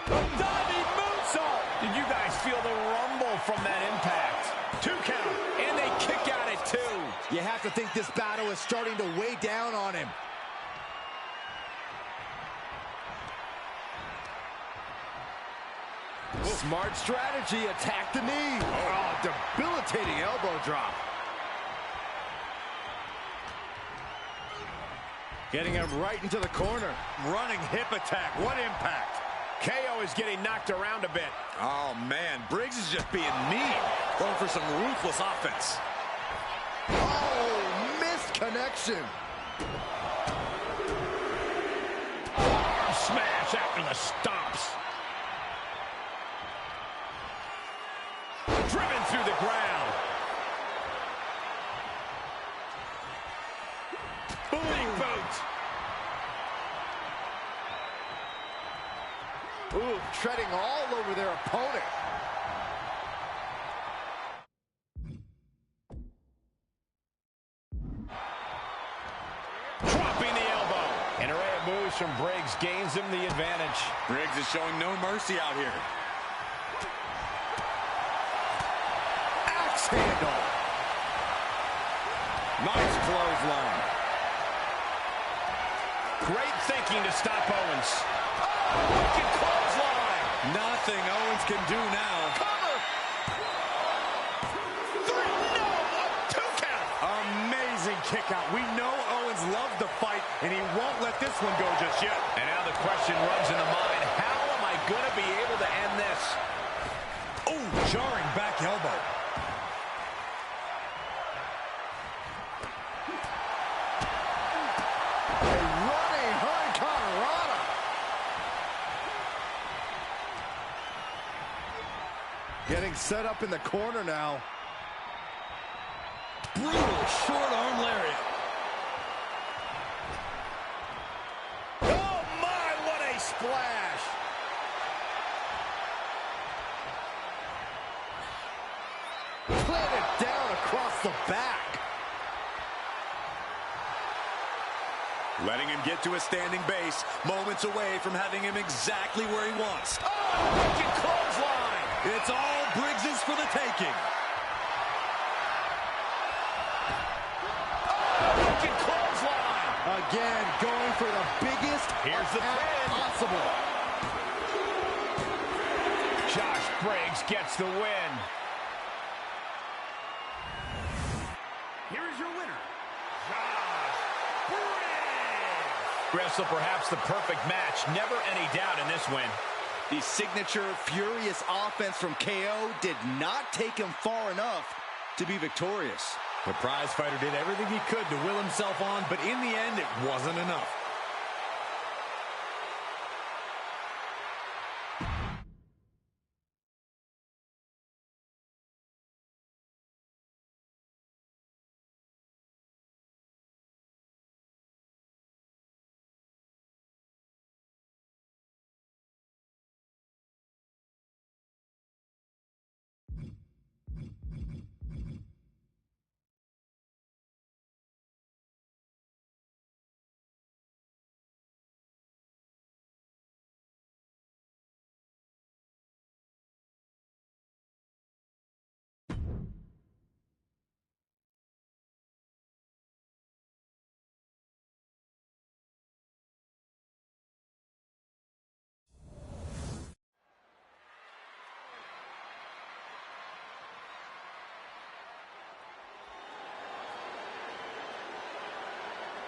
A diving moonsault. Did you guys feel the rumble from that impact? 2 count, and they kick out at 2. You have to think this battle is starting to weigh down on him. Smart strategy, attack the knee. Oh, debilitating elbow drop. Getting him right into the corner. Running hip attack, what impact. KO is getting knocked around a bit. Oh, man, Briggs is just being mean. Going for some ruthless offense. Oh, missed connection. Arm smash after the stomps. Driven through the ground. Big boot. Ooh, treading all over their opponent. Dropping the elbow. An array of moves from Briggs gains him the advantage. Briggs is showing no mercy out here. Axe handle. Nice clothesline. Great thinking to stop Owens. Oh, wicked clothesline. Nothing Owens can do now. Cover. 3, no, a 2 count. Amazing kick out. We know Owens loves to fight, and he won't let this one go just yet. And now the question runs in the mind, how am I going to be able to end this? Oh, jarring back elbow. A running hurricanrana. Getting set up in the corner now. Brutal short arm lariat. Oh, my, what a splash. Planted down across the back. Letting him get to a standing base, moments away from having him exactly where he wants. Oh, wicked clothesline. It's all Briggs's for the taking. Oh, wicked clothesline. Again, going for the biggest Here's the pin. possible. Josh Briggs gets the win. Here is your winner, Josh Briggs. Wrestle perhaps the perfect match. Never any doubt in this win. The signature furious offense from KO did not take him far enough to be victorious. The prize fighter did everything he could to will himself on, but in the end, it wasn't enough.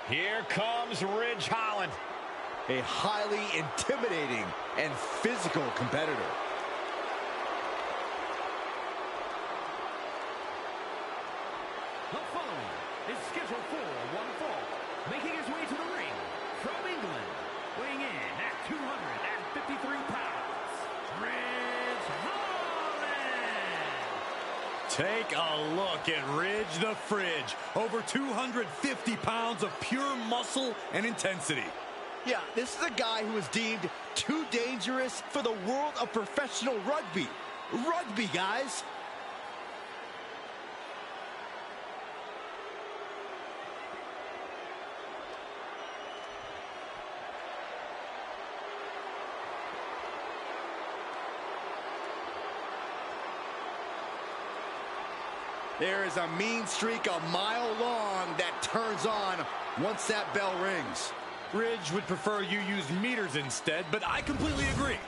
Here comes Ridge Holland. A highly intimidating and physical competitor. The following is scheduled for one fall, making his way to the ring from England, weighing in at 253 pounds, Ridge Holland. Take a look at Ridge the Fridge. Over 250 pounds of pure muscle and intensity. Yeah, this is a guy who is deemed too dangerous for the world of professional rugby. Rugby, guys. There is a mean streak a mile long that turns on once that bell rings. Ridge would prefer you use meters instead, but I completely agree.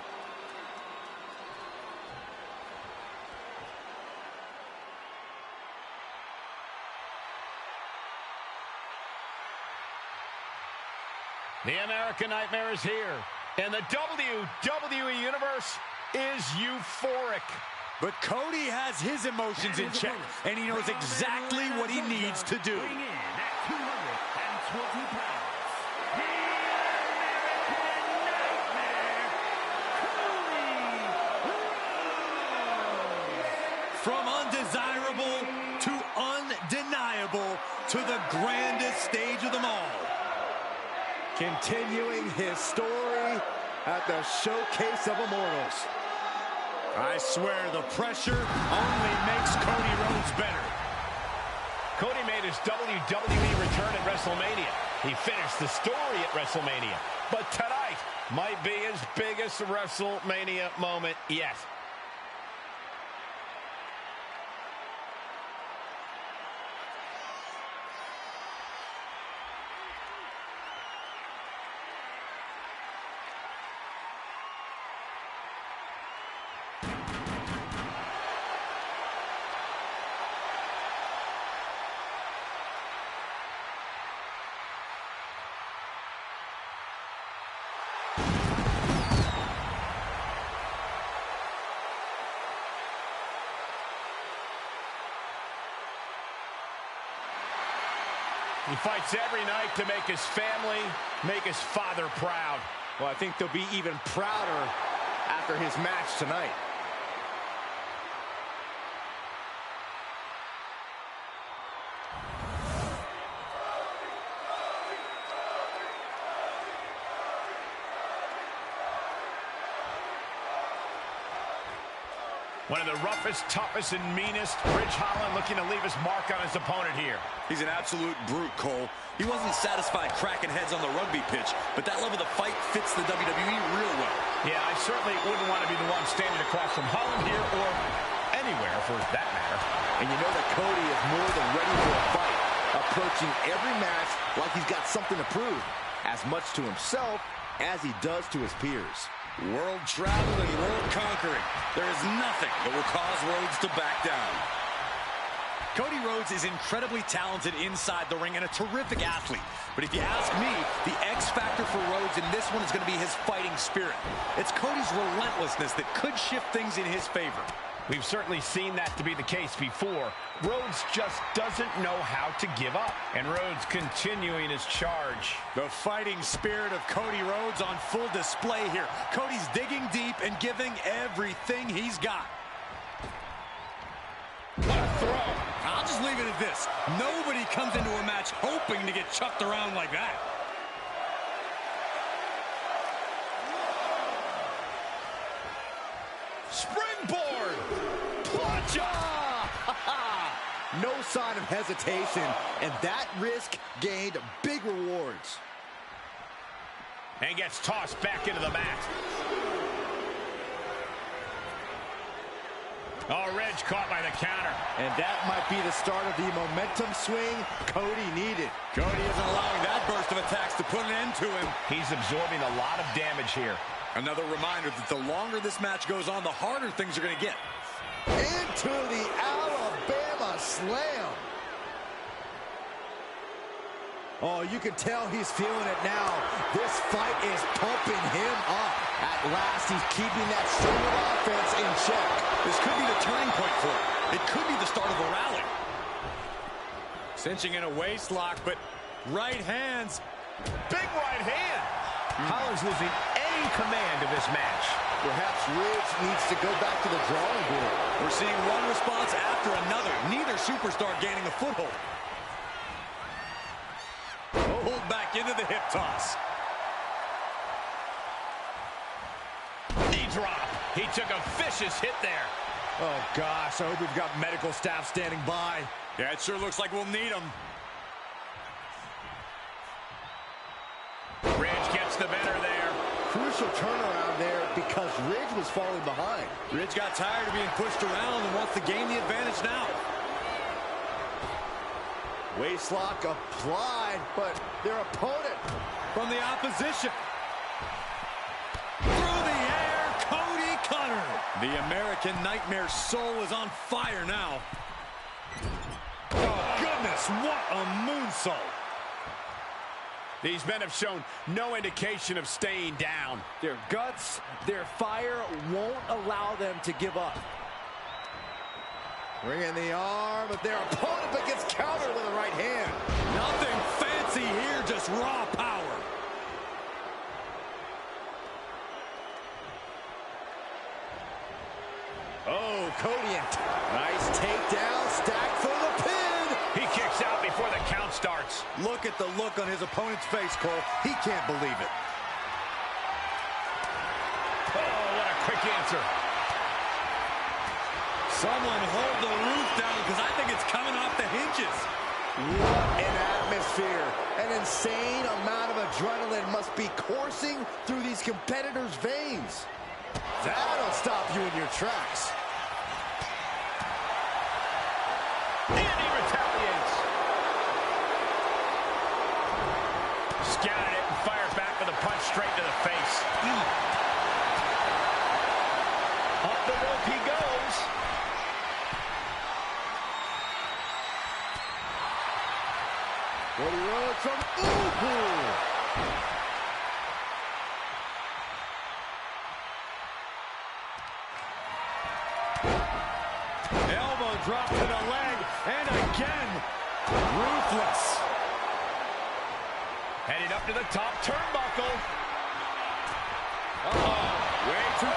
The American Nightmare is here, and the WWE Universe is euphoric. But Cody has his emotions in check, and he knows exactly what he needs to do. Weighing in at 220 pounds, From undesirable to undeniable to the grandest stage of them all. Continuing his story at the Showcase of Immortals. I swear the pressure only makes Cody Rhodes better. Cody made his WWE return at WrestleMania. He finished the story at WrestleMania. But tonight might be his biggest WrestleMania moment yet. He fights every night to make his family, make his father proud. Well, I think they'll be even prouder after his match tonight. One of the roughest, toughest, and meanest. Ridge Holland looking to leave his mark on his opponent here. He's an absolute brute, Cole. He wasn't satisfied cracking heads on the rugby pitch, but that love of the fight fits the WWE real well. Yeah, I certainly wouldn't want to be the one standing across from Holland here or anywhere for that matter. And you know that Cody is more than ready for a fight, approaching every match like he's got something to prove, as much to himself as he does to his peers. World travel and world conquering. There is nothing that will cause Rhodes to back down. Cody Rhodes is incredibly talented inside the ring and a terrific athlete. But if you ask me, the X factor for Rhodes in this one is going to be his fighting spirit. It's Cody's relentlessness that could shift things in his favor. We've certainly seen that to be the case before. Rhodes just doesn't know how to give up. And Rhodes continuing his charge. The fighting spirit of Cody Rhodes on full display here. Cody's digging deep and giving everything he's got. What a throw. I'll just leave it at this. Nobody comes into a match hoping to get chucked around like that. Springboard. No sign of hesitation, and that risk gained big rewards. And gets tossed back into the mat. Oh, Ridge caught by the counter. And that might be the start of the momentum swing Cody needed. Cody isn't allowing that burst of attacks to put an end to him. He's absorbing a lot of damage here. Another reminder that the longer this match goes on, the harder things are going to get. Into the Alabama Slam. Oh, you can tell he's feeling it now. This fight is pumping him up. At last, he's keeping that string of offense in check. This could be the turning point for him. It could be the start of a rally. Cinching in a waist lock, but right hands. Big right hand. Holland's losing any command of this match. Perhaps Ridge needs to go back to the drawing board. We're seeing one response after another. Neither superstar gaining a foothold. Pulled back into the hip toss. Knee drop. He took a vicious hit there. Oh, gosh, I hope we've got medical staff standing by. Yeah, it sure looks like we'll need them. Ridge gets the better there. Crucial turnaround there because Ridge was falling behind. Ridge got tired of being pushed around and wants to gain the advantage now. Waistlock applied, but their opponent From the opposition. Through the air, Cody Cutter. The American Nightmare soul is on fire now. Oh, goodness, what a moonsault. These men have shown no indication of staying down. Their guts, their fire won't allow them to give up. Bringing the arm of their opponent, but gets countered with a right hand. Nothing fancy here, just raw power. Oh, Cody, nice takedown, stacked for the pin. He kicks out before the count starts. Look at the look on his opponent's face, Cole. He can't believe it. Oh, what a quick answer. Someone hold the roof down because I think it's coming off the hinges. What an atmosphere. An insane amount of adrenaline must be coursing through these competitors' veins. That'll stop you in your tracks. And he retaliates. Scouted it and fires back with a punch straight to the face. Up the rope he goes. Cody Rhodes from Elbow drop to the leg, and again, ruthless. Heading up to the top turnbuckle. Way too...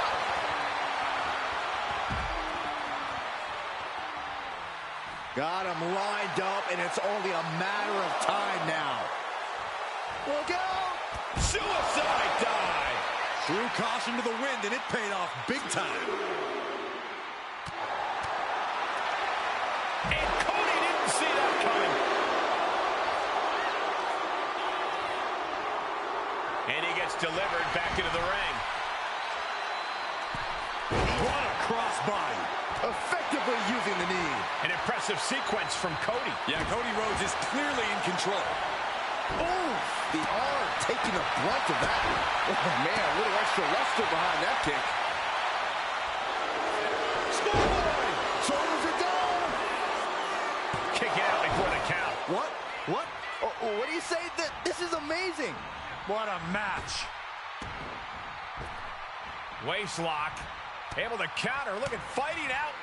Got him lined up, and it's only a matter of time now. Look out! Suicide dive! Threw caution to the wind, and it paid off big time. And Cody didn't see that coming. And he gets delivered back into the ring. What a crossbody. Effectively using the knee. An impressive sequence from Cody. Yeah, Cody Rhodes is clearly in control. Ooh, the arm taking the brunt of that. Oh, man, a little extra luster behind that kick. Schoolboy! Shoulders are down! Kick it out before the count. What? What? Oh, what do you say? This is amazing. What a match. Waist lock. Able to counter. Look at fighting out.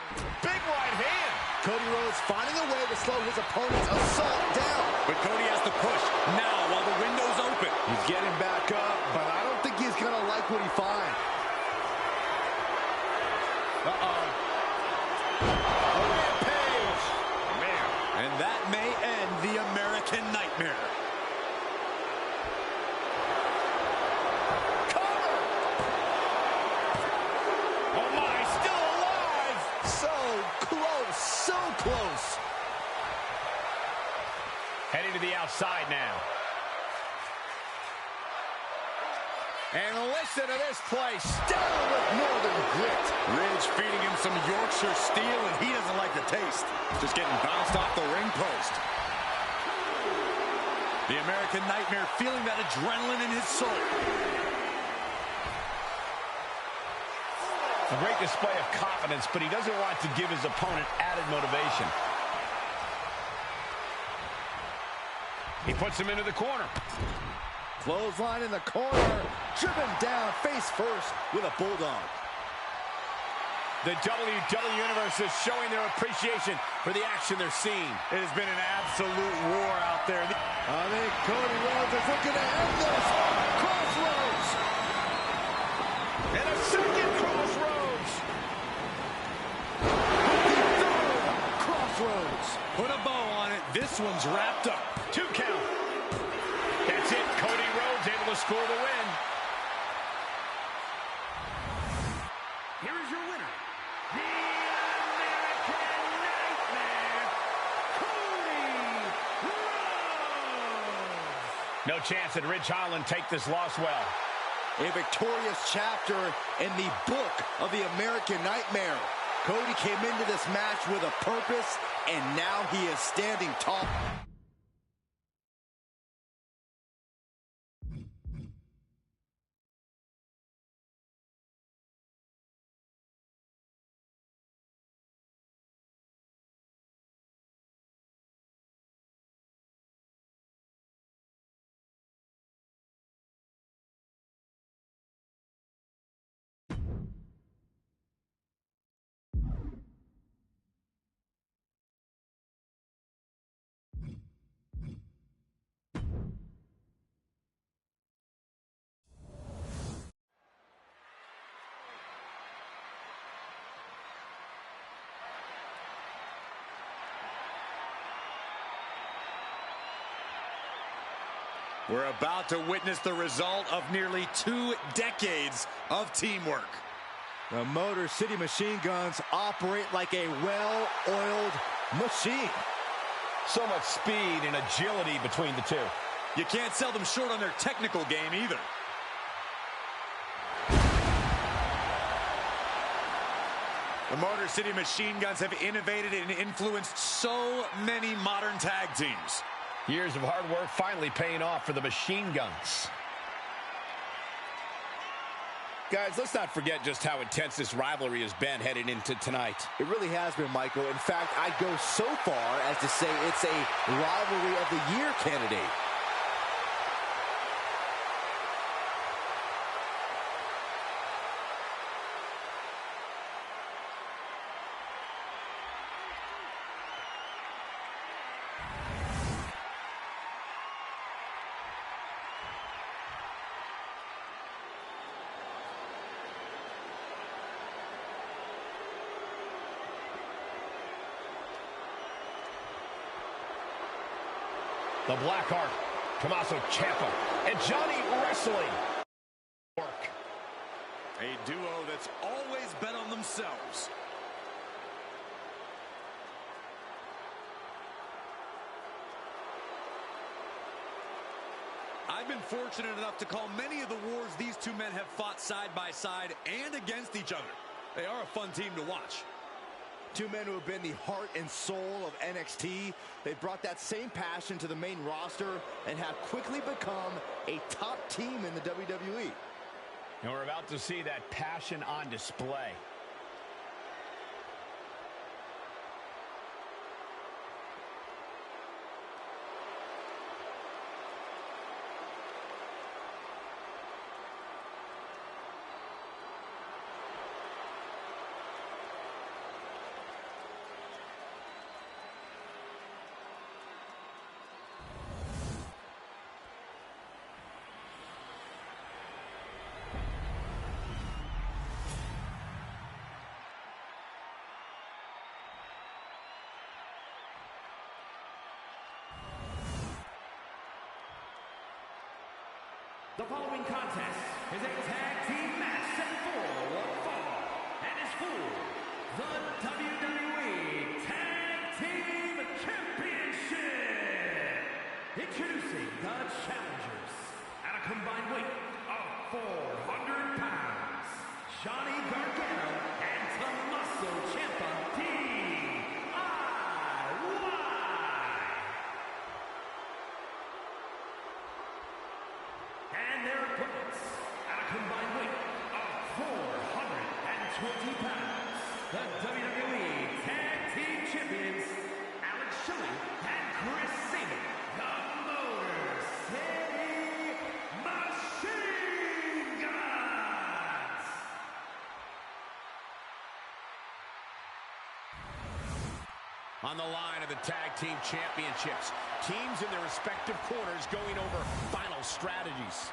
Big right hand. Cody Rhodes finding a way to slow his opponent's assault down. But Cody has to push now while the window's open. He's getting back up, but I don't think he's going to like what he finds. A rampage. Man. And that may end the American Nightmare. So close. Heading to the outside now. And listen to this place. Down with Northern Grit. Ridge feeding him some Yorkshire steel, and he doesn't like the taste. Just getting bounced off the ring post. The American Nightmare feeling that adrenaline in his soul. A great display of confidence, but he doesn't want to give his opponent added motivation. He puts him into the corner. Clothesline in the corner. Driven down face first with a bulldog. The WWE Universe is showing their appreciation for the action they're seeing. It has been an absolute war out there. I think Cody Rhodes is looking to end this. Crossroads. And a second crossroads. Crossroads. Put a bow on it. This one's wrapped up. 2 count. That's it. Cody Rhodes able to score the win. Here is your winner, the American Nightmare, Cody Rhodes. No chance that Ridge Holland take this loss well. A victorious chapter in the book of the American Nightmare. Cody came into this match with a purpose, and now he is standing tall. We're about to witness the result of nearly 2 decades of teamwork. The Motor City Machine Guns operate like a well-oiled machine. So much speed and agility between the two. You can't sell them short on their technical game either. The Motor City Machine Guns have innovated and influenced so many modern tag teams. Years of hard work finally paying off for the Machine Guns. Guys, let's not forget just how intense this rivalry has been headed into tonight. It really has been, Michael. In fact, I'd go so far as to say it's a rivalry of the year candidate. The Blackheart, Tommaso Ciampa, and Johnny Wrestling. Work. A duo that's always bet on themselves. I've been fortunate enough to call many of the wars these two men have fought side by side and against each other. They are a fun team to watch. Two men who have been the heart and soul of NXT. They've brought that same passion to the main roster and have quickly become a top team in the WWE. And we're about to see that passion on display. The following contest is a tag team match set for one fall and is for the WWE Tag Team Championship. Introducing the challengers at a combined weight of 400 pounds, Johnny Gargano and Tommaso Ciampa, DIY. And their opponents, at a combined weight of 420 pounds, the WWE Tag Team Champions, Alex Shelley and Chris Sabin, the Motor City Machine Guns! On the line of the Tag Team Championships, teams in their respective corners going over final strategies.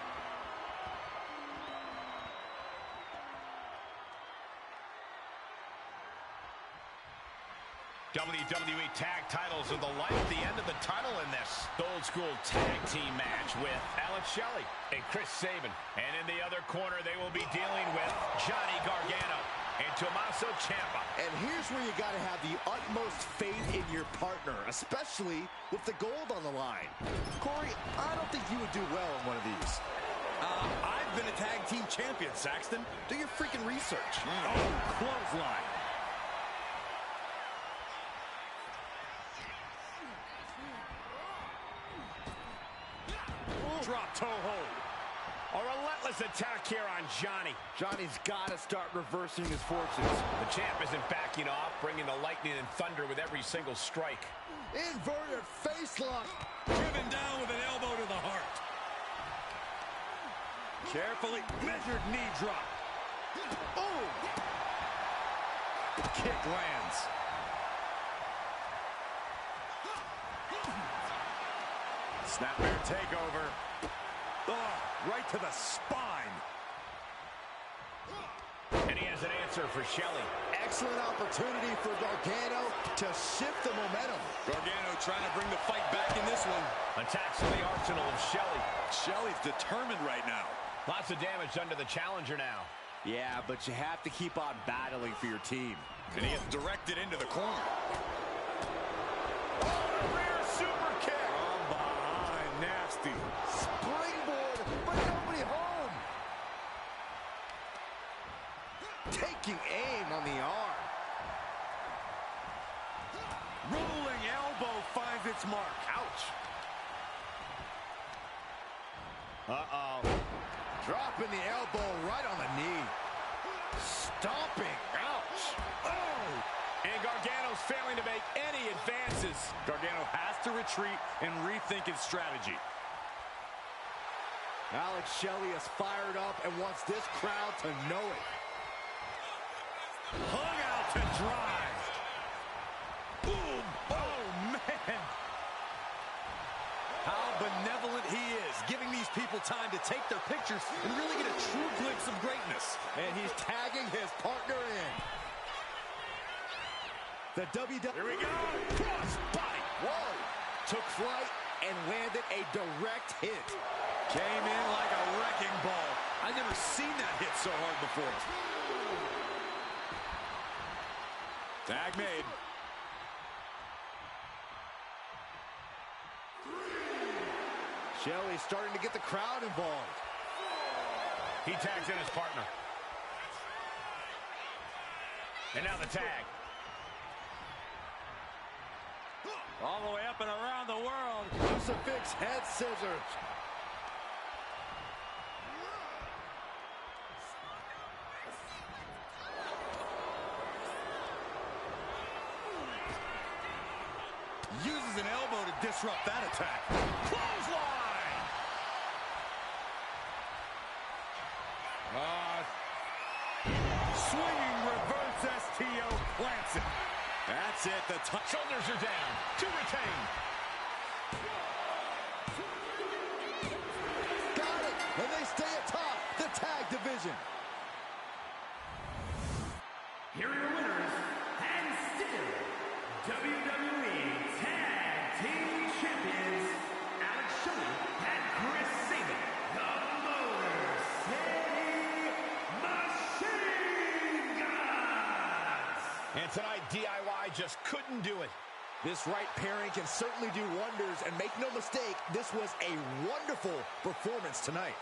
WWE Tag Titles are the light at the end of the tunnel in this old school tag team match with Alex Shelley and Chris Sabin. And in the other corner, they will be dealing with Johnny Gargano and Tommaso Ciampa. And here's where you got to have the utmost faith in your partner, especially with the gold on the line. Corey, I don't think you would do well in one of these. I've been a tag team champion, Saxton. Do your freaking research. Oh, clothesline. Drop toe hold. A relentless attack here on Johnny. Johnny's got to start reversing his fortunes. The champ isn't backing off, bringing the lightning and thunder with every single strike. Inverted face lock. Driven down with an elbow to the heart. Carefully measured knee drop. Oh! Kick lands. Snapmare takeover. Oh, right to the spine. And he has an answer for Shelley. Excellent opportunity for Gargano to shift the momentum. Gargano trying to bring the fight back in this one. Attacks to the arsenal of Shelley. Shelley's determined right now. Lots of damage done to the challenger now. Yeah, but you have to keep on battling for your team. And he gets directed into the corner. Oh, rear super kick. From behind, nasty. Springboard, but nobody home. Taking aim on the arm. Rolling elbow finds its mark. Ouch. Uh-oh. Dropping the elbow right on the knee. Stomping. Ouch. Oh! And Gargano's failing to make any advances. Gargano has to retreat and rethink his strategy. Alex Shelley is fired up and wants this crowd to know it. Hung out to drive. Boom! Oh, man! How benevolent he is, giving these people time to take their pictures and really get a true glimpse of greatness. And he's tagging his partner in. The WWE... Here we go! Cross body! Whoa! Took flight and landed a direct hit. Came in like a wrecking ball. I've never seen that hit so hard before. Tag made. Shelley's starting to get the crowd involved. He tags in his partner. And now the tag. All the way up and around the world. Crucifix head scissors. Uses an elbow to disrupt that attack. Clothesline! Swinging reverse STO plants it. That's it. The Shoulders are down to retain. Got it! And they stay atop the tag division. Here are your winners, and still WWE Tag Team Champions, Alex Shelley and Chris Sabin, the Motor City Machine Guns! And tonight, DIY just couldn't do it. This right pairing can certainly do wonders, and make no mistake, this was a wonderful performance tonight.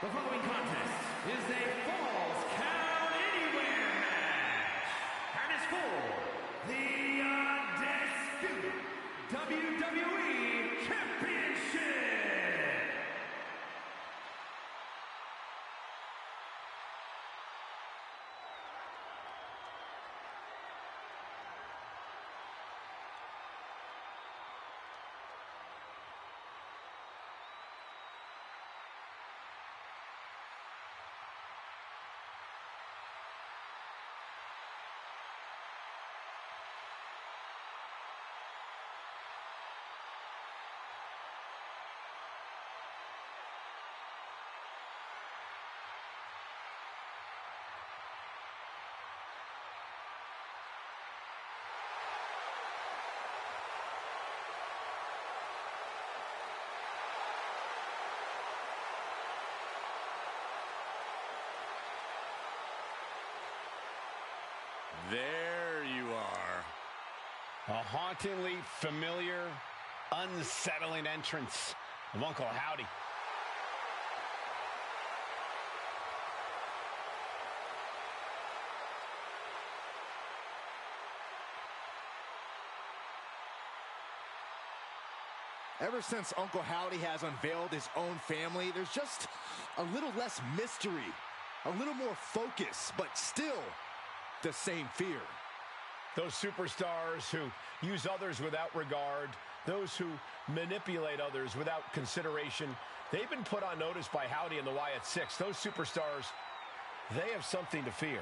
The following contest is a Falls Count Anywhere match and is for the undisputed WWE Championship. There you are. A hauntingly familiar, unsettling entrance of Uncle Howdy. Ever since Uncle Howdy has unveiled his own family, there's just a little less mystery, a little more focus, but still the same fear. Those superstars who use others without regard, those who manipulate others without consideration, they've been put on notice by Howdy and the Wyatt Six. Those superstars, they have something to fear.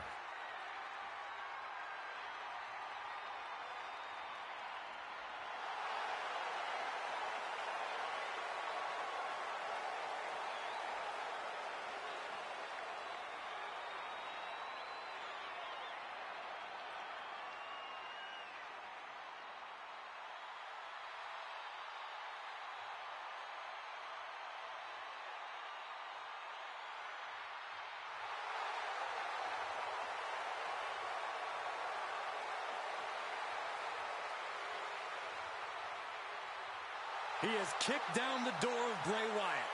He has kicked down the door of Bray Wyatt.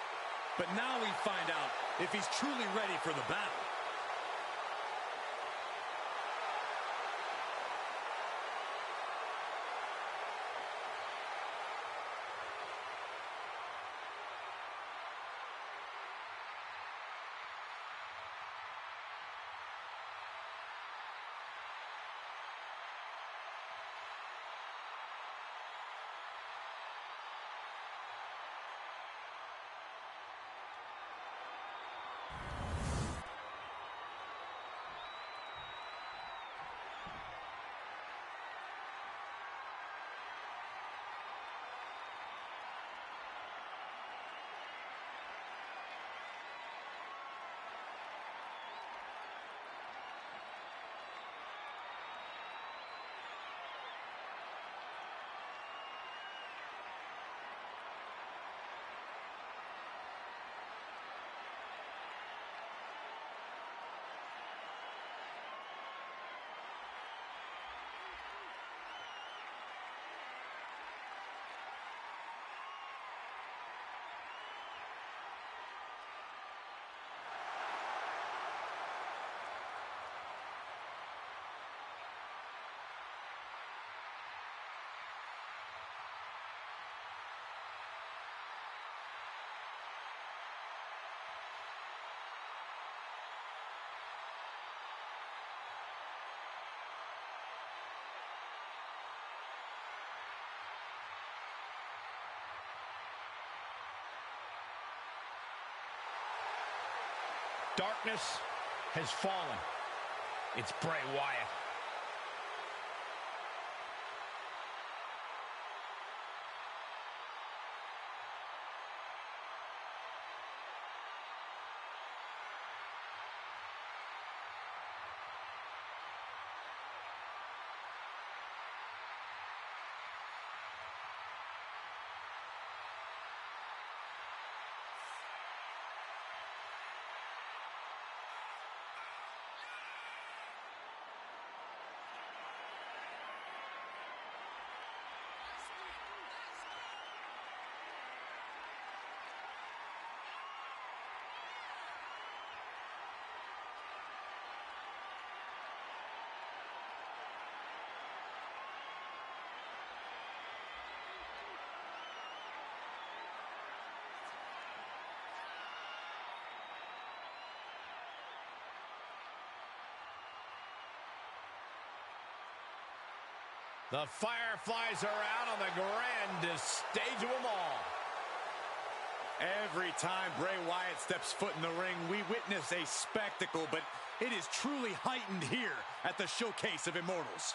But now we find out if he's truly ready for the battle. Darkness has fallen. It's Bray Wyatt. The Fireflies are out on the grandest stage of them all. Every time Bray Wyatt steps foot in the ring, we witness a spectacle, but it is truly heightened here at the Showcase of Immortals.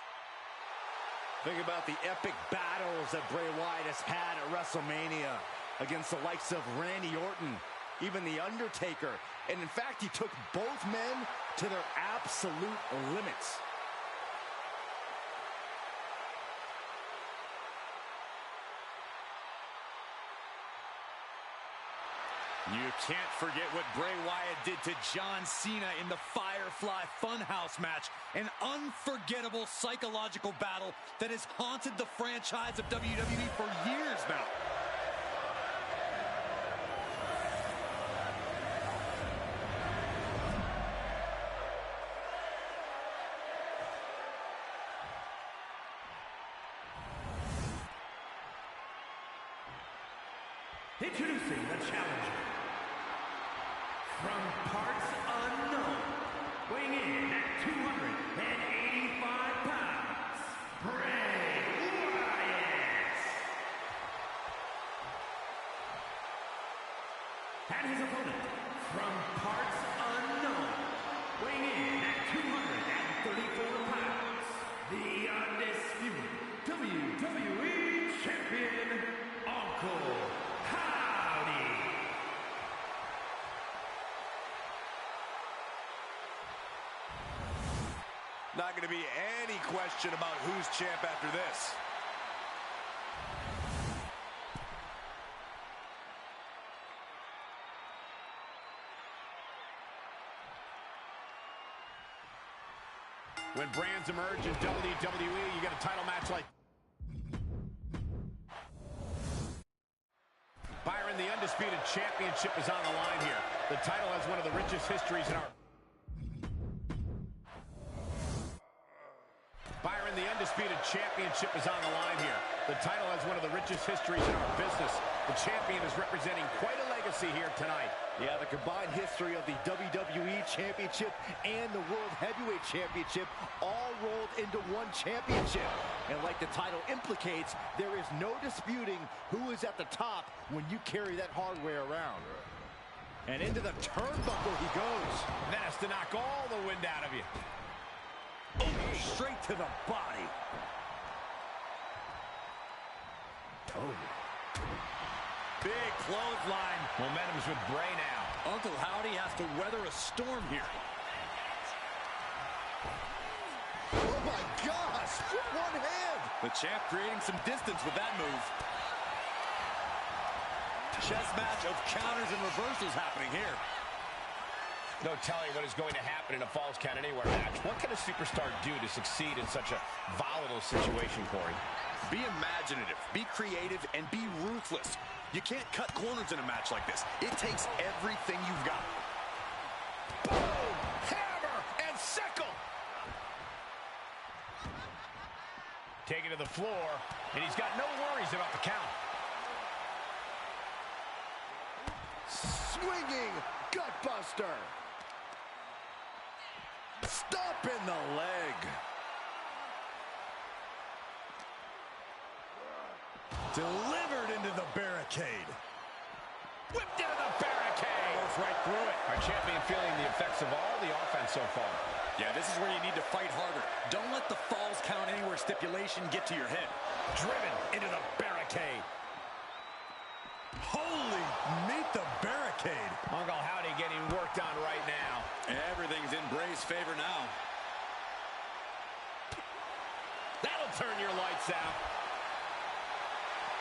Think about the epic battles that Bray Wyatt has had at WrestleMania against the likes of Randy Orton, even The Undertaker. And in fact, he took both men to their absolute limits. You can't forget what Bray Wyatt did to John Cena in the Firefly Funhouse match. An unforgettable psychological battle that has haunted the franchise of WWE for years now. Introducing the challenger. From parts unknown, weighing in at 285 pounds, Bray Wyatt. And his opponent, from parts unknown, weighing in at 234 pounds, the undisputed WWE Champion, Uncle Not going to be any question about who's champ after this. When brands emerge in WWE, you get a title match like Byron, the undisputed championship is on the line here. The title has one of the richest histories in our Byron, the undisputed championship is on the line here. The title has one of the richest histories in our business. The champion is representing quite a legacy here tonight. Yeah, the combined history of the WWE Championship and the World Heavyweight Championship all rolled into one championship. And like the title implicates, there is no disputing who is at the top when you carry that hardware around. And into the turnbuckle he goes. That has to knock all the wind out of you. Straight to the body. Oh. Big clothesline. Momentum's with Bray now. Uncle Howdy has to weather a storm here. Oh my gosh! One hand! The champ creating some distance with that move. Chess match of counters and reversals happening here. No telling what is going to happen in a Falls Count Anywhere match. What can a superstar do to succeed in such a volatile situation, Corey? Be imaginative, be creative, and be ruthless. You can't cut corners in a match like this. It takes everything you've got. Boom! Hammer and sickle! Taken to the floor, and he's got no worries about the count. Swinging gutbuster. Stop in the leg. Delivered into the barricade. Whipped into the barricade! Goes right through it. Our champion feeling the effects of all the offense so far. Yeah, this is where you need to fight harder. Don't let the Falls Count Anywhere stipulation get to your head. Driven into the barricade. Holy, meet the barricade. Uncle Howdy getting worked on right now. Everything's in Bray's favor now. That'll turn your lights out.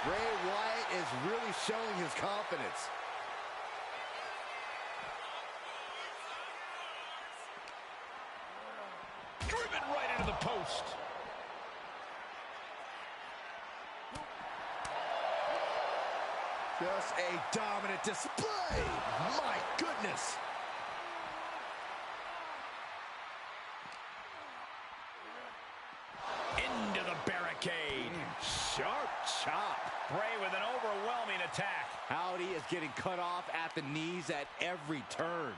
Bray Wyatt is really showing his confidence. Driven right into the post. Just a dominant display. My goodness. Into the barricade. Sharp chop. Bray with an overwhelming attack. Howdy is getting cut off at the knees at every turn.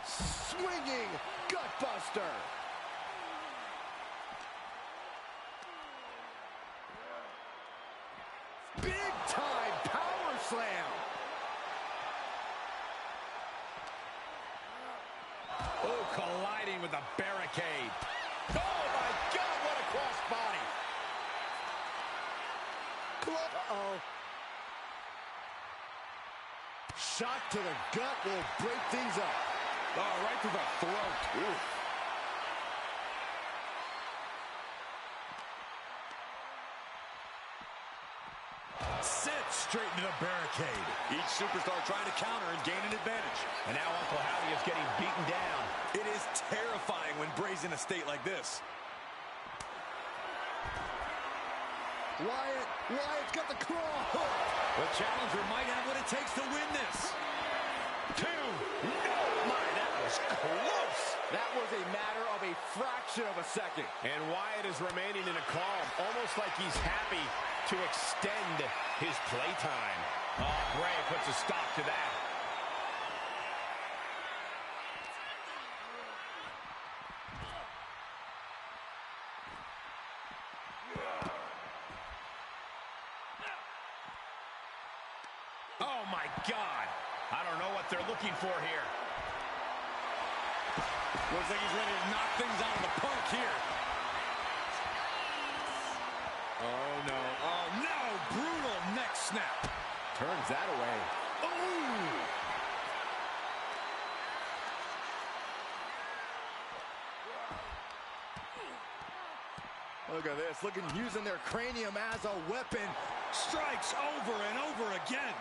Swinging gutbuster. Big time power slam. Oh, colliding with the barricade. Oh, my God, what a crossbody. Uh-oh. Shot to the gut will break things up. Oh, right to the throat. Ooh. Sent straight into the barricade. Each superstar trying to counter and gain an advantage. And now Uncle Howdy is getting beaten down. It is terrifying when Bray's in a state like this. Wyatt's got the claw hook. The challenger might have what it takes to win this. 2. No, my, that was close. That was a matter of a fraction of a second. And Wyatt is remaining in a calm, almost like he's happy to extend his playtime. Oh, Bray puts a stop to that. Oh, my God. I don't know what they're looking for here. Looks like he's ready to knock things out of the park here. Oh, no. Oh, no. Brutal neck snap. Turns that away. Ooh! Look at this. Using their cranium as a weapon. Strikes over and over again.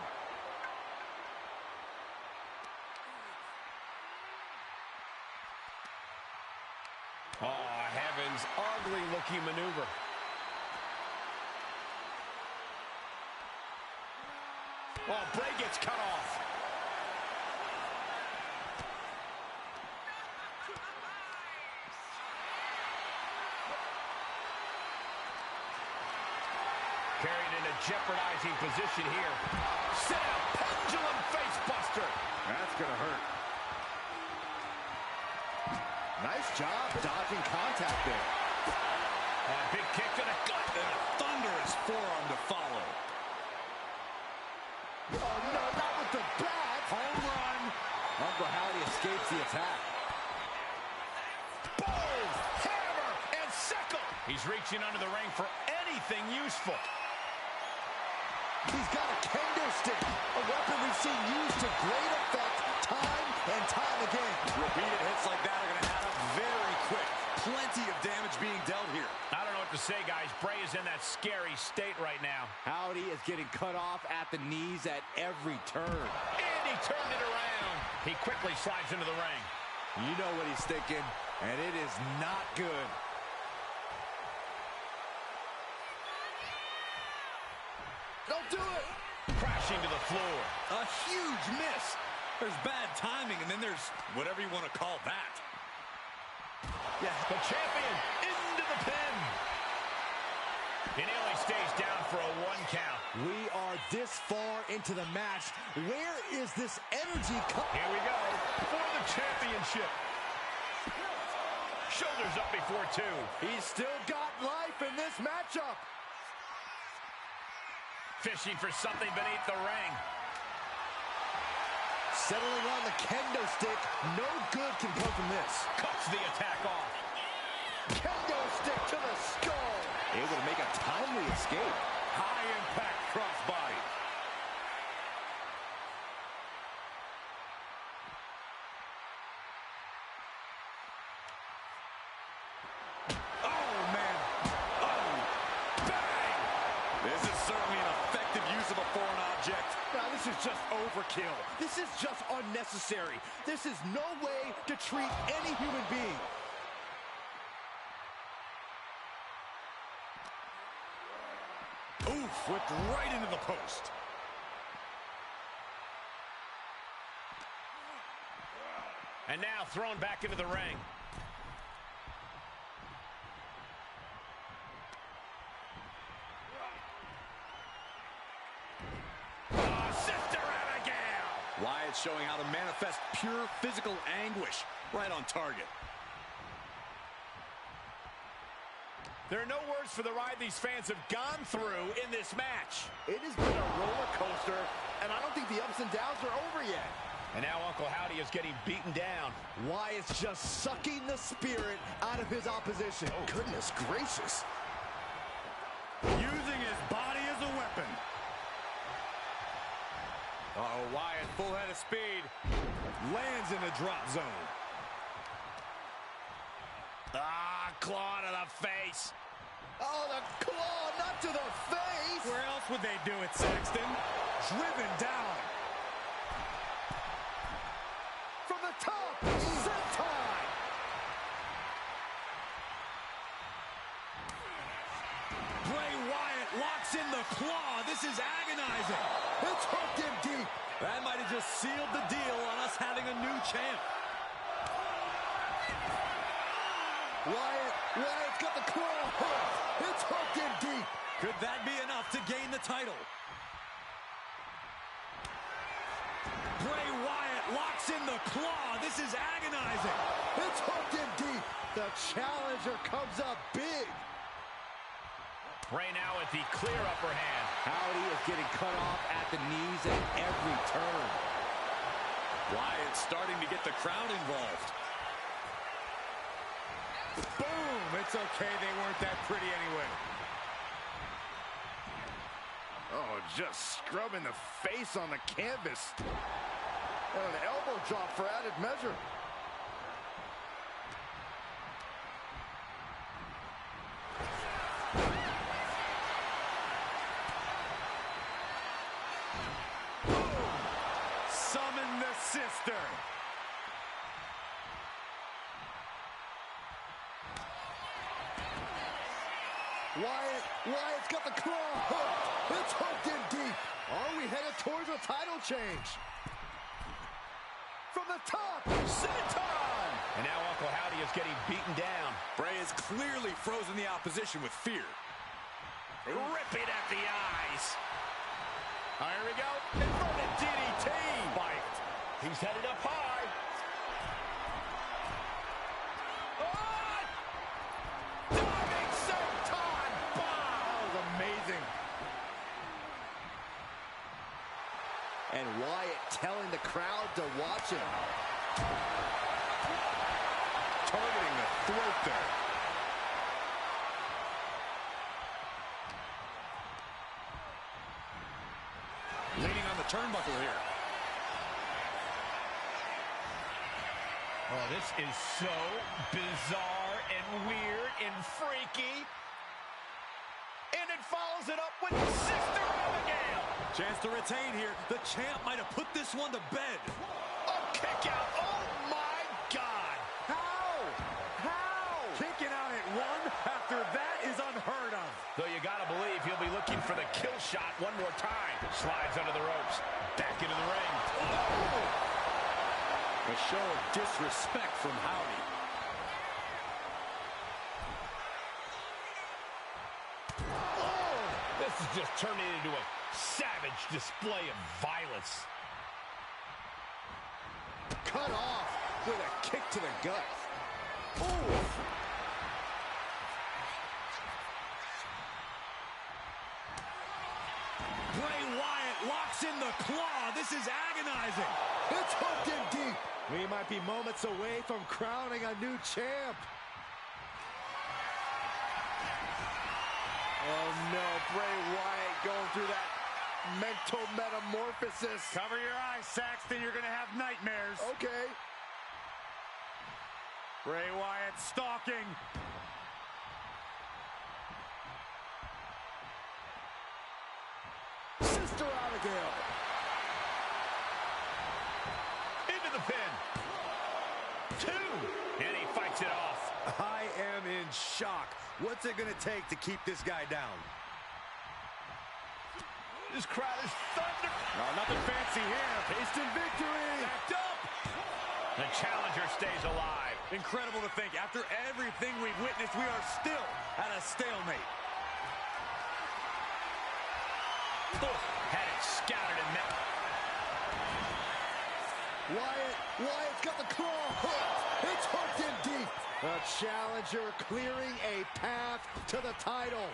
Oh, heavens. Ugly looking maneuver. Oh, Bray gets cut off. Carried in a jeopardizing position here. Set up pendulum face buster. That's going to hurt. Nice job dodging contact there. Big kick to the gut. And a thunderous forearm to follow. Oh, no, not with the bat. Home run. Uncle Howdy escapes the attack. Boom! Hammer and sickle. He's reaching under the ring for anything useful. He's got a kendo stick, a weapon we've seen used to great effect time and time again. Repeated hits like that are going to add up very quick. Plenty of damage being dealt here. I don't know what to say, guys. Bray is in that scary state right now. Howdy is getting cut off at the knees at every turn. And he turned it around. He quickly slides into the ring. You know what he's thinking, and it is not good. Don't do it! Crashing to the floor. A huge miss. There's bad timing, and then there's whatever you want to call that. Yeah, the champion into the pin. And he only stays down for a 1 count. We are this far into the match. Where is this energy coming? Here we go for the championship. Shoulders up before 2. He's still got life in this matchup. Fishing for something beneath the ring. Settling on the kendo stick. No good can come from this. Cuts the attack off. Kendo stick to the skull. Able to make a timely escape. High impact crossbody. Oh, man. Oh, bang. This is certainly an effective use of a foreign object. Now, this is just overkill. This is just unnecessary. This is no way to treat any human being. Oof, whipped right into the post. And now thrown back into the ring. Wyatt showing how to manifest pure physical anguish right on target. There are no words for the ride these fans have gone through in this match. It has been a roller coaster, and I don't think the ups and downs are over yet. And now Uncle Howdy is getting beaten down. Wyatt's just sucking the spirit out of his opposition. Oh, goodness gracious. Using his body as a weapon. Uh-oh, Wyatt, full head of speed. Lands in the drop zone. Ah, claw to the face. Oh, the claw, not to the face. Where else would they do it, Saxton? Driven down. From the top, senton. Bray Wyatt locks in the claw. This is agonizing. It's hooked in deep. That might have just sealed the deal on us having a new champ. Wyatt's got the claw hooked. It's hooked in deep. Could that be enough to gain the title? Bray Wyatt locks in the claw. This is agonizing. It's hooked in deep. The challenger comes up big. Bray now with the clear upper hand. Howdy is getting cut off at the knees at every turn. Wyatt starting to get the crowd involved. Boom! It's okay, they weren't that pretty anyway. Oh, just scrubbing the face on the canvas. And an elbow drop for added measure. Summon the sister. Wyatt's got the claw hooked. It's hooked in deep. Are we headed towards a title change? From the top, senton! And now Uncle Howdy is getting beaten down. Bray has clearly frozen the opposition with fear. Ripping at the eyes. Here we go. Inverted DDT. Fight. He's headed up high. Oh! Diving senton bomb. That was amazing. And Wyatt telling the crowd to watch him. Targeting the throat there. Leaning on the turnbuckle here. Oh, this is so bizarre and weird and freaky. And it follows it up with Sister Abigail. Chance to retain here. The champ might have put this one to bed. A kick out. Oh, my God. How? Kicking out at one after that is unheard of. Though you got to believe he'll be looking for the kill shot one more time. Slides under the ropes. Back into the ring. Oh! A show of disrespect from Howdy. Oh! This is just turning into a savage display of violence. Cut off with a kick to the gut. Ooh! Bray Wyatt locks in the claw. This is agonizing. It's hooked in deep. We might be moments away from crowning a new champ. Oh no, Bray Wyatt going through that mental metamorphosis. Cover your eyes, Saxton. You're going to have nightmares. Okay. Bray Wyatt stalking. Sister Abigail. Into the pin. 2. And he fights it off. I am in shock. What's it going to take to keep this guy down? This crowd is thunder. No, nothing fancy here. Instant victory. Backed up. The challenger stays alive. Incredible to think. After everything we've witnessed, we are still at a stalemate. Had it scouted and met. Wyatt's got the claw hooked. It's hooked in deep. The challenger clearing a path to the title.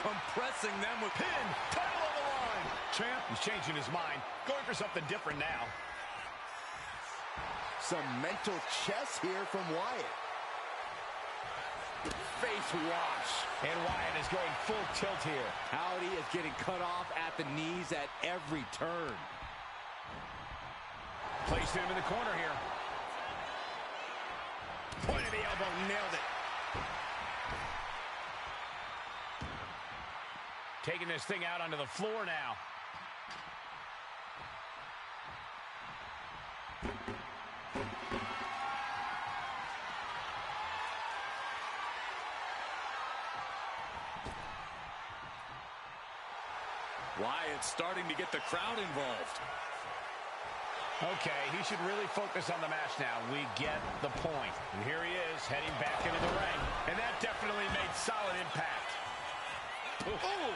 Compressing them with Pin, title on the line. Champ, he's changing his mind. Going for something different now. Some mental chess here from Wyatt. face wash. And Wyatt is going full tilt here. Howdy is getting cut off at the knees at every turn. Placed him in the corner here. Point of the elbow, nailed it. Taking this thing out onto the floor now. Wyatt's starting to get the crowd involved. Okay, he should really focus on the match now. We get the point. And here he is, heading back into the ring. And that definitely made solid impact. Ooh.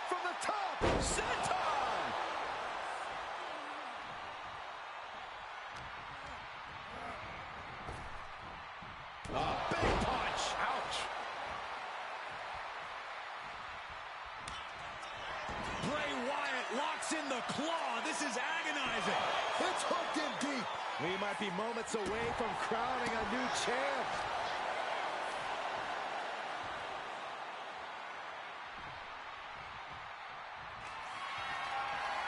From the top, senton! A big punch. Ouch. Bray Wyatt locks in the claw. This is agonizing. It's hooked in deep. We might be moments away from crowning a new champ.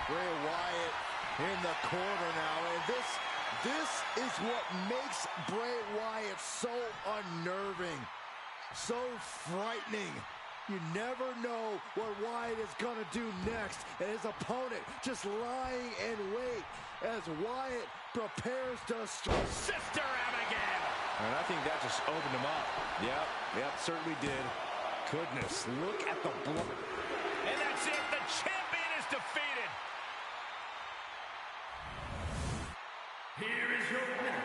Bray Wyatt in the corner now, and this is what makes Bray Wyatt so unnerving, so frightening. You never know what Wyatt is going to do next, and his opponent just lying in wait as Wyatt prepares to strike. Sister Abigail! And I think that just opened him up. Yep, certainly did. Goodness, look at the blood. And that's it, the champion is defeated. Here is your winner,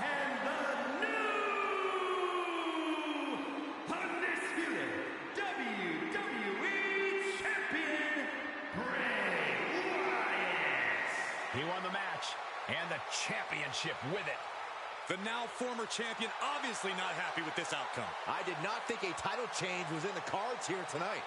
and the new undisputed WWE Champion, Bray Wyatt. He won the match, and the championship with it. The now former champion obviously not happy with this outcome. I did not think a title change was in the cards here tonight.